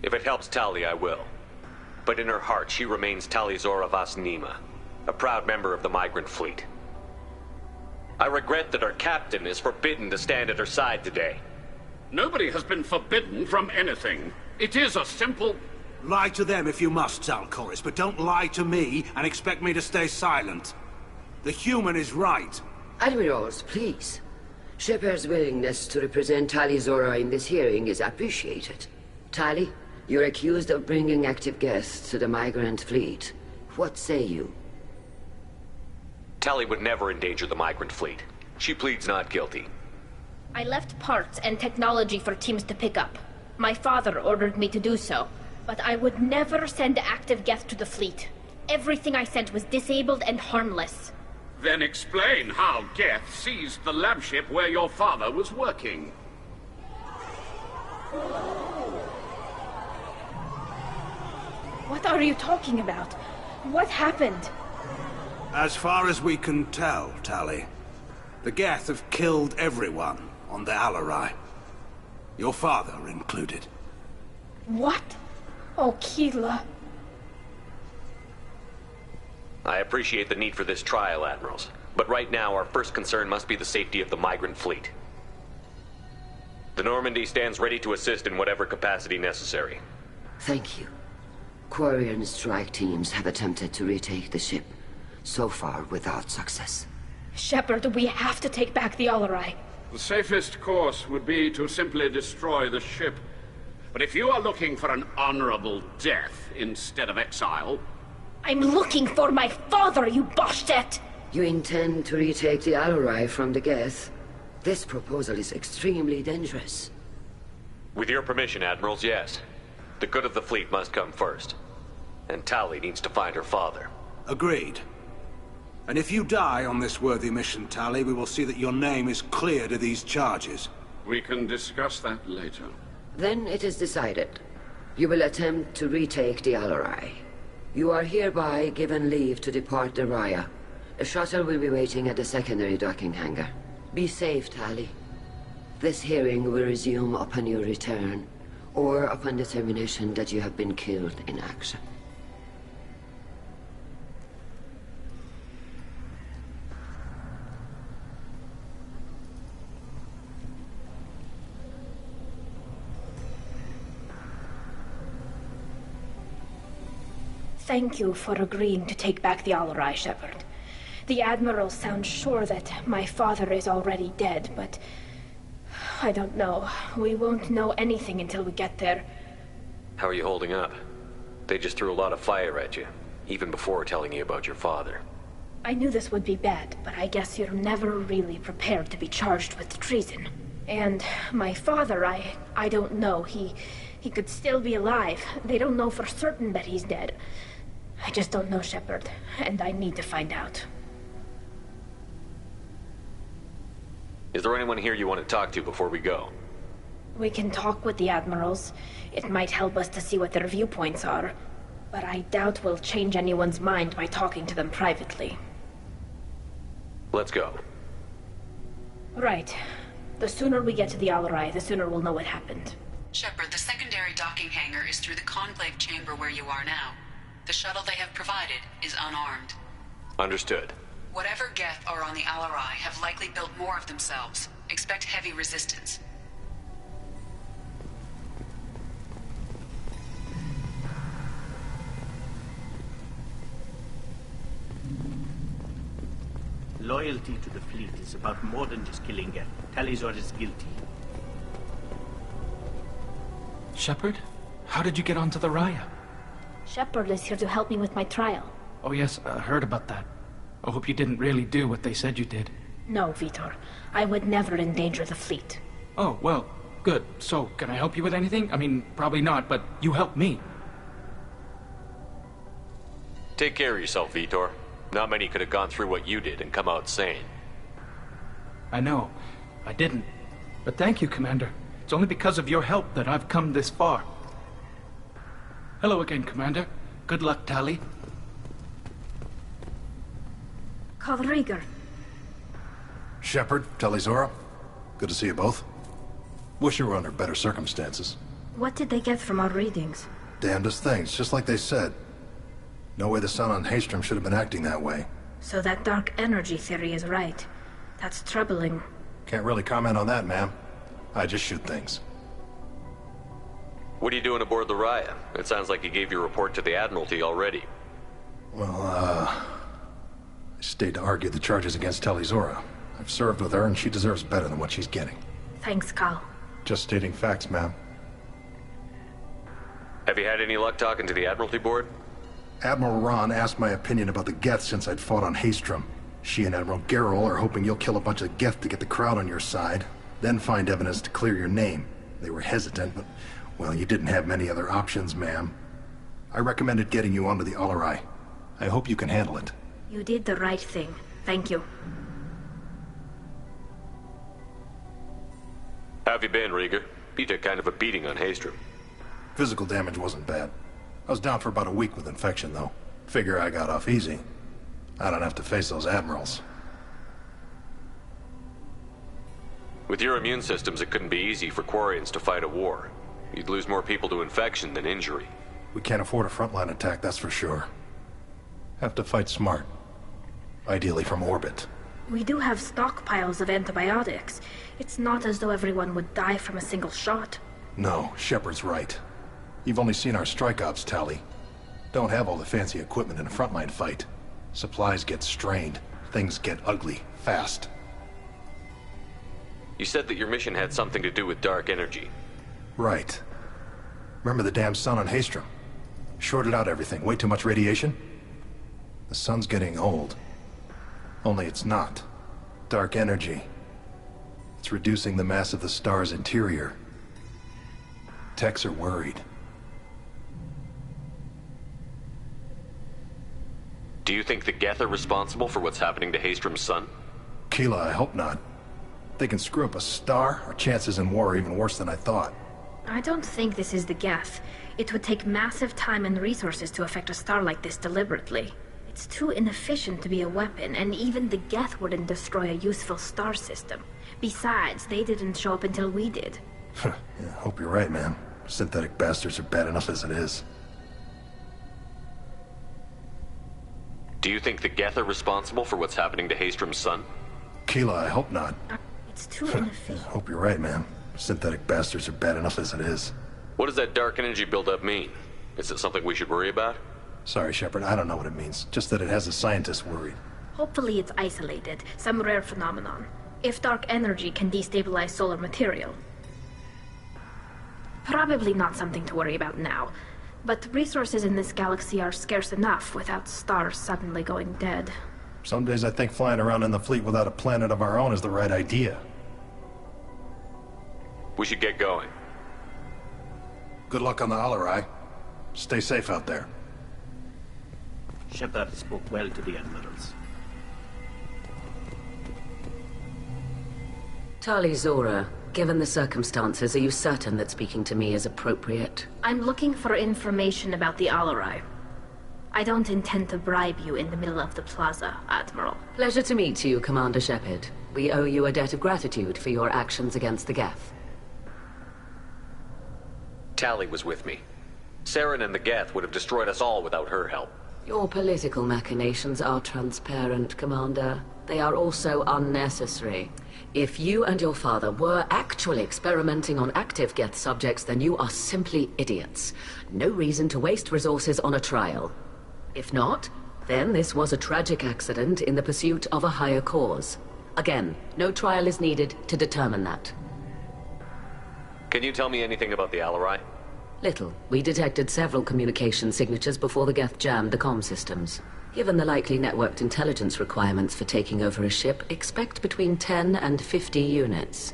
A: If it helps Tali, I will. But in her heart, she remains Tali Zora Vas Nima, a proud member of the migrant fleet. I regret that her captain is forbidden to stand at her side today.
X: Nobody has been forbidden from anything. It is a simple...
B: Lie to them if you must, Zalcoris, but don't lie to me and expect me to stay silent. The human is right.
W: Admirals, please. Shepard's willingness to represent Tali Zora in this hearing is appreciated. Tali, you're accused of bringing active guests to the migrant fleet. What say you?
A: Tali would never endanger the migrant fleet. She pleads not guilty.
N: I left parts and technology for teams to pick up. My father ordered me to do so. But I would never send active Geth to the fleet. Everything I sent was disabled and harmless.
X: Then explain how Geth seized the lab ship where your father was working.
N: What are you talking about? What happened?
B: As far as we can tell, Tali, the Geth have killed everyone on the Alarai. Your father included.
N: What? Oh, Keela.
A: I appreciate the need for this trial, Admirals. But right now, our first concern must be the safety of the migrant fleet. The Normandy stands ready to assist in whatever capacity necessary.
W: Thank you. Quarian strike teams have attempted to retake the ship, so far without success.
N: Shepard, we have to take back the Alarai.
X: The safest course would be to simply destroy the ship. But if you are looking for an honorable death instead of exile...
N: I'm looking for my father, you Bastet!
W: You intend to retake the Alarai from the Geth? This proposal is extremely dangerous.
A: With your permission, Admirals, yes. The good of the fleet must come first. And Tali needs to find her father.
B: Agreed. And if you die on this worthy mission, Tali, we will see that your name is cleared of these charges.
X: We can discuss that later.
W: Then it is decided. You will attempt to retake the Alarai. You are hereby given leave to depart the Raya. A shuttle will be waiting at the secondary docking hangar. Be safe, Tali. This hearing will resume upon your return, or upon determination that you have been killed in action.
N: Thank you for agreeing to take back the Alarai, Shepard. The Admiral sounds sure that my father is already dead, but... I don't know. We won't know anything until we get there.
A: How are you holding up? They just threw a lot of fire at you, even before telling you about your father.
N: I knew this would be bad, but I guess you're never really prepared to be charged with treason. And my father, I don't know. He could still be alive. They don't know for certain that he's dead. I just don't know, Shepard, and I need to find out.
A: Is there anyone here you want to talk to before we go?
N: We can talk with the Admirals. It might help us to see what their viewpoints are. But I doubt we'll change anyone's mind by talking to them privately.
A: Let's go.
N: Right. The sooner we get to the Alarai, the sooner we'll know what happened.
M: Shepard, the secondary docking hangar is through the Conclave chamber where you are now. The shuttle they have provided is unarmed.
A: Understood.
M: Whatever Geth are on the Alarai have likely built more of themselves. Expect heavy resistance.
T: Loyalty to the fleet is about more than just killing Geth. Talizor is guilty.
K: Shepard? How did you get onto the Raya?
N: Shepard is here to help me with my trial.
K: Oh yes, I heard about that. I hope you didn't really do what they said you did.
N: No, Vitor. I would never endanger the fleet.
K: Oh, well, good. So, can I help you with anything? I mean, probably not, but you helped me.
A: Take care of yourself, Vitor. Not many could have gone through what you did and come out sane.
K: I know. I didn't. But thank you, Commander. It's only because of your help that I've come this far. Hello again, Commander. Good luck, Tali.
N: Kalrieger.
O: Shepard, Talizora. Good to see you both. Wish you were under better circumstances.
N: What did they get from our readings?
O: Damnedest things, just like they said. No way the Sun on Haestrom should have been acting that way.
N: So that dark energy theory is right. That's troubling.
O: Can't really comment on that, ma'am. I just shoot things.
A: What are you doing aboard the Raya? It sounds like you gave your report to the Admiralty already.
O: Well, I stayed to argue the charges against Talizora. I've served with her, and she deserves better than what she's getting.
N: Thanks, Cal.
O: Just stating facts, ma'am.
A: Have you had any luck talking to the Admiralty board?
O: Admiral Ron asked my opinion about the Geth since I'd fought on Haestrom. She and Admiral Gerrel are hoping you'll kill a bunch of Geth to get the crowd on your side, then find evidence to clear your name. They were hesitant, but Well, you didn't have many other options, ma'am. I recommended getting you onto the Alarai. I hope you can handle it.
S: You did the right thing. Thank you.
A: How have you been, Rieger? You took kind of a beating on Haestrom.
O: Physical damage wasn't bad. I was down for about a week with infection, though. Figure I got off easy. I don't have to face those admirals.
A: With your immune systems, it couldn't be easy for Quarians to fight a war. You'd lose more people to infection than injury.
O: We can't afford a frontline attack, that's for sure. Have to fight smart. Ideally from orbit.
S: We do have stockpiles of antibiotics. It's not as though everyone would die from a single shot.
O: No, Shepard's right. You've only seen our strike ops tally. Don't have all the fancy equipment in a frontline fight. Supplies get strained. Things get ugly, fast.
A: You said that your mission had something to do with dark energy.
O: Right. Remember the damn sun on Haestrom? Shorted out everything. Way too much radiation? The sun's getting old. Only it's not. Dark energy. It's reducing the mass of the star's interior. Techs are worried.
A: Do you think the Geth are responsible for what's happening to Haestrom's sun?
O: Keela, I hope not. If they can screw up a star, our chances in war are even worse than I thought.
S: I don't think this is the Geth. It would take massive time and resources to affect a star like this deliberately. It's too inefficient to be a weapon, and even the Geth wouldn't destroy a useful star system. Besides, they didn't show up until we did.
O: Yeah, hope you're right, man. Synthetic bastards are bad enough as it is.
A: Do you think the Geth are responsible for what's happening to Haestrom's sun?
O: Keela, I hope not.
S: It's too inefficient.
O: Hope you're right, man. Synthetic bastards are bad enough as it is.
A: What does that dark energy buildup mean? Is it something we should worry about?
O: Sorry, Shepard, I don't know what it means. Just that it has the scientists worried.
S: Hopefully it's isolated, some rare phenomenon. If dark energy can destabilize solar material. Probably not something to worry about now. But resources in this galaxy are scarce enough without stars suddenly going dead.
O: Some days I think flying around in the fleet without a planet of our own is the right idea.
A: We should get going.
O: Good luck on the Alarai. Stay safe out there.
T: Shepard spoke well to the admirals.
W: Tali Zora, given the circumstances, are you certain that speaking to me is appropriate?
S: I'm looking for information about the Alarai. I don't intend to bribe you in the middle of the plaza, Admiral.
W: Pleasure to meet you, Commander Shepard. We owe you a debt of gratitude for your actions against the Geth.
A: Tali was with me. Saren and the Geth would have destroyed us all without her help.
W: Your political machinations are transparent, Commander. They are also unnecessary. If you and your father were actually experimenting on active Geth subjects, then you are simply idiots. No reason to waste resources on a trial. If not, then this was a tragic accident in the pursuit of a higher cause. Again, no trial is needed to determine that.
A: Can you tell me anything about the Alarai?
W: Little. We detected several communication signatures before the Geth jammed the comm systems. Given the likely networked intelligence requirements for taking over a ship, expect between 10 and 50 units.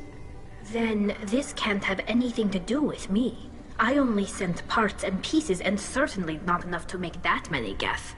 S: Then this can't have anything to do with me. I only sent parts and pieces, and certainly not enough to make that many Geth.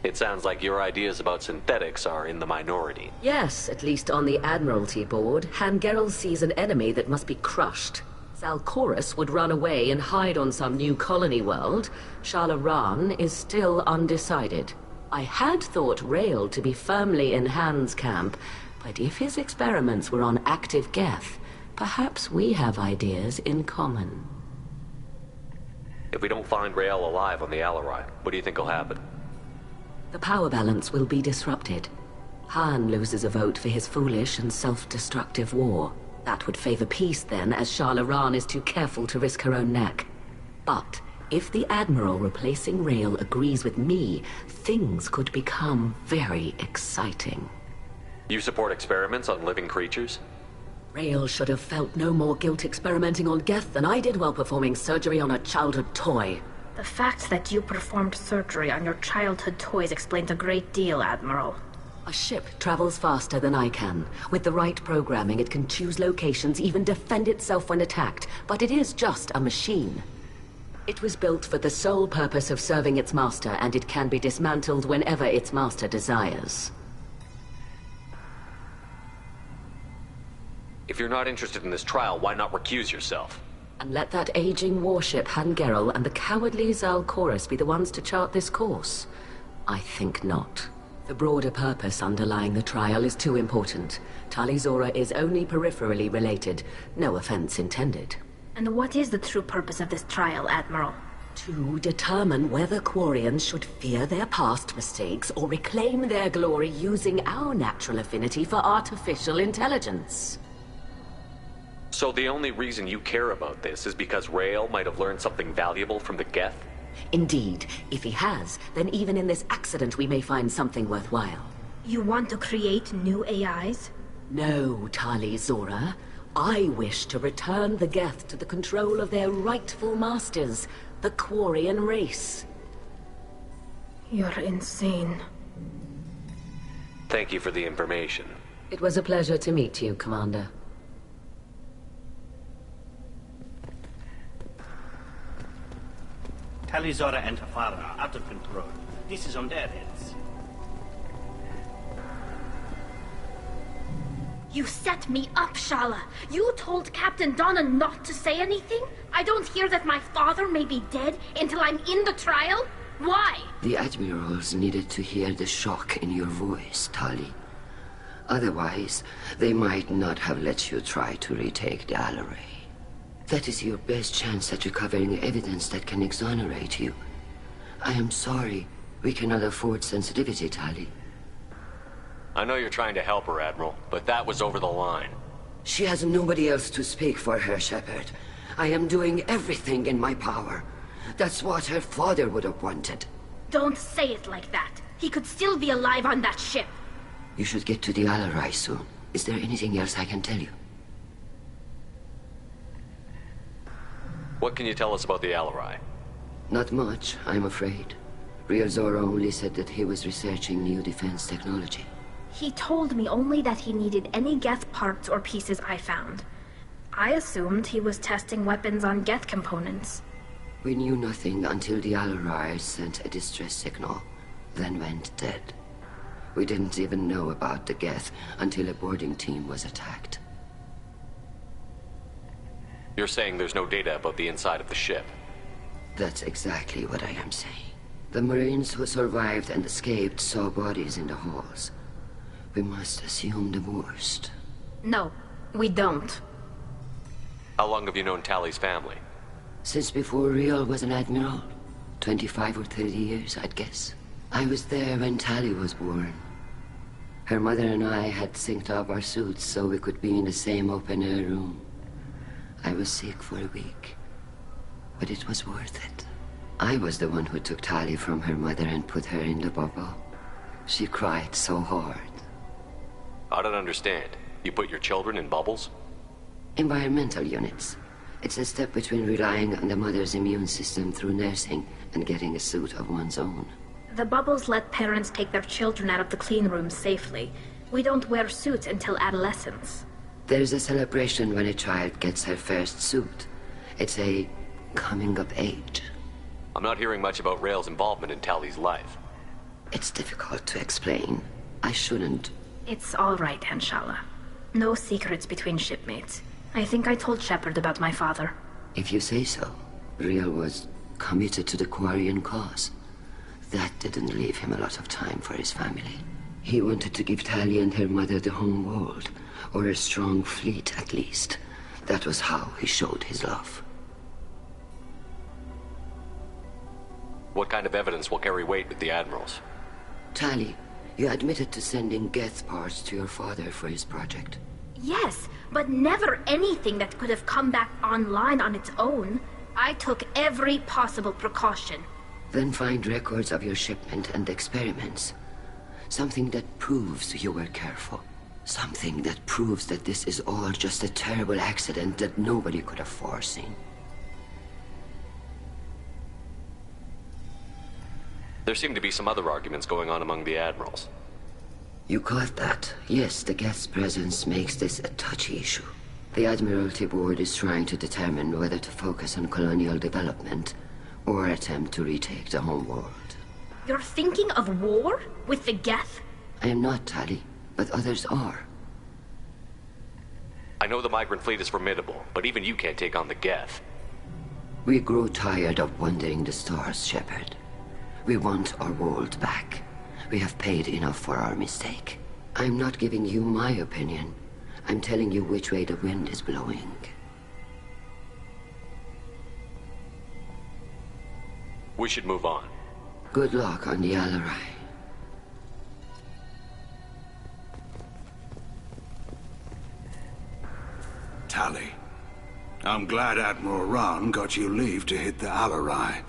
A: It sounds like your ideas about synthetics are in the minority.
W: Yes, at least on the Admiralty board, Han Gerrel sees an enemy that must be crushed. Zalcorus would run away and hide on some new colony world. Shala Ran is still undecided. I had thought Rael to be firmly in Han's camp, but if his experiments were on active Geth, perhaps we have ideas in common.
A: If we don't find Rael alive on the Alarai, what do you think will happen?
W: The power balance will be disrupted. Han loses a vote for his foolish and self-destructive war. That would favor peace then, as Shala Ran is too careful to risk her own neck. But if the Admiral replacing Rael agrees with me, things could become very exciting.
A: You support experiments on living creatures?
W: Rael should have felt no more guilt experimenting on Geth than I did while performing surgery on a childhood toy.
S: The fact that you performed surgery on your childhood toys explains a great deal, Admiral.
C: A ship travels faster than I can. With the right programming, it can choose locations, even defend itself when attacked. But it is just a machine. It was built for the sole purpose of serving its master, and it can be dismantled whenever its master desires.
A: If you're not interested in this trial, why not recuse yourself?
C: And let that aging warship Han Gerel and the cowardly Zal Chorus be the ones to chart this course? I think not. The broader purpose underlying the trial is too important. Tali'Zorah is only peripherally related. No offense intended.
F: And what is the true purpose of this trial, Admiral?
C: To determine whether Quarians should fear their past mistakes or reclaim their glory using our natural affinity for artificial intelligence.
A: So the only reason you care about this is because Rael might have learned something valuable from the Geth?
C: Indeed. If he has, then even in this accident we may find something worthwhile.
F: You want to create new AIs?
C: No, Tali'Zorah. I wish to return the Geth to the control of their rightful masters, the Quarian race.
F: You're insane.
A: Thank you for the information.
C: It was a pleasure to meet you, Commander.
T: Tali'Zorah and Tafara are out of control. This is on their heads.
F: You set me up, Shala. You told Captain Donna not to say anything? I don't hear that my father may be dead until I'm in the trial? Why?
W: The admirals needed to hear the shock in your voice, Tali. Otherwise, they might not have let you try to retake the Alaray. That is your best chance at recovering evidence that can exonerate you. I am sorry. We cannot afford sensitivity, Tali.
A: I know you're trying to help her, Admiral, but that was over the line.
W: She has nobody else to speak for her, Shepard. I am doing everything in my power. That's what her father would have wanted.
F: Don't say it like that. He could still be alive on that ship.
W: You should get to the Alarai soon. Is there anything else I can tell you?
A: What can you tell us about the Alarai?
W: Not much, I'm afraid. Real Zora only said that he was researching new defense technology.
F: He told me only that he needed any Geth parts or pieces I found. I assumed he was testing weapons on Geth components.
W: We knew nothing until the Alarai sent a distress signal, then went dead. We didn't even know about the Geth until a boarding team was attacked.
A: You're saying there's no data about the inside of the ship?
W: That's exactly what I am saying. The Marines who survived and escaped saw bodies in the halls. We must assume the worst.
F: No, we don't.
A: How long have you known Tali's family?
W: Since before Real was an admiral. 25 or 30 years, I'd guess. I was there when Tali was born. Her mother and I had synced up our suits so we could be in the same open-air room. I was sick for a week, but it was worth it. I was the one who took Tali from her mother and put her in the bubble. She cried so hard.
A: I don't understand. You put your children in bubbles?
W: Environmental units. It's a step between relying on the mother's immune system through nursing and getting a suit of one's own.
F: The bubbles let parents take their children out of the clean rooms safely. We don't wear suits until adolescence.
W: There's a celebration when a child gets her first suit. It's a coming of age.
A: I'm not hearing much about Rael's involvement in Tali's life.
W: It's difficult to explain. I shouldn't.
F: It's all right, Anshala. No secrets between shipmates. I think I told Shepard about my father.
W: If you say so. Real was committed to the Quarian cause. That didn't leave him a lot of time for his family. He wanted to give Tali and her mother the home world, or a strong fleet at least. That was how he showed his love.
A: What kind of evidence will carry weight with the admirals?
W: Tali, you admitted to sending Geth parts to your father for his project.
F: Yes, but never anything that could have come back online on its own. I took every possible precaution.
W: Then find records of your shipment and experiments. Something that proves you were careful. Something that proves that this is all just a terrible accident that nobody could have foreseen.
A: There seem to be some other arguments going on among the admirals.
W: You caught that. Yes, the Geth's presence makes this a touchy issue. The Admiralty Board is trying to determine whether to focus on colonial development or attempt to retake the homeworld.
F: You're thinking of war? With the Geth?
W: I am not, Tali, but others are.
A: I know the migrant fleet is formidable, but even you can't take on the Geth.
W: We grow tired of wandering the stars, Shepard. We want our world back. We have paid enough for our mistake. I'm not giving you my opinion. I'm telling you which way the wind is blowing.
A: We should move on.
W: Good luck on the Alarai.
B: Tali, I'm glad Admiral Rahn got you leave to hit the Alarai.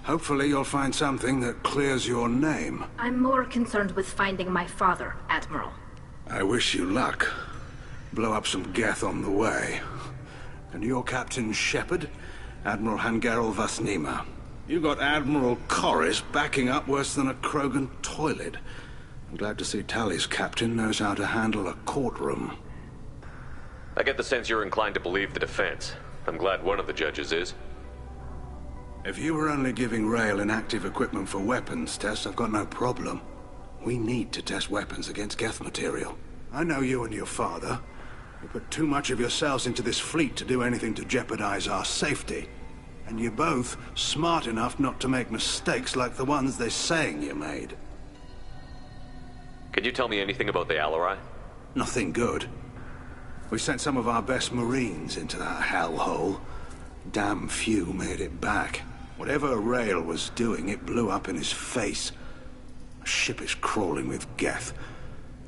B: Hopefully you'll find something that clears your name.
F: I'm more concerned with finding my father, Admiral.
B: I wish you luck. Blow up some Geth on the way. And you're Captain Shepard, Admiral Hangerel Vasnima. You got Admiral Corris backing up worse than a Krogan toilet. I'm glad to see Tali's captain knows how to handle a courtroom.
A: I get the sense you're inclined to believe the defense. I'm glad one of the judges is.
B: If you were only giving Rael inactive equipment for weapons tests, I've got no problem. We need to test weapons against Geth material. I know you and your father. You put too much of yourselves into this fleet to do anything to jeopardize our safety. And you're both smart enough not to make mistakes like the ones they're saying you made.
A: Can you tell me anything about the Alarai?
B: Nothing good. We sent some of our best Marines into that hellhole. Damn few made it back. Whatever Rael was doing, it blew up in his face. A ship is crawling with Geth.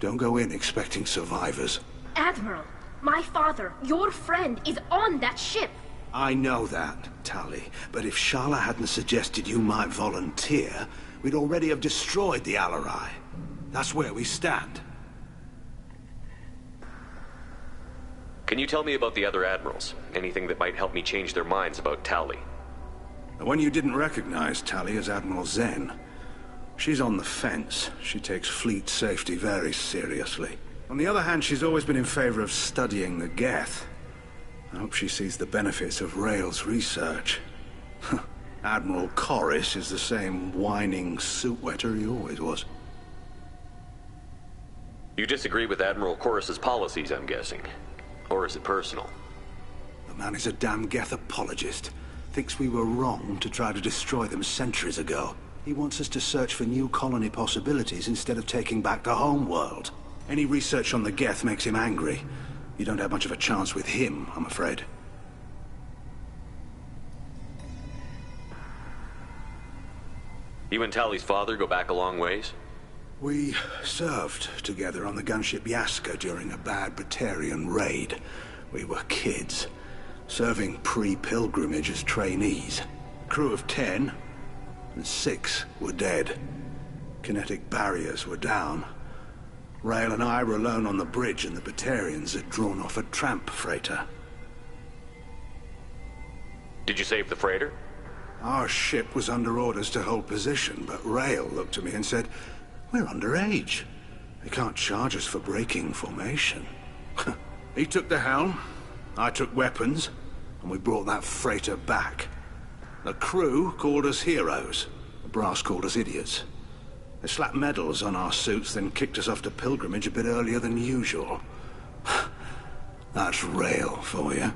B: Don't go in expecting survivors.
F: Admiral, my father, your friend, is on that ship.
B: I know that, Tali, but if Shala hadn't suggested you might volunteer, we'd already have destroyed the Alarai. That's where we stand.
A: Can you tell me about the other admirals? Anything that might help me change their minds about Tali?
B: The one you didn't recognize, Tali, is Admiral Zen. She's on the fence. She takes fleet safety very seriously. On the other hand, she's always been in favor of studying the Geth. I hope she sees the benefits of Rael's research. Admiral Corris is the same whining suit wetter he always was.
A: You disagree with Admiral Corris's policies, I'm guessing. Or is it personal?
B: The man is a damn Geth apologist. Thinks we were wrong to try to destroy them centuries ago. He wants us to search for new colony possibilities instead of taking back the homeworld. Any research on the Geth makes him angry. You don't have much of a chance with him, I'm afraid.
A: You and Tali's father go back a long ways?
B: We served together on the gunship Yaska during a bad Batarian raid. We were kids, serving pre-pilgrimage as trainees. A crew of 10, and 6 were dead. Kinetic barriers were down. Rael and I were alone on the bridge, and the Batarians had drawn off a tramp freighter.
A: Did you save the freighter?
B: Our ship was under orders to hold position, but Rael looked at me and said, "We're underage. They can't charge us for breaking formation." He took the helm, I took weapons, and we brought that freighter back. The crew called us heroes. The brass called us idiots. They slapped medals on our suits, then kicked us off to pilgrimage a bit earlier than usual. That's Rael for you.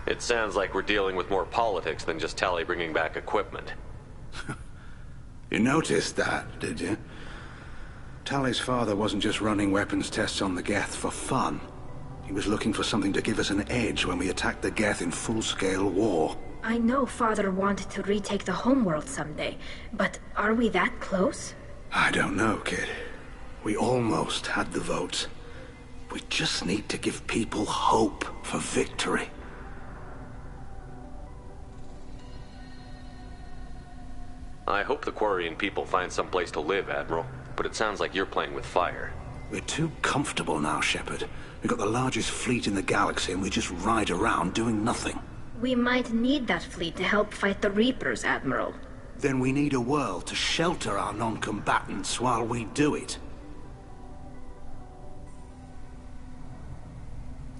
A: It sounds like we're dealing with more politics than just Tali bringing back equipment.
B: You noticed that, did you? Tali's father wasn't just running weapons tests on the Geth for fun. He was looking for something to give us an edge when we attacked the Geth in full-scale war.
F: I know Father wanted to retake the homeworld someday, but are we that close?
B: I don't know, kid. We almost had the votes. We just need to give people hope for victory.
A: I hope the Quarian people find some place to live, Admiral, but it sounds like you're playing with fire.
B: We're too comfortable now, Shepard. We've got the largest fleet in the galaxy and we just ride around doing nothing.
F: We might need that fleet to help fight the Reapers, Admiral.
B: Then we need a world to shelter our non-combatants while we do it.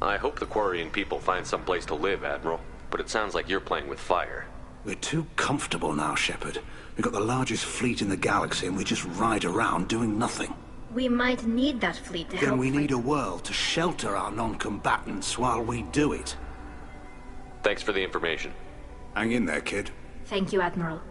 A: I hope the Quarian people find some place to live, Admiral. But it sounds like you're playing with fire.
B: We're too comfortable now, Shepard. We've got the largest fleet in the galaxy and we just ride around doing nothing.
F: We might need that fleet to help.
B: Then we need a world to shelter our non-combatants while we do it.
A: Thanks for the information.
B: Hang in there, kid.
F: Thank you, Admiral.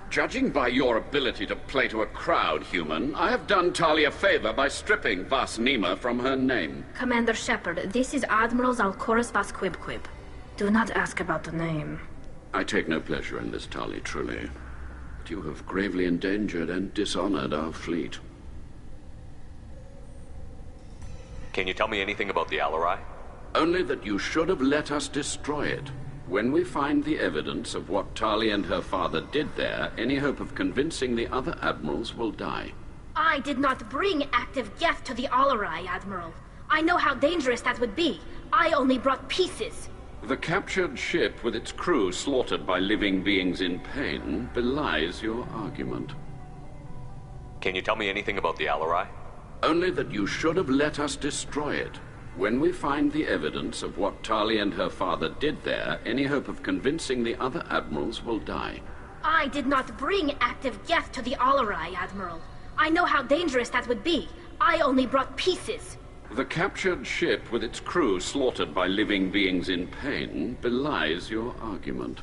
X: Judging by your ability to play to a crowd, human, I have done Talia a favor by stripping Vas Nima from her name.
F: Commander Shepard, this is Admiral Zalkoris Vas Quib. Do not ask about the name.
X: I take no pleasure in this, Tali, truly. But you have gravely endangered and dishonored our fleet.
A: Can you tell me anything about the Alarai?
X: Only that you should have let us destroy it. When we find the evidence of what Tali and her father did there, any hope of convincing the other admirals will die.
F: I did not bring active Geth to the Alarai, Admiral. I know how dangerous that would be. I only brought pieces.
X: The captured ship with its crew slaughtered by living beings in pain belies your argument.
A: Can you tell me anything about the Alarai?
X: Only that you should have let us destroy it. When we find the evidence of what Tali and her father did there, any hope of convincing the other admirals will die.
F: I did not bring active Geth to the Alarai, Admiral. I know how dangerous that would be. I only brought pieces.
X: The captured ship with its crew slaughtered by living beings in pain belies your argument.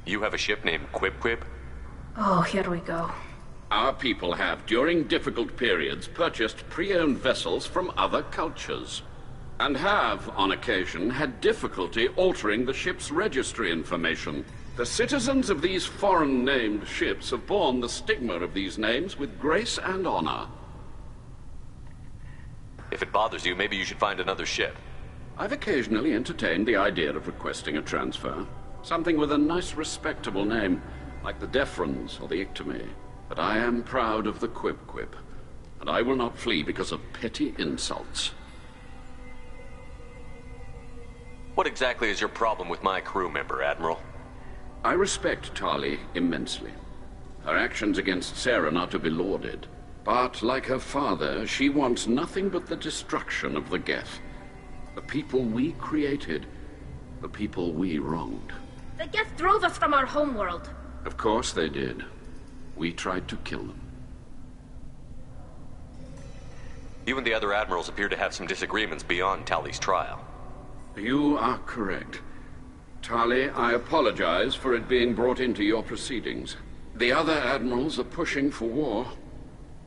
A: You have a ship named Quib?
F: Oh, here we go.
X: Our people have, during difficult periods, purchased pre-owned vessels from other cultures. And have, on occasion, had difficulty altering the ship's registry information. The citizens of these foreign-named ships have borne the stigma of these names with grace and honor.
A: If it bothers you, maybe you should find another ship.
X: I've occasionally entertained the idea of requesting a transfer. Something with a nice, respectable name, like the Defrons or the Ictomy. But I am proud of the Quib, and I will not flee because of petty insults.
A: What exactly is your problem with my crew member, Admiral?
X: I respect Tali immensely. Her actions against Saren are to be lauded. But, like her father, she wants nothing but the destruction of the Geth. The people we created. The people we wronged.
F: The Geth drove us from our homeworld.
X: Of course they did. We tried to kill them.
A: You and the other admirals appear to have some disagreements beyond Tali's trial.
X: You are correct. Tali, I apologize for it being brought into your proceedings. The other admirals are pushing for war.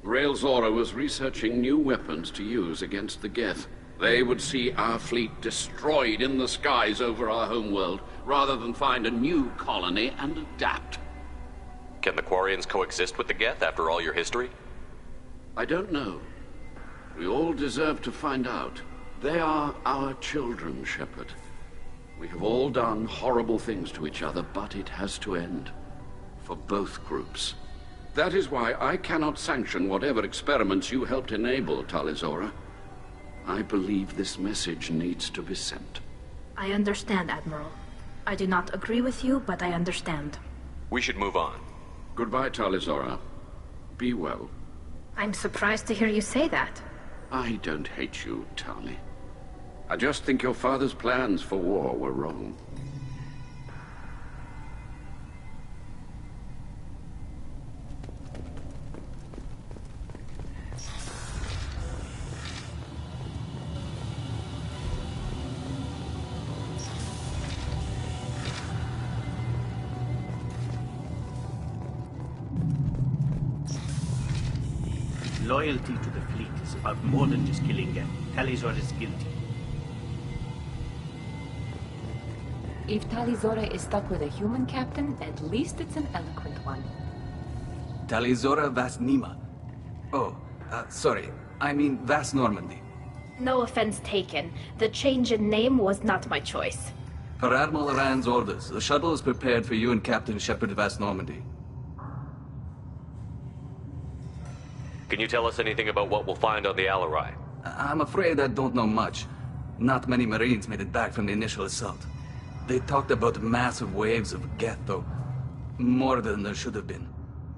X: Rael Zora was researching new weapons to use against the Geth. They would see our fleet destroyed in the skies over our homeworld, rather than find a new colony and adapt.
A: Can the Quarians coexist with the Geth after all your history?
X: I don't know. We all deserve to find out. They are our children, Shepard. We have all done horrible things to each other, but it has to end. For both groups. That is why I cannot sanction whatever experiments you helped enable, Talizora. I believe this message needs to be sent.
F: I understand, Admiral. I do not agree with you, but I understand.
A: We should move on.
X: Goodbye, Talizora. Be well.
F: I'm surprised to hear you say that.
X: I don't hate you, Tali. I just think your father's plans for war were wrong.
T: Loyalty to the fleet is about more than just killing Geth. Talizor is guilty.
S: If Talizora is stuck with a human captain, at least it's an eloquent one.
G: Talizora Vas Nima. Oh, sorry. I mean Vas Normandy.
F: No offense taken. The change in name was not my choice.
G: Per Admiral Rand's orders, the shuttle is prepared for you and Captain Shepard Vas Normandy.
A: Can you tell us anything about what we'll find on the Alarai?
G: I'm afraid I don't know much. Not many Marines made it back from the initial assault. They talked about massive waves of Geth, though. More than there should have been.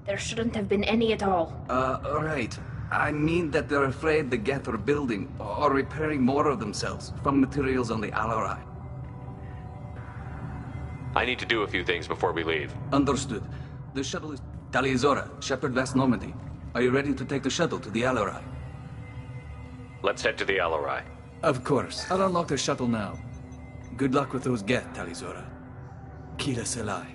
F: There shouldn't have been any at all.
G: Right. I mean that they're afraid the Geth are building or repairing more of themselves from materials on the Alarai.
A: I need to do a few things before we leave.
G: Understood. The shuttle is Tali'Zorah, Shepard, West Normandy. Are you ready to take the shuttle to the Alarai?
A: Let's head to the Alarai.
G: Of course. I'll unlock the shuttle now. Good luck with those Geth, Tali'Zorah. Kila Selai.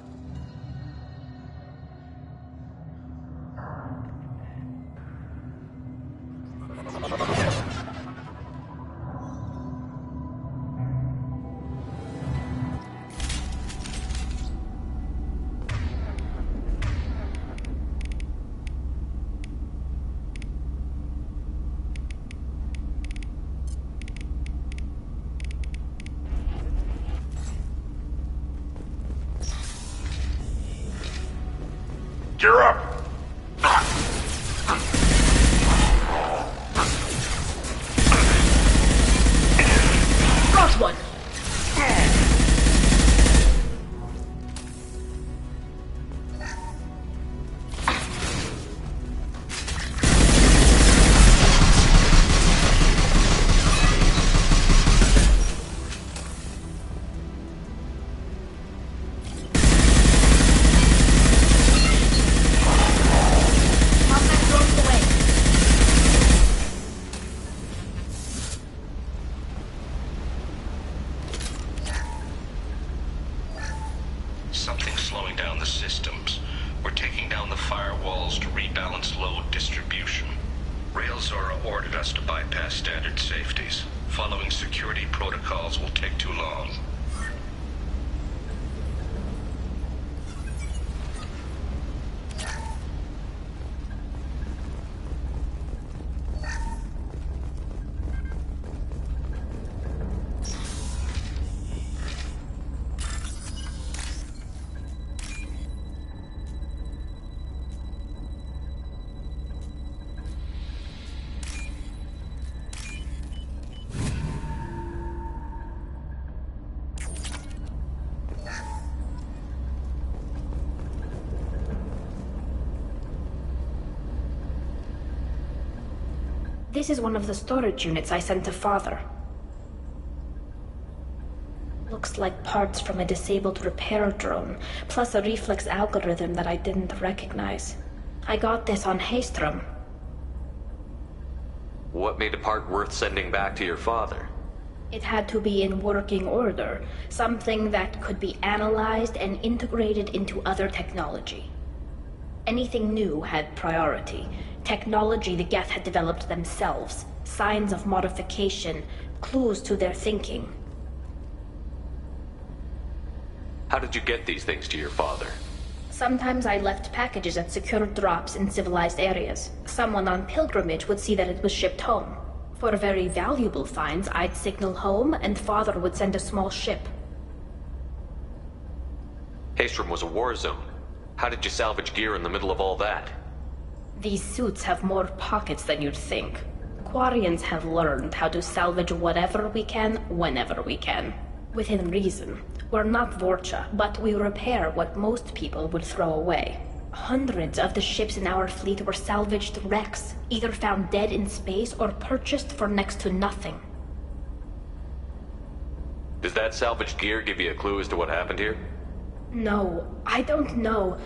H: Gear up!
F: Got one!
H: Something's slowing down the systems. We're taking down the firewalls to rebalance load distribution. Railzora ordered us to bypass standard safeties. Following security protocols will take too long.
F: This is one of the storage units I sent to Father. Looks like parts from a disabled repair drone, plus a reflex algorithm that I didn't recognize. I got this on Haestrom.
A: What made a part worth sending back to your father?
F: It had to be in working order, something that could be analyzed and integrated into other technology. Anything new had priority. Technology the Geth had developed themselves, signs of modification, clues to their thinking.
A: How did you get these things to your father?
F: Sometimes I left packages at secure drops in civilized areas. Someone on pilgrimage would see that it was shipped home. For very valuable finds, I'd signal home, and Father would send a small ship.
A: Haestrom was a war zone. How did you salvage gear in the middle of all that?
F: These suits have more pockets than you'd think. Quarians have learned how to salvage whatever we can, whenever we can. Within reason. We're not Vorcha, but we repair what most people would throw away. Hundreds of the ships in our fleet were salvaged wrecks, either found dead in space or purchased for next to nothing.
A: Does that salvaged gear give you a clue as to what happened here?
F: No, I don't know.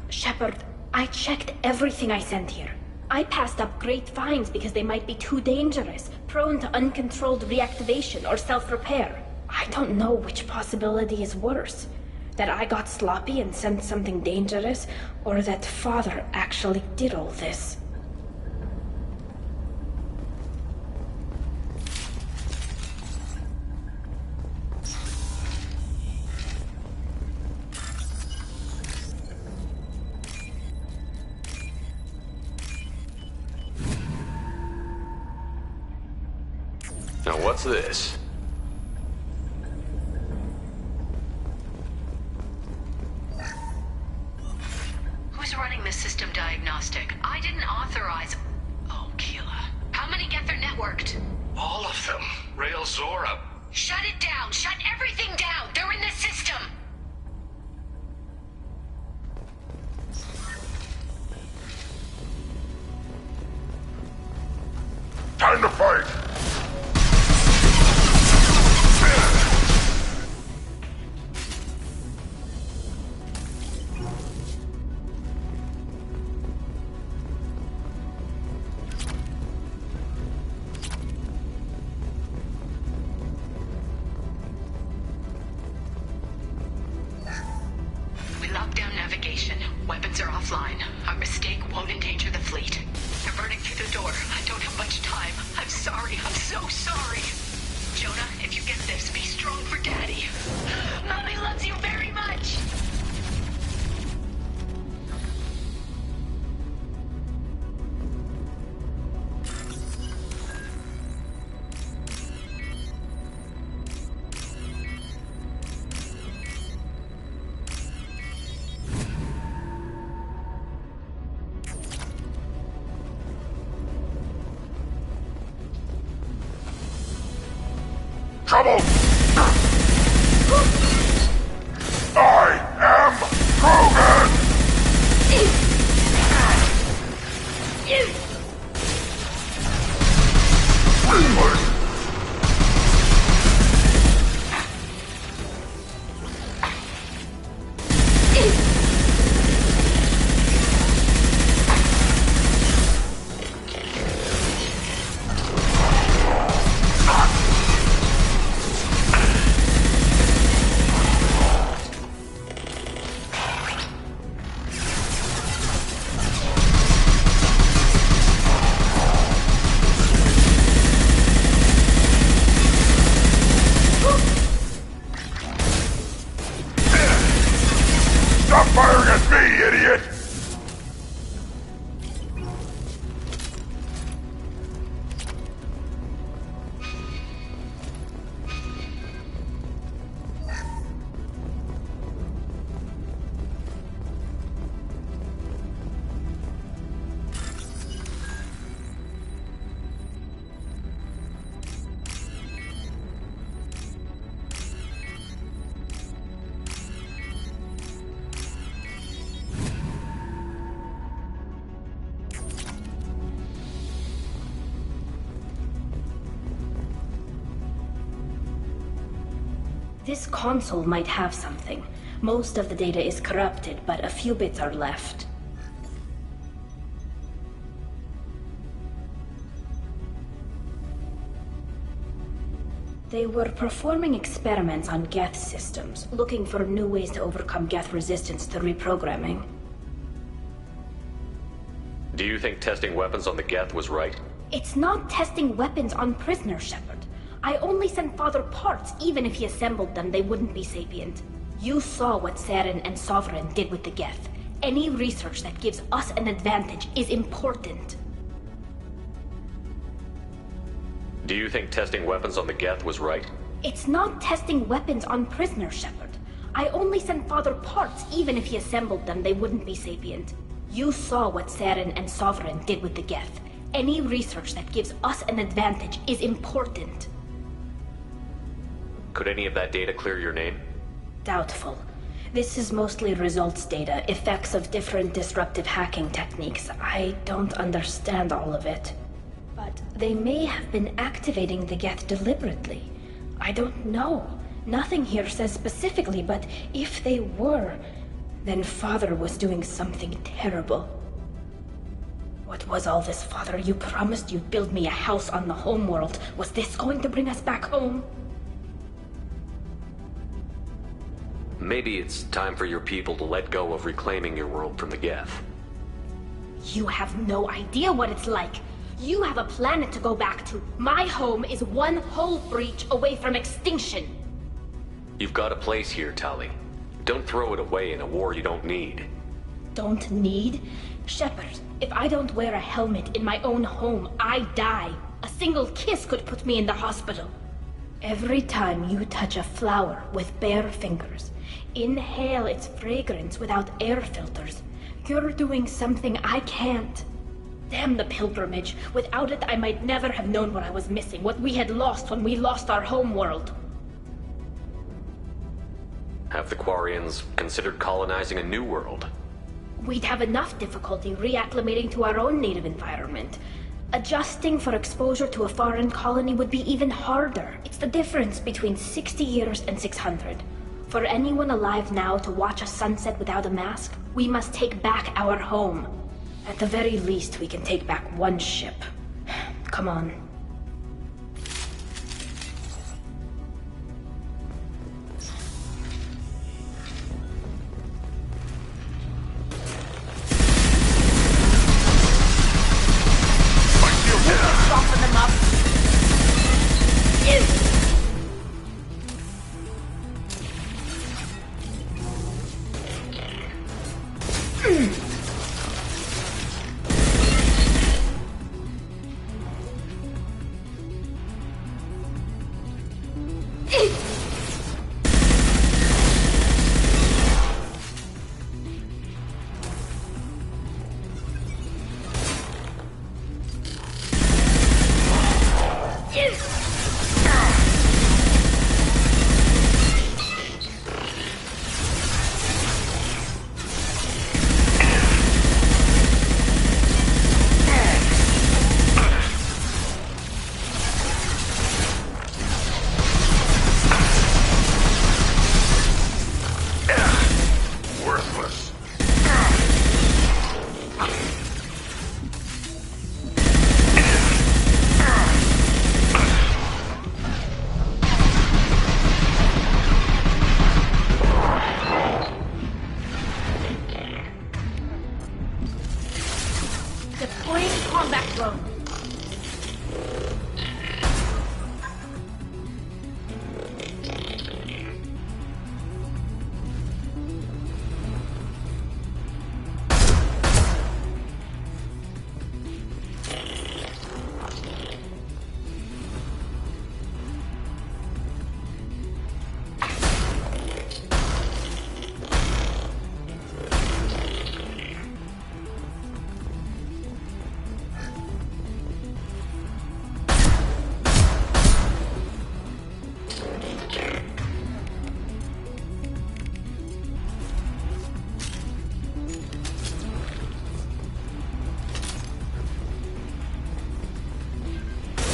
F: Shepard, I checked everything I sent here. I passed up great finds because they might be too dangerous, prone to uncontrolled reactivation or self-repair. I don't know which possibility is worse. That I got sloppy and sent something dangerous, or that Father actually did all this.
A: Now what's this?
M: Who's running the system diagnostic? I didn't authorize... Oh, Keela. How many Gether networks networked.
H: All of them. Rail Zora.
M: Shut it down! Shut everything down! They're in the system!
L: Time to fight!
M: We locked down navigation. Weapons are offline. Our mistake won't endanger the fleet. They're burning through the door. I don't have much time. I'm sorry. I'm so sorry. Jonah, if you get this, be strong for Daddy. Mommy loves you very much.
L: Trouble! I am Krogan! Stop firing at me, idiot!
F: This console might have something. Most of the data is corrupted, but a few bits are left. They were performing experiments on Geth systems, looking for new ways to overcome Geth resistance to reprogramming.
A: Do you think testing weapons on the Geth was right?
F: It's not testing weapons on prisoners, Shepard. I only sent Father parts. Even if he assembled them, they wouldn't be sapient. You saw what Saren and Sovereign did with the Geth. Any research that gives us an advantage is important.
A: Do you think testing weapons on the Geth was right?
F: It's not testing weapons on prisoners, Shepard. I only sent Father parts. Even if he assembled them, they wouldn't be sapient. You saw what Saren and Sovereign did with the Geth. Any research that gives us an advantage is important.
A: Could any of that data clear your name?
F: Doubtful. This is mostly results data, effects of different disruptive hacking techniques. I don't understand all of it. But they may have been activating the Geth deliberately. I don't know. Nothing here says specifically, but if they were, then Father was doing something terrible. What was all this, Father? You promised you'd build me a house on the homeworld. Was this going to bring us back home?
A: Maybe it's time for your people to let go of reclaiming your world from the Geth.
F: You have no idea what it's like. You have a planet to go back to. My home is one hull breach away from extinction.
A: You've got a place here, Tali. Don't throw it away in a war you don't need.
F: Don't need? Shepard, if I don't wear a helmet in my own home, I die. A single kiss could put me in the hospital. Every time you touch a flower with bare fingers, inhale its fragrance without air filters, you're doing something I can't. Damn the pilgrimage. Without it, I might never have known what I was missing, what we had lost when we lost our home world.
A: Have the Quarians considered colonizing a new world?
F: We'd have enough difficulty reacclimating to our own native environment. Adjusting for exposure to a foreign colony would be even harder. It's the difference between 60 years and 600. For anyone alive now to watch a sunset without a mask, we must take back our home. At the very least, we can take back one ship. Come on. Soften them up.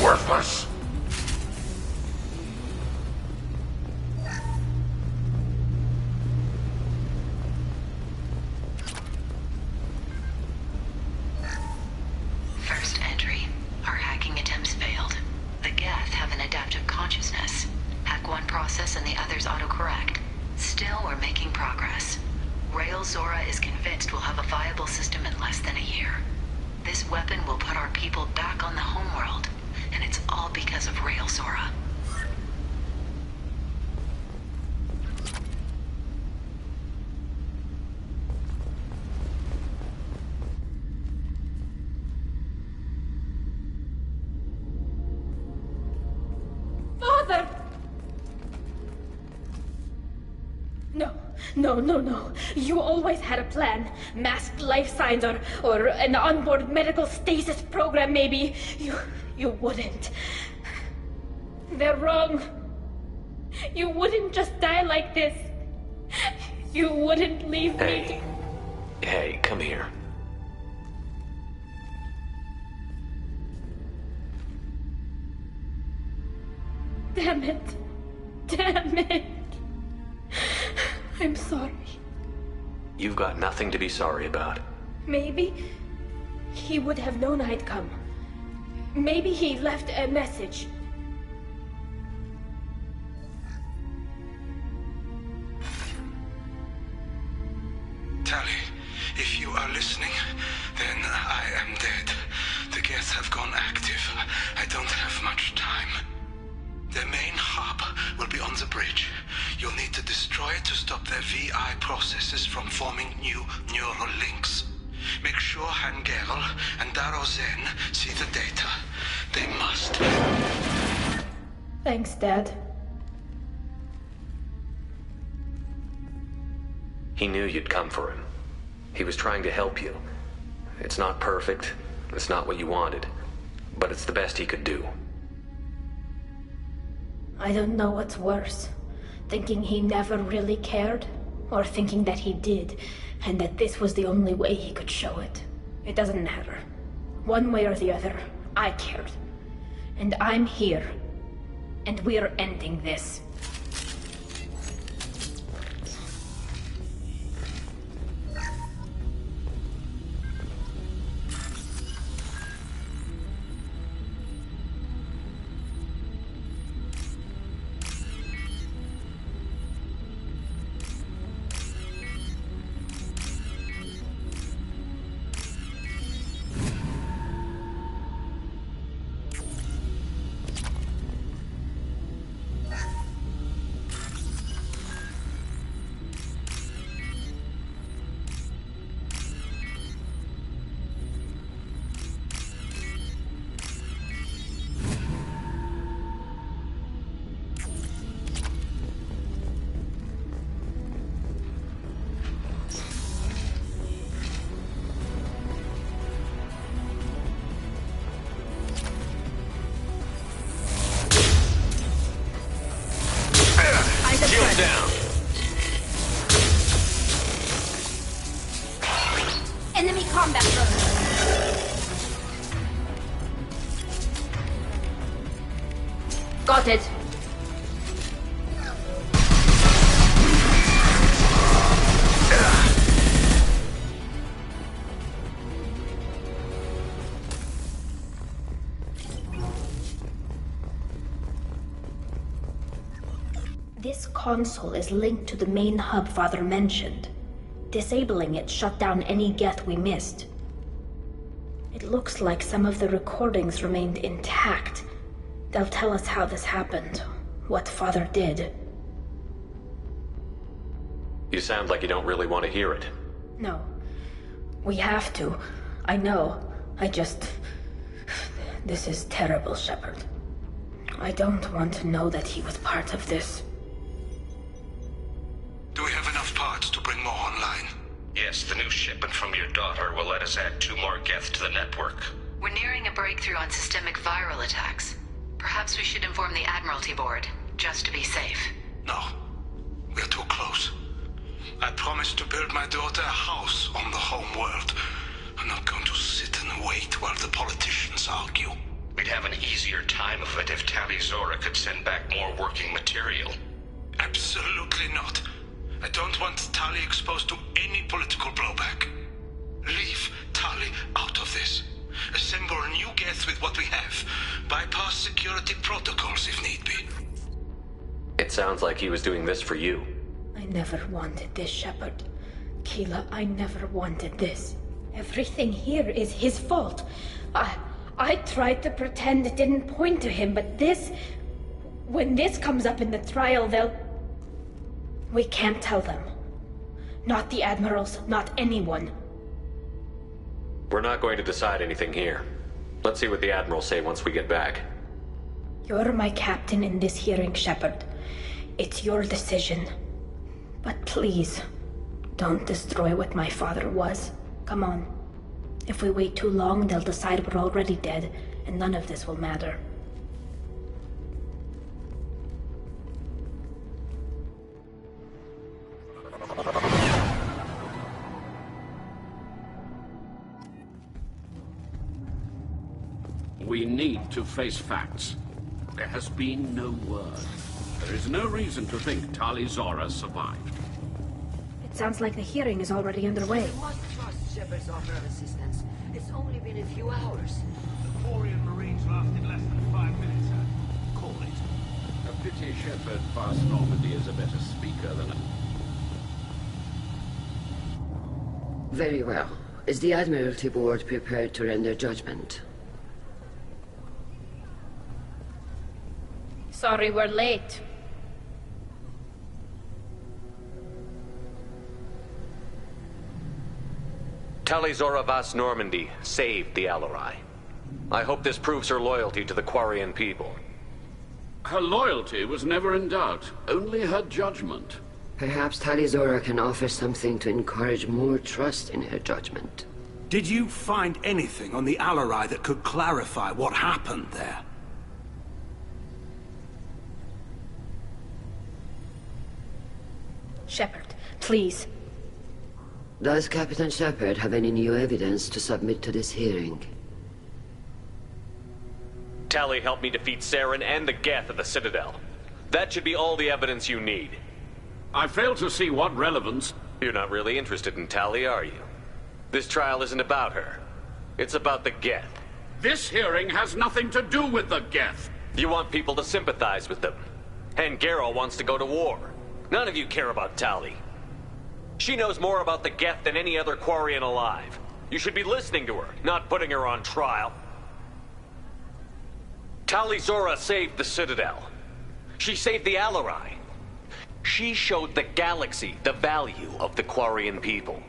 L: Worthless!
M: First entry. Our hacking attempts failed. The Geth have an adaptive consciousness. Hack one process and the others autocorrect. Still, we're making progress. Rael Zora is convinced we'll have a viable system in less than a year. This weapon will put our people back on the homeworld, and it's all because of Rael Zora.
F: Father! No. You always had a plan. Masked life signs or an onboard medical stasis program, maybe. You wouldn't. They're wrong. You wouldn't just die like this. You wouldn't leave me.
A: Hey, come here.
F: Damn it. I'm sorry.
A: You've got nothing to be sorry about.
F: Maybe he would have known I'd come. Maybe he left a message.
B: Tali, if you are listening, then I am dead. The Geth have gone active. I don't have much time. Their main hub will be on the bridge. You'll need to destroy it to stop their VI processes from forming new neural links. Make sure Hangerel and Daro Zen see the data. They must.
F: Thanks, Dad.
A: He knew you'd come for him. He was trying to help you. It's not perfect, It's not what you wanted, but it's the best he could do.
F: I don't know what's worse. Thinking he never really cared, or thinking that he did, and that this was the only way he could show it. It doesn't matter. One way or the other, I cared. And I'm here. And we're ending this.
A: Down.
F: Enemy combat drone. Got it. This console is linked to the main hub Father mentioned. Disabling it shut down any Geth we missed. It looks like some of the recordings remained intact. They'll tell us how this happened, what Father did.
A: You sound like you don't really want to hear it.
F: No. We have to. I know. This is terrible, Shepard. I don't want to know that he was part of this.
B: Do we have enough parts to bring more online?
H: Yes, the new shipment from your daughter will let us add 2 more Geth to the network.
M: We're nearing a breakthrough on systemic viral attacks. Perhaps we should inform the Admiralty Board, just to be safe.
B: No. We're too close. I promised to build my daughter a house on the home world. I'm not going to sit and wait while the politicians argue.
H: We'd have an easier time of it if Tali Zora could send back more working material.
B: Absolutely not. I don't want Tali exposed to any political blowback. Leave Tali out of this. Assemble a new Geth with what we have. Bypass security protocols if need be.
A: It sounds like he was doing this for you.
F: I never wanted this, Shepard. Keela, I never wanted this. Everything here is his fault. I tried to pretend it didn't point to him, but this... When this comes up in the trial, they'll... We can't tell them. Not the Admirals, not anyone.
A: We're not going to decide anything here. Let's see what the Admirals say once we get back.
F: You're my captain in this hearing, Shepard. It's your decision. But please, don't destroy what my father was. Come on. If we wait too long, they'll decide we're already dead, and none of this will matter.
X: We need to face facts. There has been no word. There is no reason to think Tali Zora survived.
F: It sounds like the hearing is already underway.
W: You must trust Shepard's offer of assistance. It's only been a few hours.
B: The Quarian Marines lasted less than 5 minutes. Call it.
X: A pity Shepard past Normandy is a better speaker than a...
W: Very well. Is the Admiralty Board prepared to render judgment?
F: Sorry we're late.
A: Tali Zora Vas Normandy saved the Alarai. I hope this proves her loyalty to the Quarian people.
X: Her loyalty was never in doubt, only her judgment.
W: Perhaps Tali Zora can offer something to encourage more trust in her judgment.
B: Did you find anything on the Alarai that could clarify what happened there?
F: Shepard, please.
W: Does Captain Shepard have any new evidence to submit to this hearing?
A: Tali helped me defeat Saren and the Geth at the Citadel. That should be all the evidence you need.
X: I fail to see what relevance...
A: You're not really interested in Tali, are you? This trial isn't about her. It's about the Geth.
X: This hearing has nothing to do with the Geth.
A: You want people to sympathize with them. And Geralt wants to go to war. None of you care about Tali. She knows more about the Geth than any other Quarian alive. You should be listening to her, not putting her on trial. Tali'Zorah saved the Citadel. She saved the Alarai. She showed the galaxy the value of the Quarian people.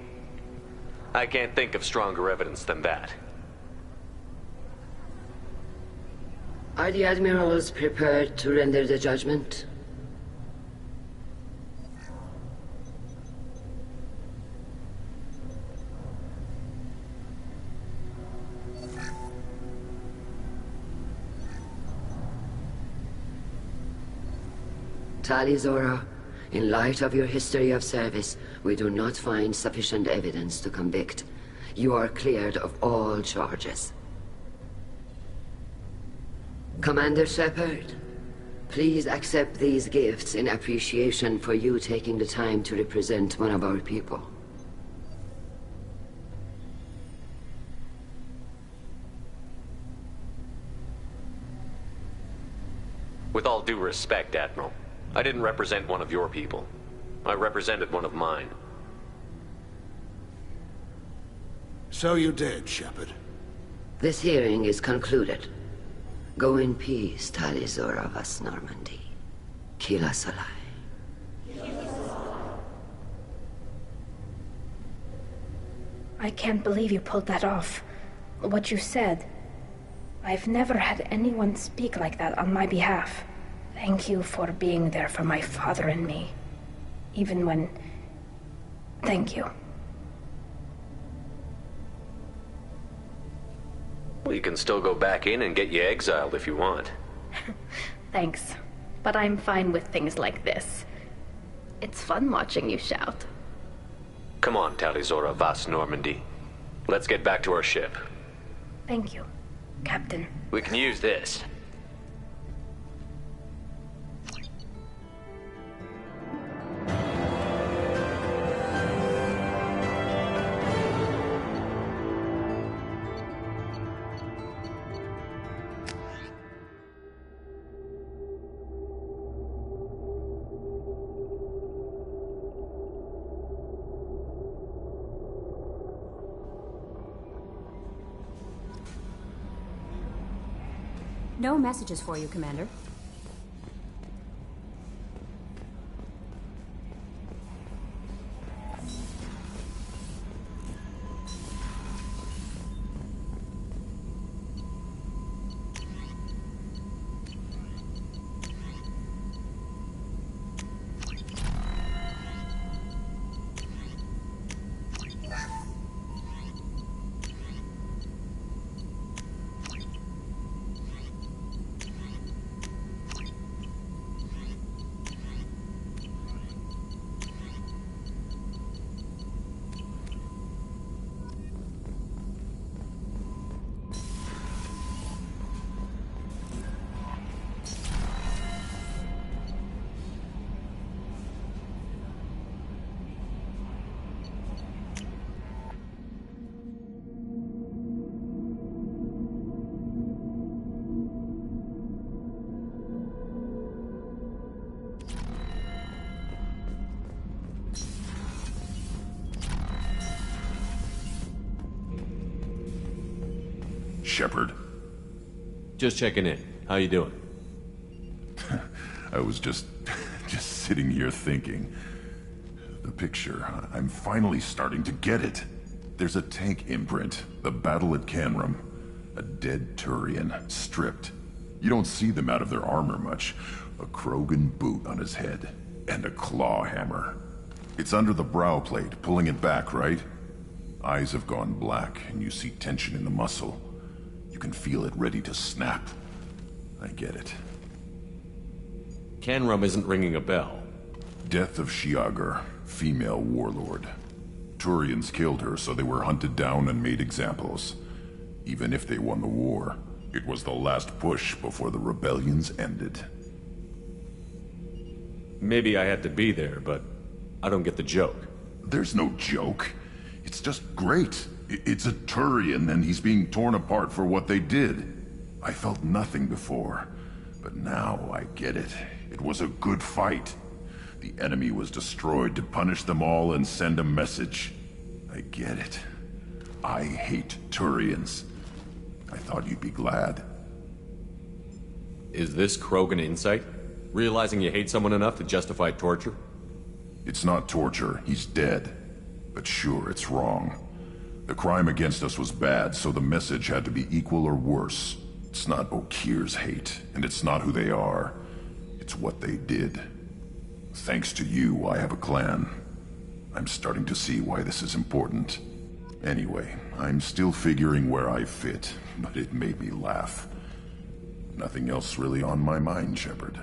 A: I can't think of stronger evidence than that.
W: Are the admirals prepared to render the judgment? Tali'Zorah, in light of your history of service, we do not find sufficient evidence to convict. You are cleared of all charges. Commander Shepard, please accept these gifts in appreciation for you taking the time to represent one of our people.
A: With all due respect, Admiral, I didn't represent one of your people. I represented one of mine.
B: So you did, Shepard.
W: This hearing is concluded. Go in peace, Tali'Zorah Vas Normandy. Kila Salai.
F: I can't believe you pulled that off. What you said. I've never had anyone speak like that on my behalf. Thank you for being there for my father and me. Even when... Thank you.
A: Well, you can still go back in and get you exiled if you want.
F: Thanks. But I'm fine with things like this. It's fun watching you shout.
A: Come on, Tali'Zorah Vas Normandy. Let's get back to our ship.
F: Thank you, Captain.
A: We can use this.
E: No messages for you, Commander.
L: Shepard?
I: Just checking in. How you doing?
L: I was just sitting here thinking. The picture, I'm finally starting to get it. There's a tank imprint, the battle at Canrum. A dead Turian, stripped. You don't see them out of their armor much. A Krogan boot on his head, and a claw hammer. It's under the brow plate, pulling it back, right? eyes have gone black, and you see tension in the muscle. You can feel it ready to snap. I get it.
I: Canrum isn't ringing a bell.
L: Death of Shiagar, female warlord. Turians killed her, so they were hunted down and made examples. Even if they won the war, it was the last push before the rebellions ended.
I: Maybe I had to be there, but I don't get the joke.
L: There's no joke. It's just great. It's a Turian, and he's being torn apart for what they did. I felt nothing before, but now I get it. It was a good fight. The enemy was destroyed to punish them all and send a message. I get it. I hate Turians. I thought you'd be glad.
I: Is this Krogan insight? Realizing you hate someone enough to justify torture?
L: It's not torture. He's dead. But sure, it's wrong. The crime against us was bad, so the message had to be equal or worse. It's not Okeer's hate, and it's not who they are. It's what they did. Thanks to you, I have a clan. I'm starting to see why this is important. Anyway, I'm still figuring where I fit, but it made me laugh. Nothing else really on my mind, Shepard.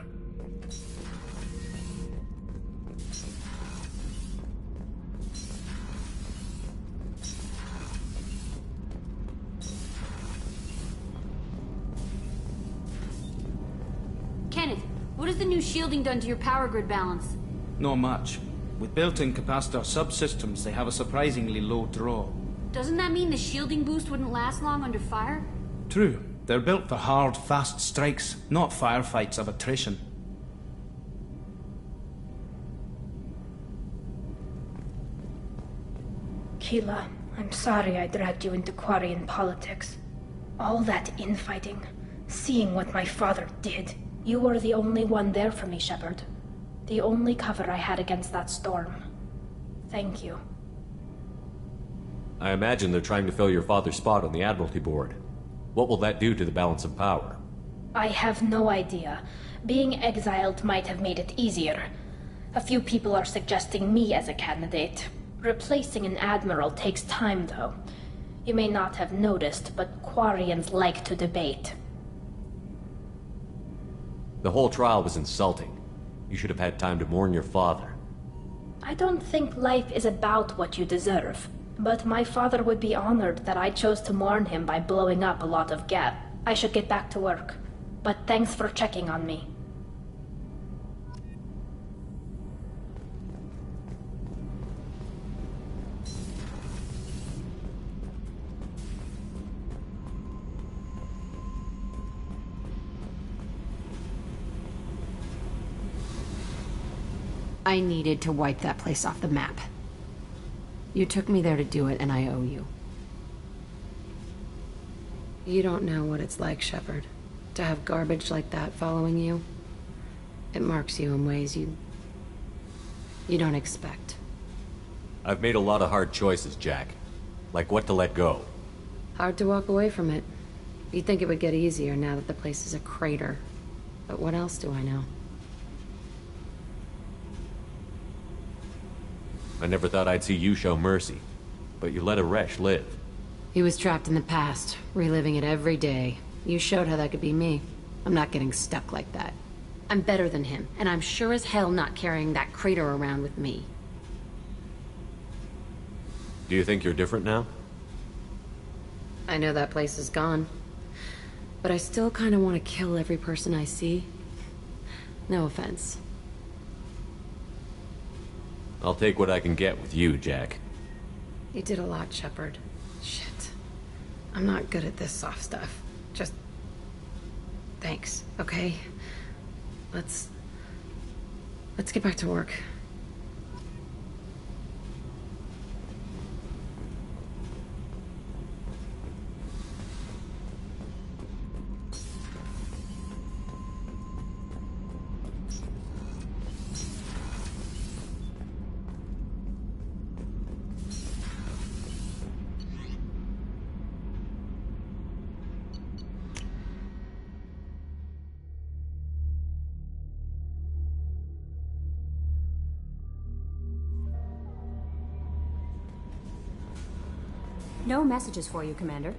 E: Kenneth, what has the new shielding done to your power grid balance?
K: Not much. With built-in capacitor subsystems, they have a surprisingly low draw.
E: Doesn't that mean the shielding boost wouldn't last long under fire?
K: True. They're built for hard, fast strikes, not firefights of attrition.
F: Keela, I'm sorry I dragged you into Quarian politics. All that infighting, seeing what my father did. You were the only one there for me, Shepard. The only cover I had against that storm. Thank you.
I: I imagine they're trying to fill your father's spot on the Admiralty Board. What will that do to the balance of power?
F: I have no idea. Being exiled might have made it easier. A few people are suggesting me as a candidate. Replacing an admiral takes time, though. You may not have noticed, but Quarians like to debate.
I: The whole trial was insulting. You should have had time to mourn your father.
F: I don't think life is about what you deserve. But my father would be honored that I chose to mourn him by blowing up a lot of Geth. I should get back to work. But thanks for checking on me.
E: I needed to wipe that place off the map. You took me there to do it, and I owe you. You don't know what it's like, Shepard. To have garbage like that following you. It marks you in ways you don't expect.
I: I've made a lot of hard choices, Jack. Like what to let go.
E: Hard to walk away from it. You'd think it would get easier now that the place is a crater. But what else do I know?
I: I never thought I'd see you show mercy. But you let Aresh live.
E: He was trapped in the past, reliving it every day. You showed how that could be me. I'm not getting stuck like that. I'm better than him, and I'm sure as hell not carrying that crater around with me.
I: Do you think you're different now?
E: I know that place is gone. But I still kind of want to kill every person I see. No offense.
I: I'll take what I can get with you, Jack.
E: You did a lot, Shepard. Shit. I'm not good at this soft stuff. Just... thanks, okay? Let's get back to work.
P: No messages for you, Commander.